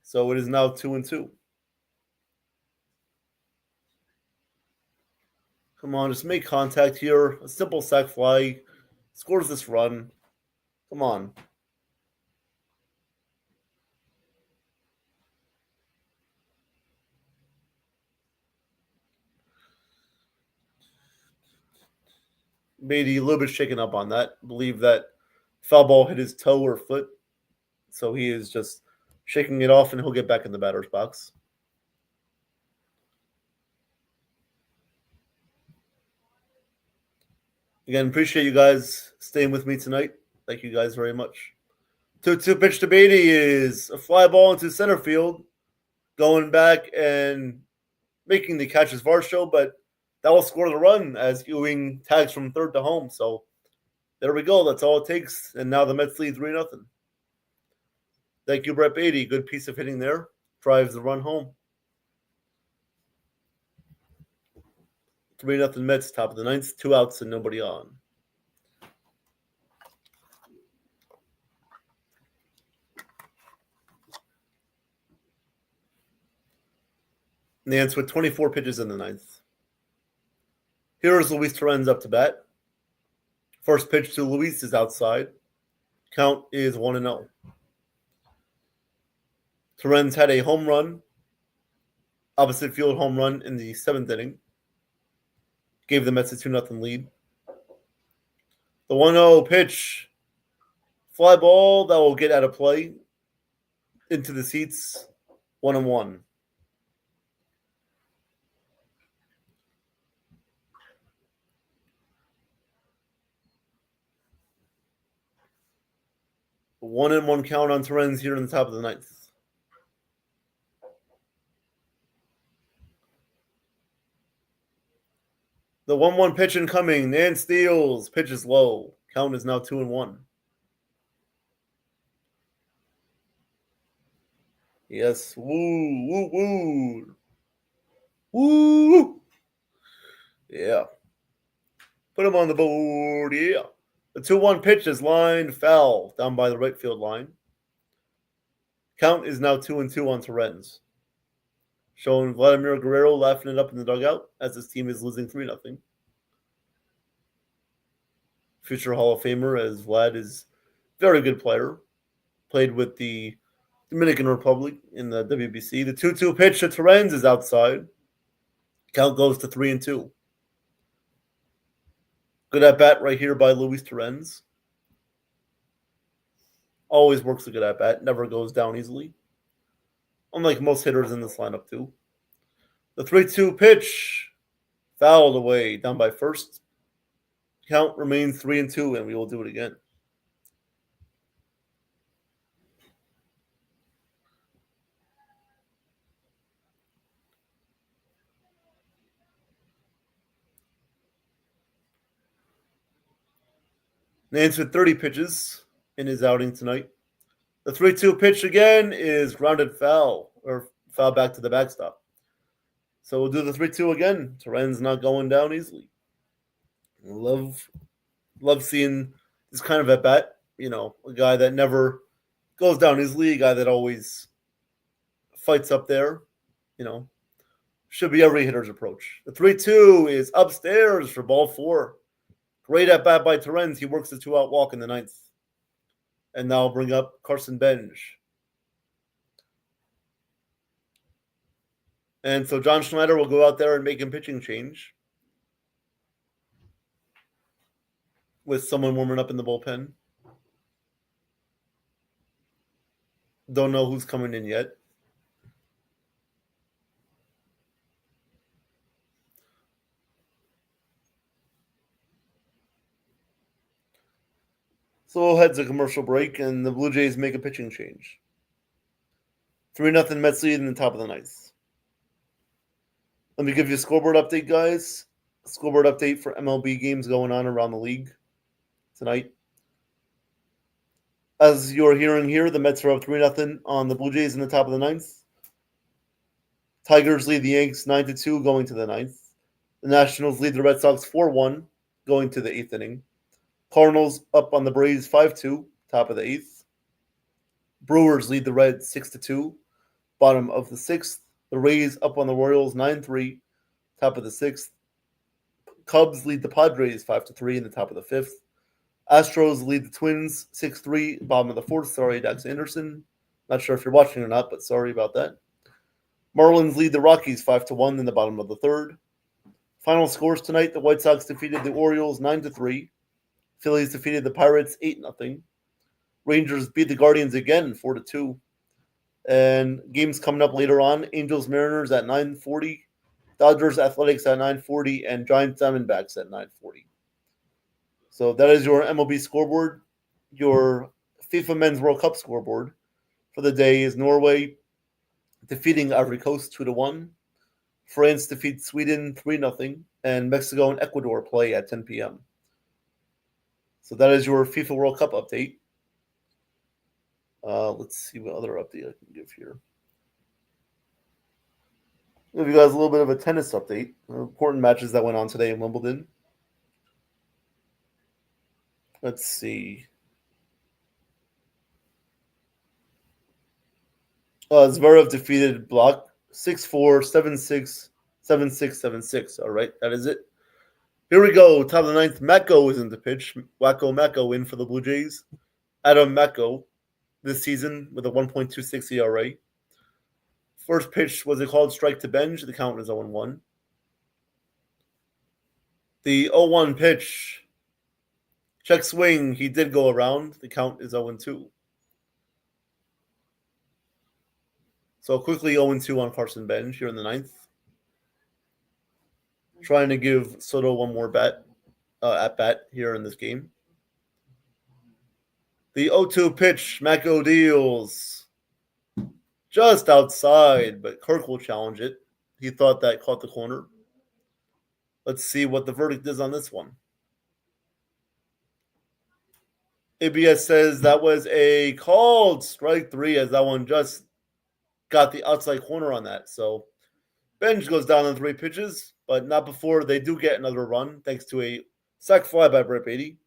So it is now 2-2. Come on, just make contact here. A simple sac fly scores this run. Come on. Beatty a little bit shaken up on that. Believe that foul ball hit his toe or foot. So he is just shaking it off and he'll get back in the batter's box. Again, appreciate you guys staying with me tonight. Thank you guys very much. 2-2 pitch to Beatty is a fly ball into center field. Going back and making the catch as Varsho, but that will score the run as Ewing tags from third to home. So there we go. That's all it takes. And now the Mets lead 3-0. Thank you, Brett Beatty. Good piece of hitting there. Drives the run home. 3-0 Mets, top of the ninth. 2 outs and nobody on. Nance with 24 pitches in the ninth. Here is Luis Torrens up to bat. First pitch to Luis is outside. Count is 1-0. Torrens had a home run, opposite field home run in the 7th inning. Gave the Mets a 2-0 lead. The 1-0 pitch. Fly ball that will get out of play. Into the seats. 1-1. A 1-1 count on Torrens here in the top of the ninth. The 1-1 pitch incoming. Nance steals. Pitch is low. Count is now 2-1. Yes. Woo, woo, woo. Woo. Yeah. Put him on the board. Yeah. The 2-1 pitch is lined foul down by the right field line. Count is now 2-2 on Torrens. Showing Vladimir Guerrero laughing it up in the dugout as his team is losing 3-0. Future Hall of Famer, as Vlad is a very good player. Played with the Dominican Republic in the WBC. The 2-2 pitch to Torrens is outside. Count goes to 3-2. Good at bat right here by Luis Torrens. Always works a good at bat. Never goes down easily. Unlike most hitters in this lineup, too. The 3-2 pitch. Fouled away. Down by first. Count remains 3-2, and we will do it again. Nance with 30 pitches in his outing tonight. The 3-2 pitch again is grounded foul, or foul back to the backstop. So we'll do the 3-2 again. Torrens not going down easily. Love seeing this kind of at bat. You know, a guy that never goes down easily, a guy that always fights up there. You know, should be every hitter's approach. The 3-2 is upstairs for ball 4. Great at bat by Torrens. He works the 2-out walk in the ninth. And now I'll bring up Carson Benj. And so John Schneider will go out there and make him pitching change. With someone warming up in the bullpen. Don't know who's coming in yet. So we'll head to commercial break, and the Blue Jays make a pitching change. 3-0 Mets lead in the top of the ninth. Let me give you a scoreboard update, guys. Scoreboard update for MLB games going on around the league tonight. As you're hearing here, the Mets are up 3-0 on the Blue Jays in the top of the ninth. Tigers lead the Yanks 9-2 going to the ninth. The Nationals lead the Red Sox 4-1 going to the eighth inning. Cardinals up on the Braves 5-2, top of the eighth. Brewers lead the Reds 6-2, bottom of the sixth. The Rays up on the Royals 9-3, top of the sixth. Cubs lead the Padres 5-3 in the top of the fifth. Astros lead the Twins 6-3, bottom of the fourth. Sorry, Dax Anderson. Not sure if you're watching or not, but sorry about that. Marlins lead the Rockies 5-1 in the bottom of the third. Final scores tonight: the White Sox defeated the Orioles 9-3. Phillies defeated the Pirates 8-0. Rangers beat the Guardians again 4-2. And games coming up later on: Angels Mariners at 9:40, Dodgers Athletics at 9:40, and Giants Diamondbacks at 9:40. So that is your MLB scoreboard. Your FIFA Men's World Cup scoreboard for the day is Norway defeating Ivory Coast 2-1. France defeats Sweden 3-0, and Mexico and Ecuador play at 10 p.m. So that is your FIFA World Cup update. Let's see what other update I can give here. I'll give you guys a little bit of a tennis update. Important matches that went on today in Wimbledon. Let's see. Zverev defeated Block 6'4", 7'6", 7676. All right, that is it. Here we go. Top of the ninth. Mecco is in the pitch. Wacko Mecco in for the Blue Jays. Adam Mecco this season with a 1.26 ERA. First pitch was a called strike to Benj. The count is 0-1. The 0-1 pitch. Check swing. He did go around. The count is 0-2. So quickly 0-2 on Carson Benj here in the ninth. Trying to give Soto one more at bat here in this game. The 0-2 pitch. Mecco deals just outside, but Kirk will challenge it. He thought that caught the corner. Let's see what the verdict is on this one. ABS says that was a called strike 3 as that one just got the outside corner on that. So Benj goes down on 3 pitches, but not before they do get another run thanks to a sac fly by Brett Beatty.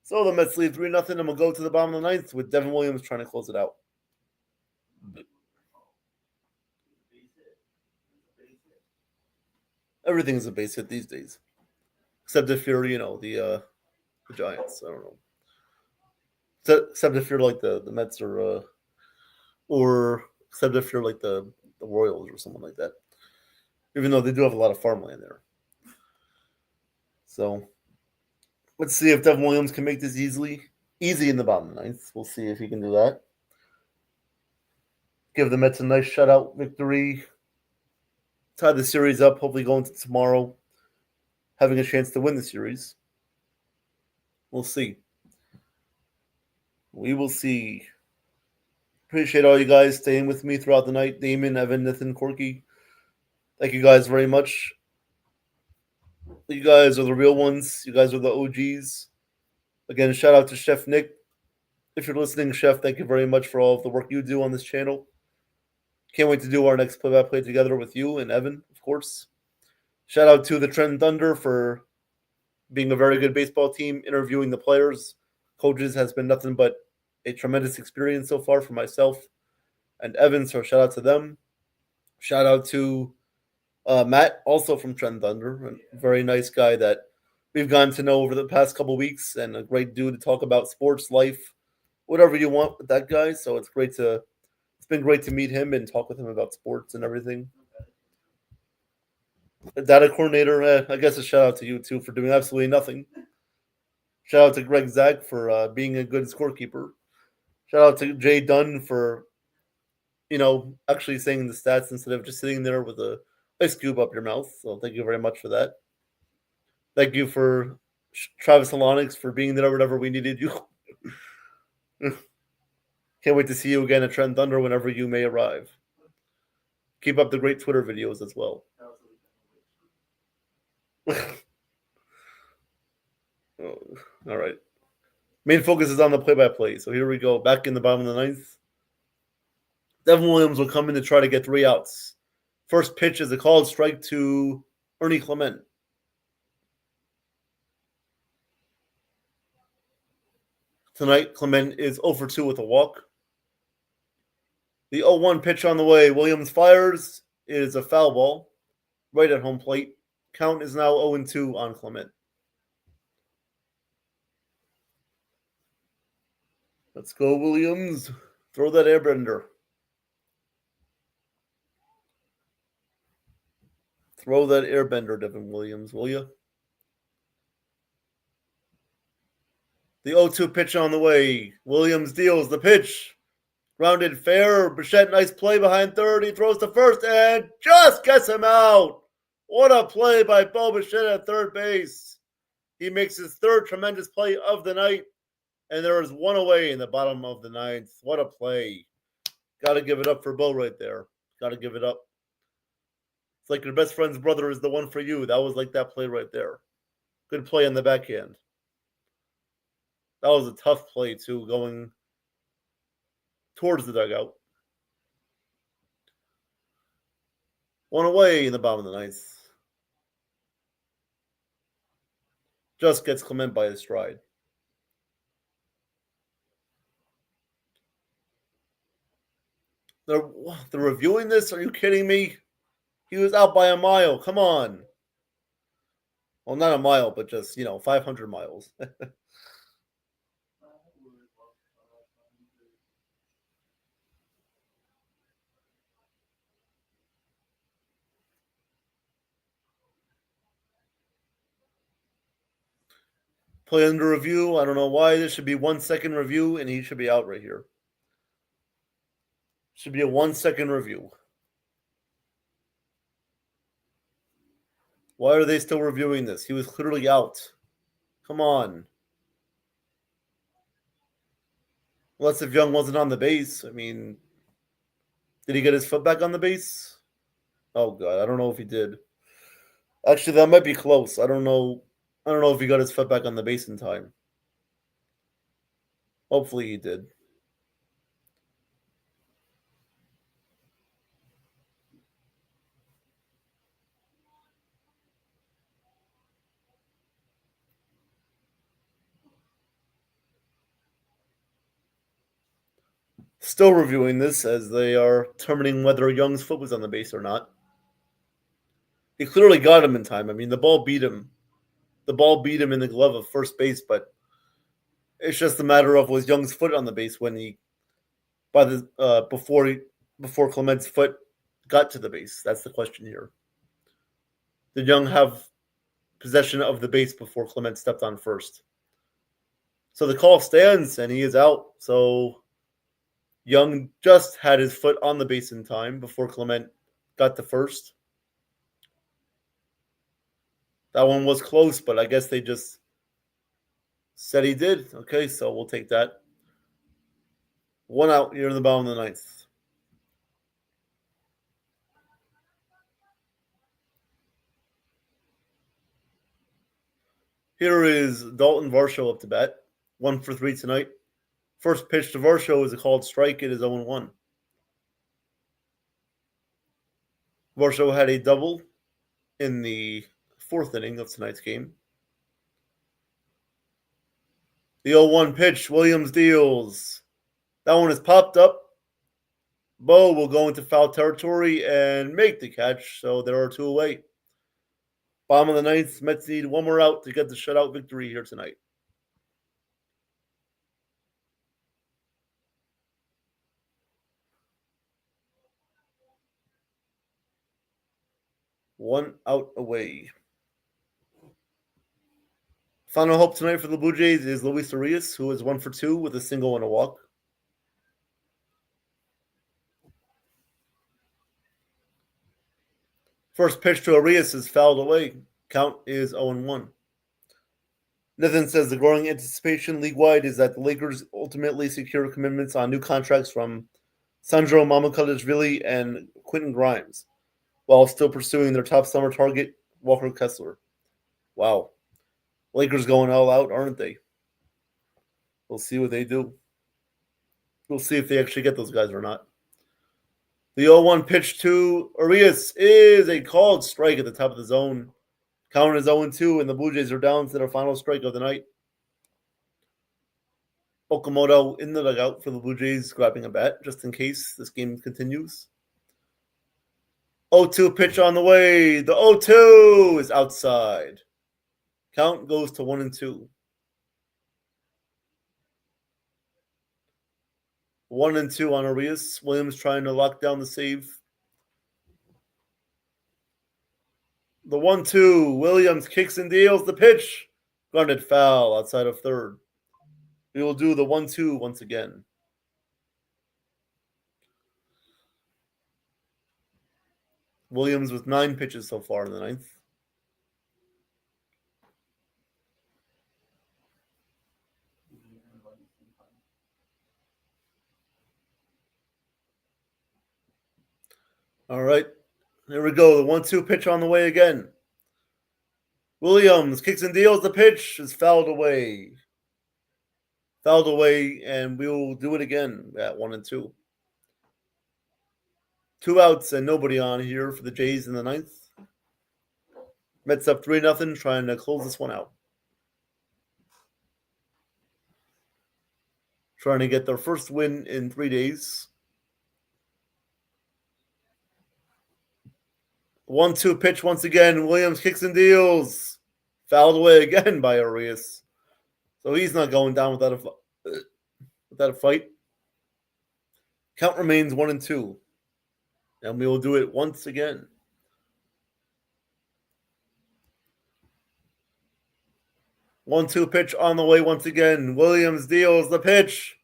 So the Mets lead 3-0 and we'll go to the bottom of the ninth with Devin Williams trying to close it out. Everything is a base hit these days. Except if you're, the Giants. I don't know. Except if you're like the Mets or except if you're like the Royals or someone like that. Even though they do have a lot of farmland there. So let's see if Devin Williams can make this easy in the bottom of the ninth. We'll see if he can do that. Give the Mets a nice shutout victory. Tie the series up, hopefully going to tomorrow, having a chance to win the series. We'll see. We will see. Appreciate all you guys staying with me throughout the night. Damon, Evan, Nathan, Corky. Thank you guys very much. You guys are the real ones. You guys are the OGs. Again, shout out to Chef Nick. If you're listening, Chef, thank you very much for all of the work you do on this channel. Can't wait to do our next play-by-play together with you and Evan, of course. Shout out to the Trend Thunder for being a very good baseball team. Interviewing the players, coaches has been nothing but a tremendous experience so far for myself and Evan, so shout out to them. Shout out to Matt, also from Trend Thunder, a very nice guy that we've gotten to know over the past couple weeks and a great dude to talk about sports, life, whatever you want with that guy. So it's been great to meet him and talk with him about sports and everything. The data coordinator, I guess a shout out to you too for doing absolutely nothing. Shout out to Greg Zach for being a good scorekeeper. Shout out to Jay Dunn for, actually saying the stats instead of just sitting there with a ice cube up your mouth. So thank you very much for that. Thank you for Travis Alonix for being there whenever we needed you. Can't wait to see you again at Trend Thunder whenever you may arrive. Keep up the great Twitter videos as well. Oh, all right. Main focus is on the play-by-play. So here we go. Back in the bottom of the ninth. Devin Williams will come in to try to get 3 outs. First pitch is a called strike to Ernie Clement. Tonight, Clement is 0-2 with a walk. The 0-1 pitch on the way. Williams fires. It is a foul ball right at home plate. Count is now 0-2 on Clement. Let's go, Williams. Throw that airbender. Throw that airbender, Devin Williams, will you? The 0-2 pitch on the way. Williams deals the pitch. Grounded fair. Bichette, nice play behind third. He throws to first and just gets him out. What a play by Bo Bichette at third base. He makes his third tremendous play of the night. And there is one away in the bottom of the ninth. What a play. Got to give it up for Bo right there. Got to give it up. It's like your best friend's brother is the one for you. That was like that play right there. Good play on the backhand. That was a tough play, too, going towards the dugout. One away in the bottom of the ninth. Just gets Clement by his stride. They're reviewing this? Are you kidding me? He was out by a mile. Come on. Well, not a mile, but just, 500 miles. Play under review. I don't know why. This should be 1 second review, and he should be out right here. Should be a 1 second review. Why are they still reviewing this? He was clearly out. Come on. Unless if Young wasn't on the base. I mean, did he get his foot back on the base? Oh, God. I don't know if he did. Actually, that might be close. I don't know if he got his foot back on the base in time. Hopefully he did. Still reviewing this as they are determining whether Young's foot was on the base or not. He clearly got him in time. I mean, the ball beat him. The ball beat him in the glove of first base, but it's just a matter of was Young's foot on the base when he before Clement's foot got to the base. That's the question here. Did Young have possession of the base before Clement stepped on first? So the call stands and he is out. So Young just had his foot on the base in time before Clement got to first. That one was close, but I guess they just said he did. Okay, so we'll take that. One out here in the bottom of the ninth. Here is Dalton Varsho up to bat. 1 for 3 tonight. First pitch to Varsho is a called strike. It is 0-1. Varsho had a double in the 4th inning of tonight's game. The 0-1 pitch, Williams deals. That one is popped up. Bo will go into foul territory and make the catch, so there are 2 away. Bottom of the ninth, Mets need one more out to get the shutout victory here tonight. One out away. Final hope tonight for the Blue Jays is Luis Arias, who is 1 for 2 with a single and a walk. First pitch to Arias is fouled away. Count is 0-1. Nathan says the growing anticipation league-wide is that the Lakers ultimately secure commitments on new contracts from Sandro Mamakadashvili and Quentin Grimes, while still pursuing their top summer target, Walker Kessler. Wow. Lakers going all out, aren't they? We'll see what they do. We'll see if they actually get those guys or not. The 0-1 pitch to Arias is a called strike at the top of the zone. Count is 0-2, and the Blue Jays are down to their final strike of the night. Okamoto in the dugout for the Blue Jays, grabbing a bat just in case this game continues. 0-2 pitch on the way. The 0-2 is outside. Count goes to 1-2. 1-2 on Arias. Williams trying to lock down the save. The 1-2. Williams kicks and deals the pitch. Grounded foul outside of third. We will do the 1-2 once again. Williams with 9 pitches so far in the ninth. All right. Here we go. The 1-2 pitch on the way again. Williams kicks and deals. The pitch is fouled away. Fouled away, and we will do it again at 1-2. 2 outs and nobody on here for the Jays in the ninth. Mets up 3-0, trying to close this one out. Trying to get their first win in 3 days. 1-2 pitch once again. Williams kicks and deals. Fouled away again by Arias. So he's not going down without a fight. Count remains 1-2. And we will do it once again. 1-2 pitch on the way once again. Williams deals the pitch.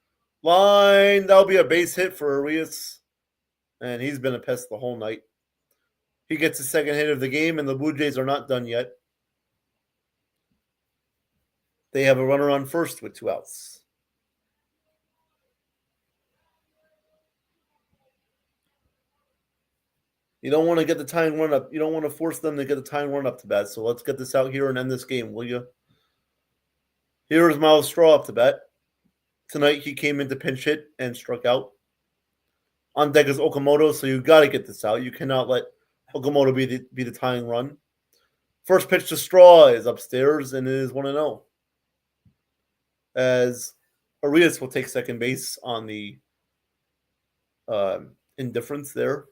Line. That'll be a base hit for Arias. And he's been a pest the whole night. He gets his second hit of the game, and the Blue Jays are not done yet. They have a runner on first with 2 outs. You don't want to get the tying run up. You don't want to force them to get the tying run up to bat. So let's get this out here and end this game, will you? Here is Miles Straw up to bat. Tonight he came into pinch hit and struck out. On deck is Okamoto, so you got to get this out. You cannot let Okamoto be the tying run. First pitch to Straw is upstairs and it is 1-0. As Arias will take second base on the indifference there.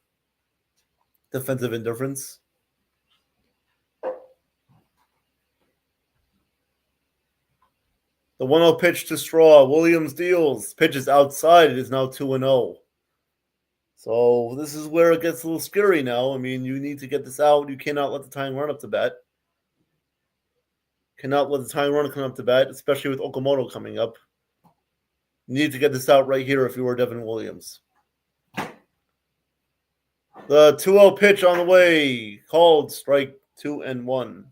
Defensive indifference. The 1-0 pitch to Straw. Williams deals. Pitch is outside. It is now 2-0. So this is where it gets a little scary now. I mean, you need to get this out. You cannot let the tying run up to bat. Cannot let the tying run come up to bat, especially with Okamoto coming up. You need to get this out right here if you were Devin Williams. The 2-0 pitch on the way. Called strike 2-1.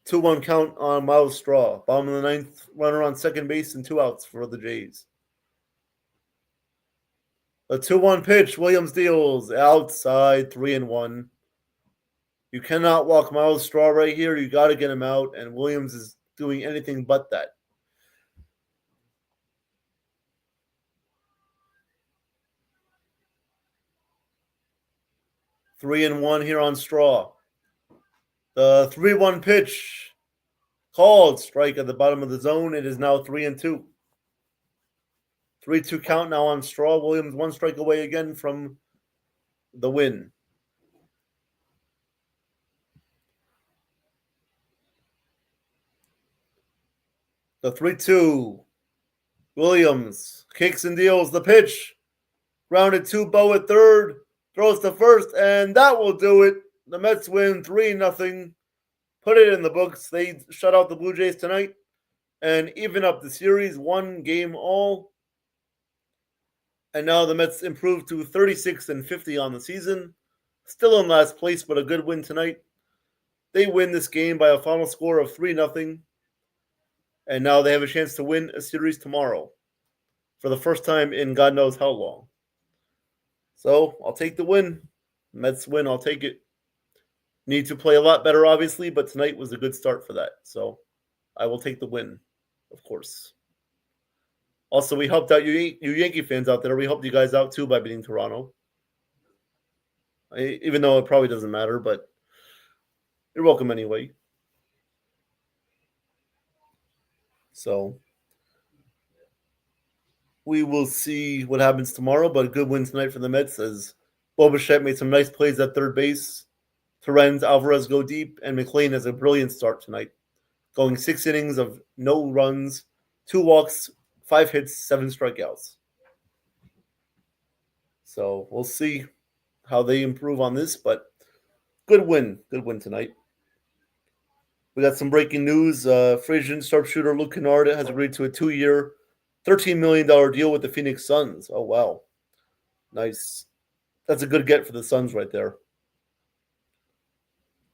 2-1 count on Miles Straw. Bottom of the ninth, runner on second base and 2 outs for the Jays. A 2-1 pitch. Williams deals outside 3-1. You cannot walk Miles Straw right here. You got to get him out, and Williams is doing anything but that. Three and one here on Straw. The 3-1 pitch called strike at the bottom of the zone. It is now 3-2. 3-2 count now on Straw. Williams 1 strike away again from the win. The 3-2. Williams kicks and deals the pitch. Grounded to Bo at third. Throws to first, and that will do it. The Mets win 3-0. Put it in the books. They shut out the Blue Jays tonight and even up the series, 1 game all. And now the Mets improved to 36-50 on the season. Still in last place, but a good win tonight. They win this game by a final score of 3-0. And now they have a chance to win a series tomorrow for the first time in God knows how long. So I'll take the win. Mets win, I'll take it. Need to play a lot better, obviously, but tonight was a good start for that. So I will take the win, of course. Also, we helped out you Yankee fans out there. We helped you guys out, too, by beating Toronto. Even though it probably doesn't matter, but you're welcome anyway. So we will see what happens tomorrow, but a good win tonight for the Mets as Bo Bichette made some nice plays at third base. Torrens, Alvarez go deep, and McLean has a brilliant start tonight, going 6 innings of no runs, 2 walks, 5 hits, 7 strikeouts. So we'll see how they improve on this, but good win tonight. We got some breaking news. Free agent sharpshooter Luke Kennard has agreed to a 2-year, $13 million deal with the Phoenix Suns. Oh, wow. Nice. That's a good get for the Suns right there.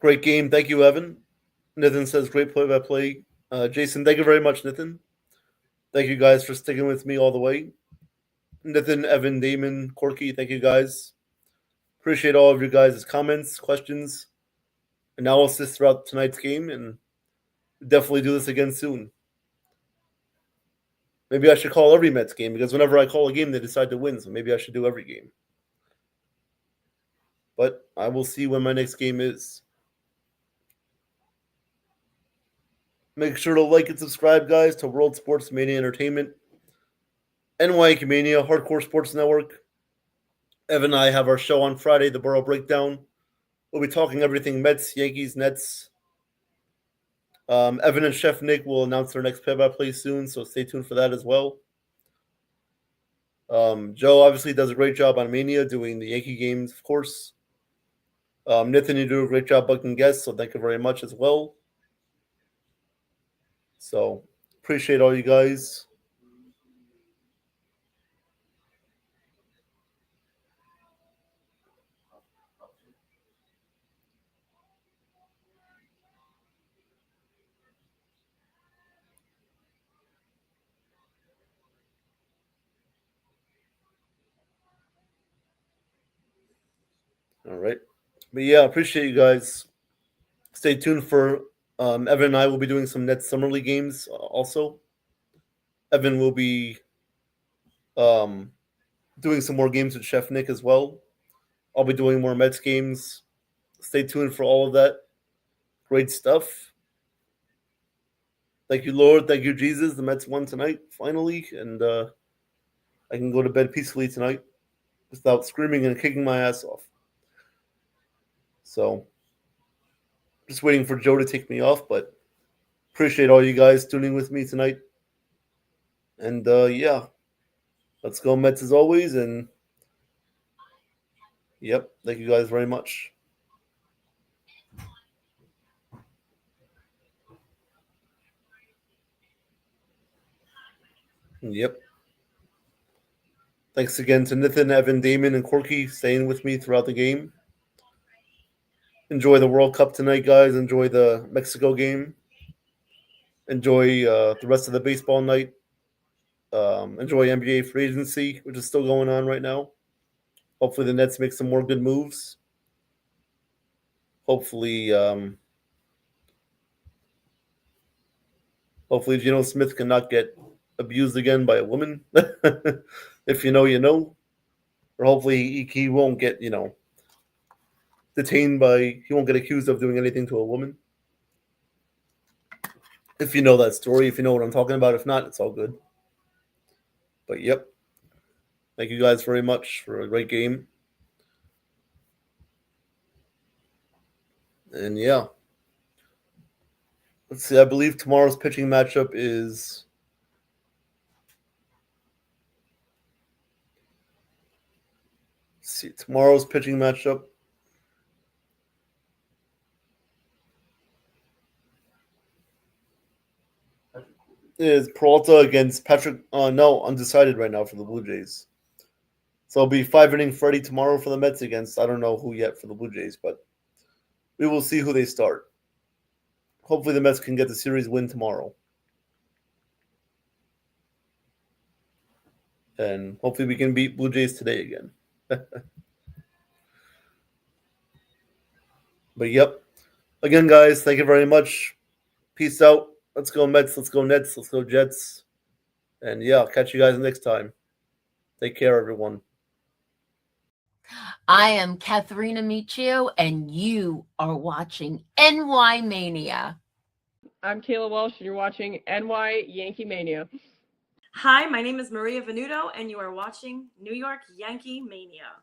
Great game. Thank you, Evan. Nathan says great play-by-play. Jason, thank you very much, Nathan. Thank you guys for sticking with me all the way. Nathan, Evan, Damon, Corky, thank you guys. Appreciate all of your guys' comments, questions, analysis throughout tonight's game, and definitely do this again soon. Maybe I should call every Mets game, because whenever I call a game, they decide to win, so maybe I should do every game. But I will see when my next game is. Make sure to like and subscribe, guys, to World Sports Mania Entertainment. NY Yankee Mania, Hardcore Sports Network. Evan and I have our show on Friday, the Borough Breakdown. We'll be talking everything Mets, Yankees, Nets. Evan and Chef Nick will announce their next play-by-play soon, so stay tuned for that as well. Joe obviously does a great job on Mania, doing the Yankee games, of course. Nathan, you do a great job booking guests, so thank you very much as well. So appreciate all you guys. All right. But yeah, appreciate you guys. Stay tuned for Evan and I will be doing some Nets Summer League games also. Evan will be doing some more games with Chef Nick as well. I'll be doing more Mets games. Stay tuned for all of that. Great stuff. Thank you, Lord. Thank you, Jesus. The Mets won tonight, finally. And I can go to bed peacefully tonight without screaming and kicking my ass off. So, just waiting for Joe to take me off, but appreciate all you guys tuning with me tonight. And yeah, let's go Mets as always. And yep, thank you guys very much. Yep. Thanks again to Nathan, Evan, Damon, and Corky staying with me throughout the game. Enjoy the World Cup tonight, guys. Enjoy the Mexico game. Enjoy the rest of the baseball night. Enjoy NBA free agency, which is still going on right now. Hopefully the Nets make some more good moves. Hopefully Geno Smith cannot get abused again by a woman. If you know, you know. Or hopefully he won't get, detained by, he won't get accused of doing anything to a woman. If you know that story, if you know what I'm talking about. If not, it's all good. But yep. Thank you guys very much for a great game. And yeah. Let's see, I believe tomorrow's pitching matchup is tomorrow's pitching matchup is Peralta against Patrick. No, undecided right now for the Blue Jays. So it'll be 5-inning Freddie tomorrow for the Mets against, I don't know who yet for the Blue Jays, but we will see who they start. Hopefully the Mets can get the series win tomorrow. And hopefully we can beat Blue Jays today again. But yep. Again, guys, thank you very much. Peace out. Let's go Mets. Let's go Nets. Let's go Jets. And yeah, I'll catch you guys next time. Take care, everyone. I am Katharina Michio, and you are watching NY Mania. I'm Kayla Welsh, and you're watching NY Yankee Mania. Hi, my name is Maria Venuto, and you are watching New York Yankee Mania.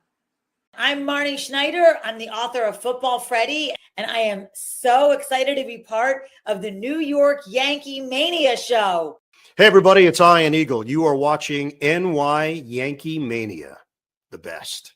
I'm Marnie Schneider. I'm the author of Football Freddy, and I am so excited to be part of the New York Yankee Mania show. Hey, everybody, it's Ian Eagle. You are watching NY Yankee Mania, the best.